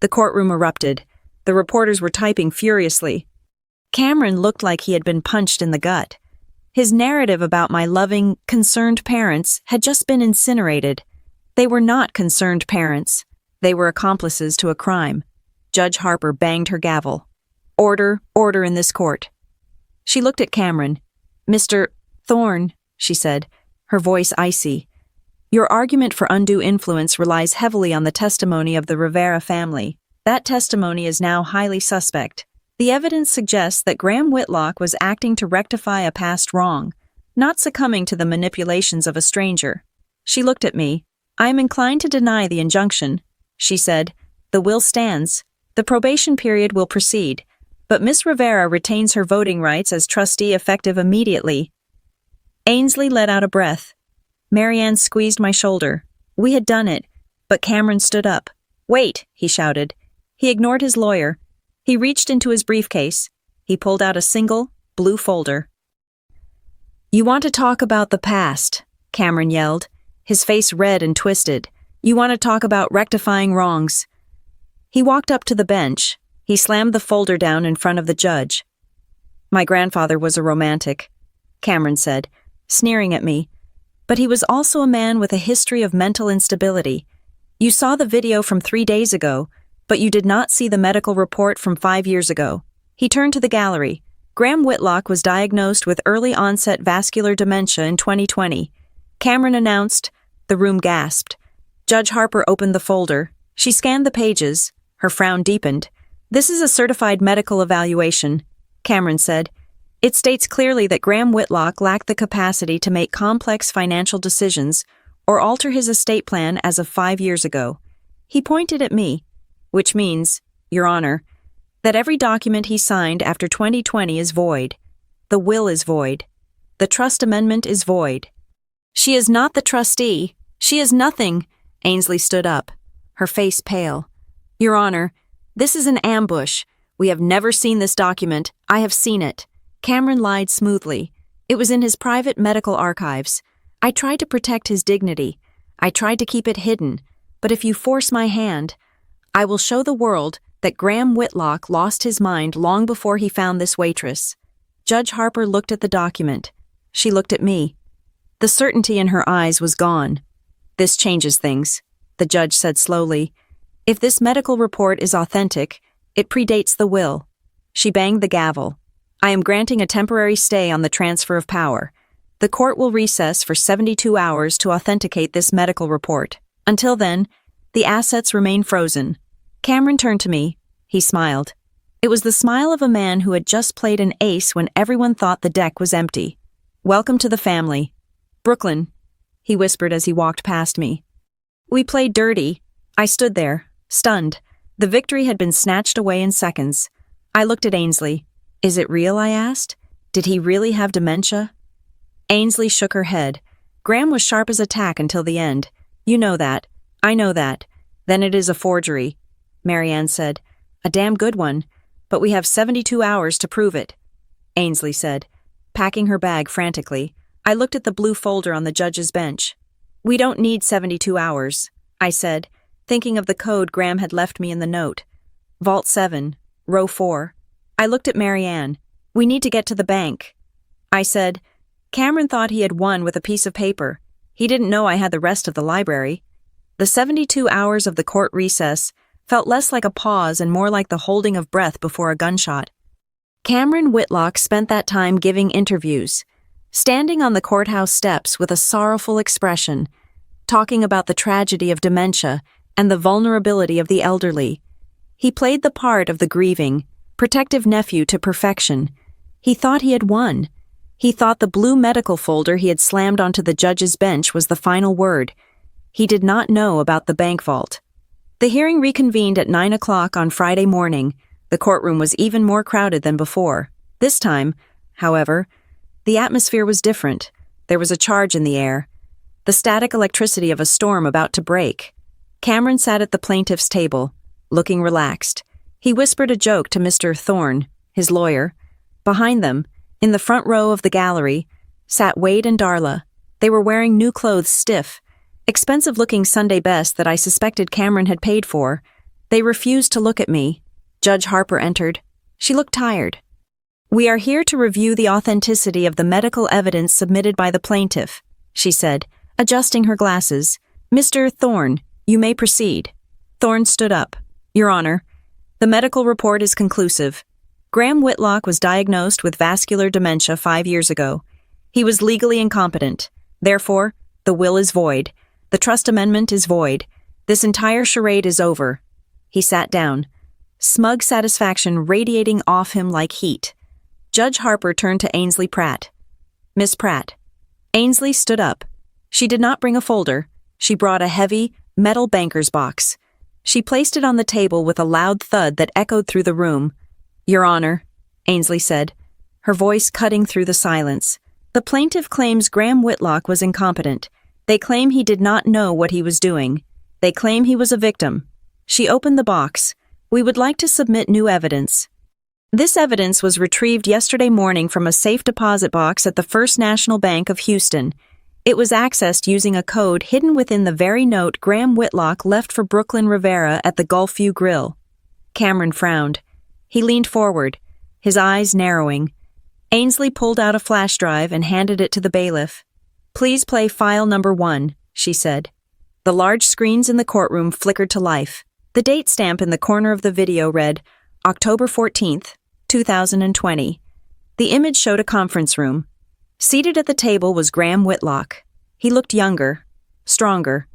The courtroom erupted. The reporters were typing furiously. Cameron looked like he had been punched in the gut. His narrative about my loving, concerned parents had just been incinerated. They were not concerned parents. They were accomplices to a crime. Judge Harper banged her gavel. Order, order in this court. She looked at Cameron. Mr. Thorne, she said, her voice icy. Your argument for undue influence relies heavily on the testimony of the Rivera family. That testimony is now highly suspect. The evidence suggests that Graham Whitlock was acting to rectify a past wrong, not succumbing to the manipulations of a stranger. She looked at me. I am inclined to deny the injunction, she said. The will stands. The probation period will proceed, but Miss Rivera retains her voting rights as trustee effective immediately. Ainsley let out a breath. Marianne squeezed my shoulder. We had done it, but Cameron stood up. Wait, he shouted. He ignored his lawyer. He reached into his briefcase. He pulled out a single, blue folder. You want to talk about the past, Cameron yelled, his face red and twisted. You want to talk about rectifying wrongs. He walked up to the bench. He slammed the folder down in front of the judge. My grandfather was a romantic, Cameron said, sneering at me. But he was also a man with a history of mental instability. You saw the video from 3 days ago, but you did not see the medical report from 5 years ago. He turned to the gallery. Graham Whitlock was diagnosed with early-onset vascular dementia in 2020. Cameron announced. The room gasped. Judge Harper opened the folder. She scanned the pages. Her frown deepened. This is a certified medical evaluation, Cameron said. It states clearly that Graham Whitlock lacked the capacity to make complex financial decisions or alter his estate plan as of 5 years ago. He pointed at me, which means, Your Honor, that every document he signed after 2020 is void. The will is void. The trust amendment is void. She is not the trustee. She is nothing. Ainsley stood up, her face pale. Your Honor, this is an ambush. We have never seen this document. I have seen it. Cameron lied smoothly. It was in his private medical archives. I tried to protect his dignity. I tried to keep it hidden. But if you force my hand, I will show the world that Graham Whitlock lost his mind long before he found this waitress. Judge Harper looked at the document. She looked at me. The certainty in her eyes was gone. This changes things, the judge said slowly. If this medical report is authentic, it predates the will. She banged the gavel. I am granting a temporary stay on the transfer of power. The court will recess for 72 hours to authenticate this medical report. Until then, the assets remain frozen. Cameron turned to me. He smiled. It was the smile of a man who had just played an ace when everyone thought the deck was empty. Welcome to the family. Brooklyn, he whispered as he walked past me. We played dirty. I stood there, stunned. The victory had been snatched away in seconds. I looked at Ainsley. Is it real, I asked? Did he really have dementia? Ainsley shook her head. Graham was sharp as a tack until the end. You know that. I know that. Then it is a forgery, Marianne said. A damn good one. But we have 72 hours to prove it, Ainsley said, packing her bag frantically. I looked at the blue folder on the judge's bench. We don't need 72 hours, I said, thinking of the code Graham had left me in the note. Vault 7, row 4. I looked at Marianne. We need to get to the bank. I said. Cameron thought he had won with a piece of paper. He didn't know I had the rest of the library. The 72 hours of the court recess felt less like a pause and more like the holding of breath before a gunshot. Cameron Whitlock spent that time giving interviews, standing on the courthouse steps with a sorrowful expression, talking about the tragedy of dementia and the vulnerability of the elderly. He played the part of the grieving, protective nephew to perfection. He thought he had won. He thought the blue medical folder he had slammed onto the judge's bench was the final word. He did not know about the bank vault. The hearing reconvened at 9 o'clock on Friday morning. The courtroom was even more crowded than before. This time, however, the atmosphere was different. There was a charge in the air, the static electricity of a storm about to break. Cameron sat at the plaintiff's table, looking relaxed. He whispered a joke to Mr. Thorne, his lawyer. Behind them, in the front row of the gallery, sat Wade and Darla. They were wearing new clothes, stiff, expensive-looking Sunday best that I suspected Cameron had paid for. They refused to look at me. Judge Harper entered. She looked tired. We are here to review the authenticity of the medical evidence submitted by the plaintiff, she said, adjusting her glasses. Mr. Thorne, you may proceed. Thorne stood up. Your Honor, the medical report is conclusive. Graham Whitlock was diagnosed with vascular dementia 5 years ago. He was legally incompetent. Therefore, the will is void. The trust amendment is void. This entire charade is over." He sat down, smug satisfaction radiating off him like heat. Judge Harper turned to Ainsley Pratt. "Miss Pratt." Ainsley stood up. She did not bring a folder. She brought a heavy, metal banker's box. She placed it on the table with a loud thud that echoed through the room. "Your Honor," Ainsley said, her voice cutting through the silence. "The plaintiff claims Graham Whitlock was incompetent. They claim he did not know what he was doing. They claim he was a victim." She opened the box. "We would like to submit new evidence." This evidence was retrieved yesterday morning from a safe deposit box at the First National Bank of Houston. It was accessed using a code hidden within the very note Graham Whitlock left for Brooklyn Rivera at the Gulfview Grill. Cameron frowned. He leaned forward, his eyes narrowing. Ainsley pulled out a flash drive and handed it to the bailiff. "Please play file number 1, she said. The large screens in the courtroom flickered to life. The date stamp in the corner of the video read, October 14th, 2020. The image showed a conference room. Seated at the table was Graham Whitlock. He looked younger, stronger.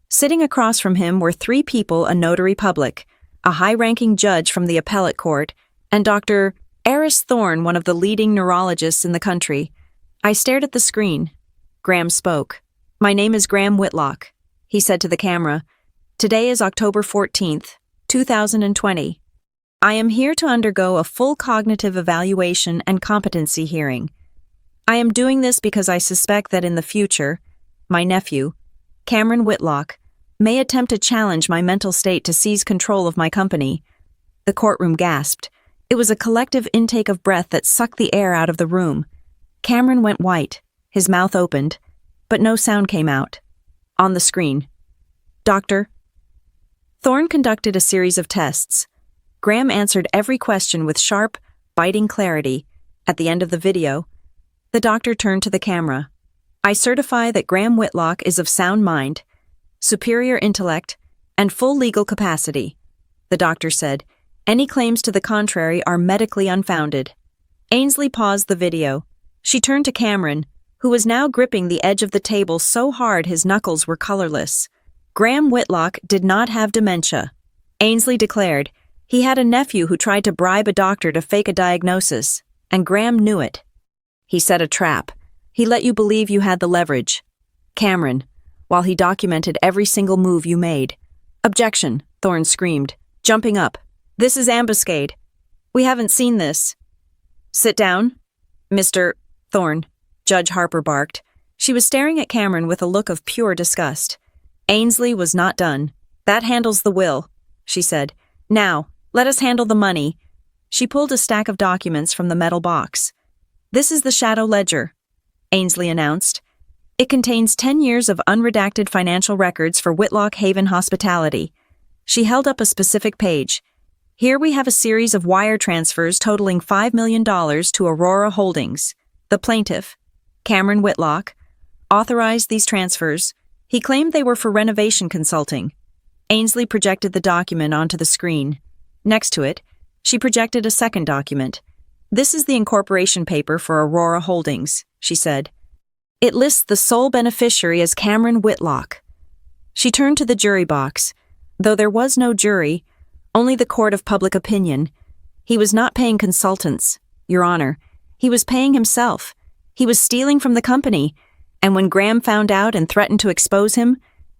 Sitting across from him were 3 people, a notary public, a high-ranking judge from the appellate court, and Dr. Eris Thorne, one of the leading neurologists in the country. I stared at the screen. Graham spoke. "My name is Graham Whitlock," he said to the camera. "Today is October 14th, 2020. I am here to undergo a full cognitive evaluation and competency hearing. I am doing this because I suspect that in the future, my nephew, Cameron Whitlock, may attempt to challenge my mental state to seize control of my company." The courtroom gasped. It was a collective intake of breath that sucked the air out of the room. Cameron went white, his mouth opened, but no sound came out. On the screen, "Doctor." Thorne conducted a series of tests. Graham answered every question with sharp, biting clarity. At the end of the video, the doctor turned to the camera. "I certify that Graham Whitlock is of sound mind, superior intellect, and full legal capacity," the doctor said. "Any claims to the contrary are medically unfounded." Ainsley paused the video. She turned to Cameron, who was now gripping the edge of the table so hard his knuckles were colorless. "Graham Whitlock did not have dementia," Ainsley declared. "He had a nephew who tried to bribe a doctor to fake a diagnosis, and Graham knew it. He set a trap. He let you believe you had the leverage, Cameron, while he documented every single move you made." "Objection," Thorne screamed, jumping up. "This is ambuscade. We haven't seen this." "Sit down, Mr. Thorne," Judge Harper barked. She was staring at Cameron with a look of pure disgust. Ainsley was not done. "That handles the will," she said. "Now, let us handle the money." She pulled a stack of documents from the metal box. "This is the shadow ledger," Ainsley announced. "It contains 10 years of unredacted financial records for Whitlock Haven Hospitality." She held up a specific page. "Here we have a series of wire transfers totaling $5 million to Aurora Holdings. The plaintiff, Cameron Whitlock, authorized these transfers. He claimed they were for renovation consulting." Ainsley projected the document onto the screen. Next to it, she projected a second document. "This is the incorporation paper for Aurora Holdings," she said. "It lists the sole beneficiary as Cameron Whitlock." She turned to the jury box. Though there was no jury, only the court of public opinion. "He was not paying consultants, Your Honor. He was paying himself. He was stealing from the company. And when Graham found out and threatened to expose him,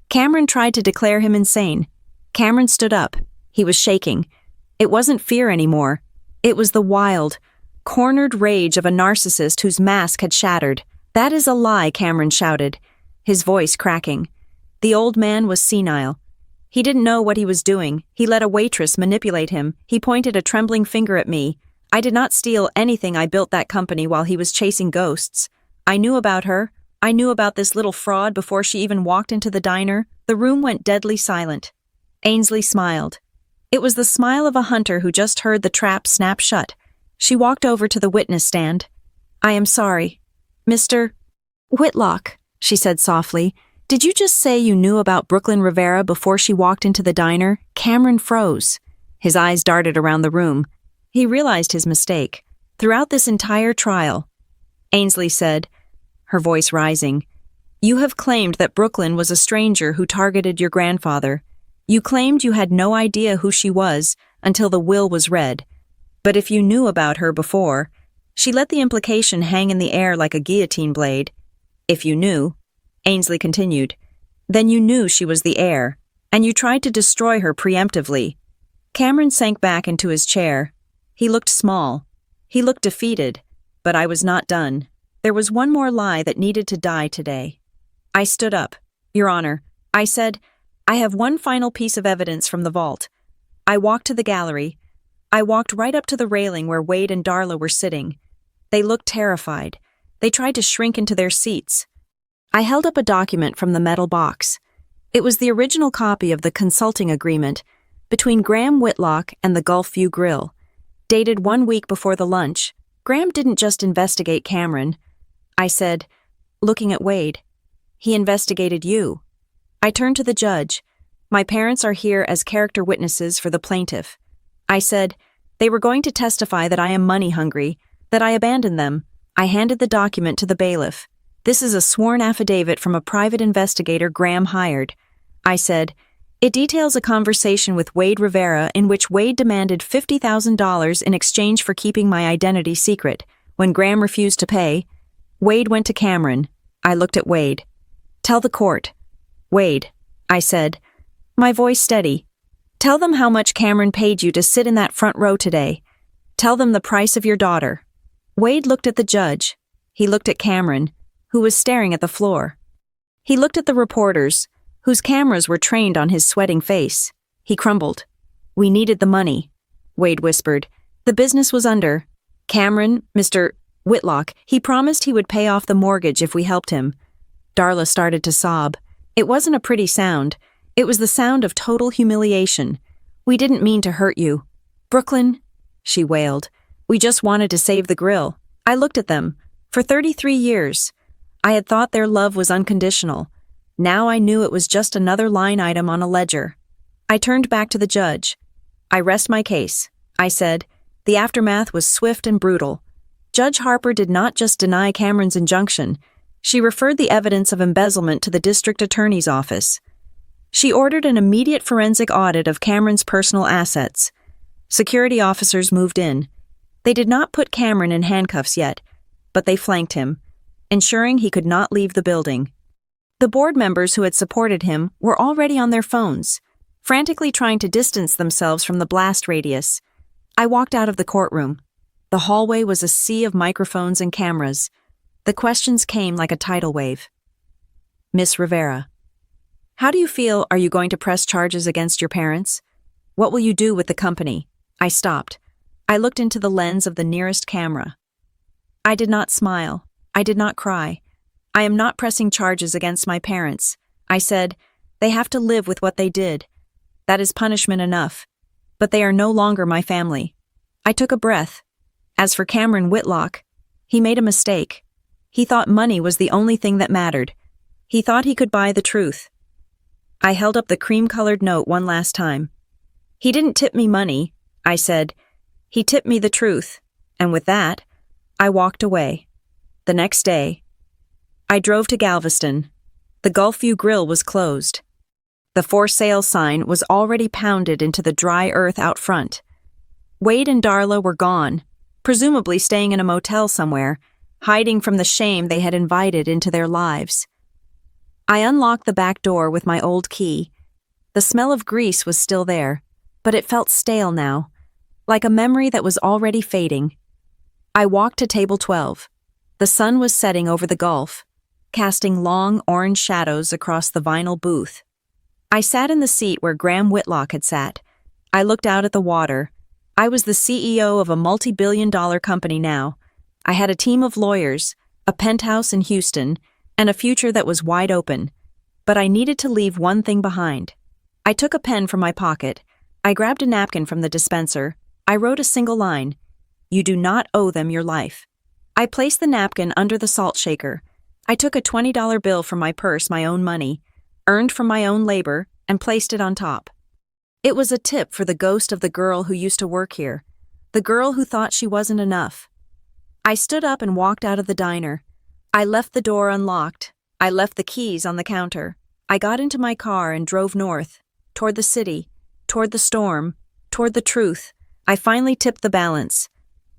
Cameron tried to declare him insane." Cameron stood up. He was shaking. It wasn't fear anymore. It was the wild, cornered rage of a narcissist whose mask had shattered. "That is a lie," Cameron shouted, his voice cracking. The old man was senile. He didn't know what he was doing. He let a waitress manipulate him. He pointed a trembling finger at me. "I did not steal anything. I built that company while he was chasing ghosts. I knew about her. I knew about this little fraud before she even walked into the diner." The room went deadly silent. Ainsley smiled. It was the smile of a hunter who just heard the trap snap shut. She walked over to the witness stand. "I am sorry. Mr. Whitlock," she said softly. "Did you just say you knew about Brooklyn Rivera before she walked into the diner?" Cameron froze. His eyes darted around the room. He realized his mistake. "Throughout this entire trial," Ainsley said, her voice rising, You have claimed that Brooklyn was a stranger who targeted your grandfather. You claimed you had no idea who she was until the will was read. But if you knew about her before, she let the implication hang in the air like a guillotine blade. If you knew, Ainsley continued, then you knew she was the heir, and you tried to destroy her preemptively. Cameron sank back into his chair. He looked small. He looked defeated, but I was not done. There was one more lie that needed to die today. I stood up. Your Honor, I said, I have one final piece of evidence from the vault. I walked to the gallery. I walked right up to the railing where Wade and Darla were sitting. They looked terrified. They tried to shrink into their seats. I held up a document from the metal box. It was the original copy of the consulting agreement between Graham Whitlock and the Gulf View Grill. Dated 1 week before the lunch, Graham didn't just investigate Cameron. I said, looking at Wade, he investigated you. I turned to the judge. My parents are here as character witnesses for the plaintiff. I said, they were going to testify that I am money hungry, that I abandoned them. I handed the document to the bailiff. This is a sworn affidavit from a private investigator Graham hired. I said, it details a conversation with Wade Rivera in which Wade demanded $50,000 in exchange for keeping my identity secret. When Graham refused to pay, Wade went to Cameron. I looked at Wade. Tell the court. Wade, I said, my voice steady. Tell them how much Cameron paid you to sit in that front row today. Tell them the price of your daughter. Wade looked at the judge. He looked at Cameron, who was staring at the floor. He looked at the reporters, whose cameras were trained on his sweating face. He crumbled. We needed the money, Wade whispered. The business was under. Cameron, Mr. Whitlock, he promised he would pay off the mortgage if we helped him. Darla started to sob. It wasn't a pretty sound. It was the sound of total humiliation. We didn't mean to hurt you. Brooklyn, she wailed. We just wanted to save the grill. I looked at them. For 33 years, I had thought their love was unconditional. Now I knew it was just another line item on a ledger. I turned back to the judge. I rest my case, I said. The aftermath was swift and brutal. Judge Harper did not just deny Cameron's injunction. She referred the evidence of embezzlement to the district attorney's office. She ordered an immediate forensic audit of Cameron's personal assets. Security officers moved in. They did not put Cameron in handcuffs yet, but they flanked him, ensuring he could not leave the building. The board members who had supported him were already on their phones, frantically trying to distance themselves from the blast radius. I walked out of the courtroom. The hallway was a sea of microphones and cameras. The questions came like a tidal wave. Miss Rivera, how do you feel? Are you going to press charges against your parents? What will you do with the company? I stopped. I looked into the lens of the nearest camera. I did not smile. I did not cry. I am not pressing charges against my parents. I said, they have to live with what they did. That is punishment enough. But they are no longer my family. I took a breath. As for Cameron Whitlock, he made a mistake. He thought money was the only thing that mattered. He thought he could buy the truth. I held up the cream-colored note one last time. He didn't tip me money, I said. He tipped me the truth. And with that, I walked away. The next day, I drove to Galveston. The Gulf View Grill was closed. The for sale sign was already pounded into the dry earth out front. Wade and Darla were gone, presumably staying in a motel somewhere, hiding from the shame they had invited into their lives. I unlocked the back door with my old key. The smell of grease was still there, but it felt stale now, like a memory that was already fading. I walked to table 12. The sun was setting over the Gulf, casting long orange shadows across the vinyl booth. I sat in the seat where Graham Whitlock had sat. I looked out at the water. I was the CEO of a multi-billion-dollar company now. I had a team of lawyers, a penthouse in Houston, and a future that was wide open. But I needed to leave one thing behind. I took a pen from my pocket. I grabbed a napkin from the dispenser. I wrote a single line. You do not owe them your life. I placed the napkin under the salt shaker. I took a $20 bill from my purse, my own money, earned from my own labor, and placed it on top. It was a tip for the ghost of the girl who used to work here, the girl who thought she wasn't enough. I stood up and walked out of the diner. I left the door unlocked. I left the keys on the counter. I got into my car and drove north, toward the city, toward the storm, toward the truth. I finally tipped the balance.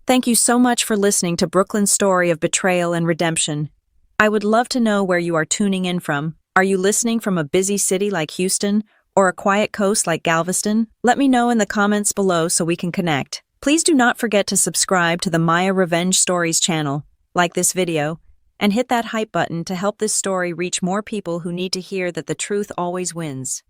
Thank you so much for listening to Brooklyn's story of betrayal and redemption. I would love to know where you are tuning in from. Are you listening from a busy city like Houston or a quiet coast like Galveston? Let me know in the comments below so we can connect. Please do not forget to subscribe to the Lyra Revenge Stories channel, like this video, and hit that hype button to help this story reach more people who need to hear that the truth always wins.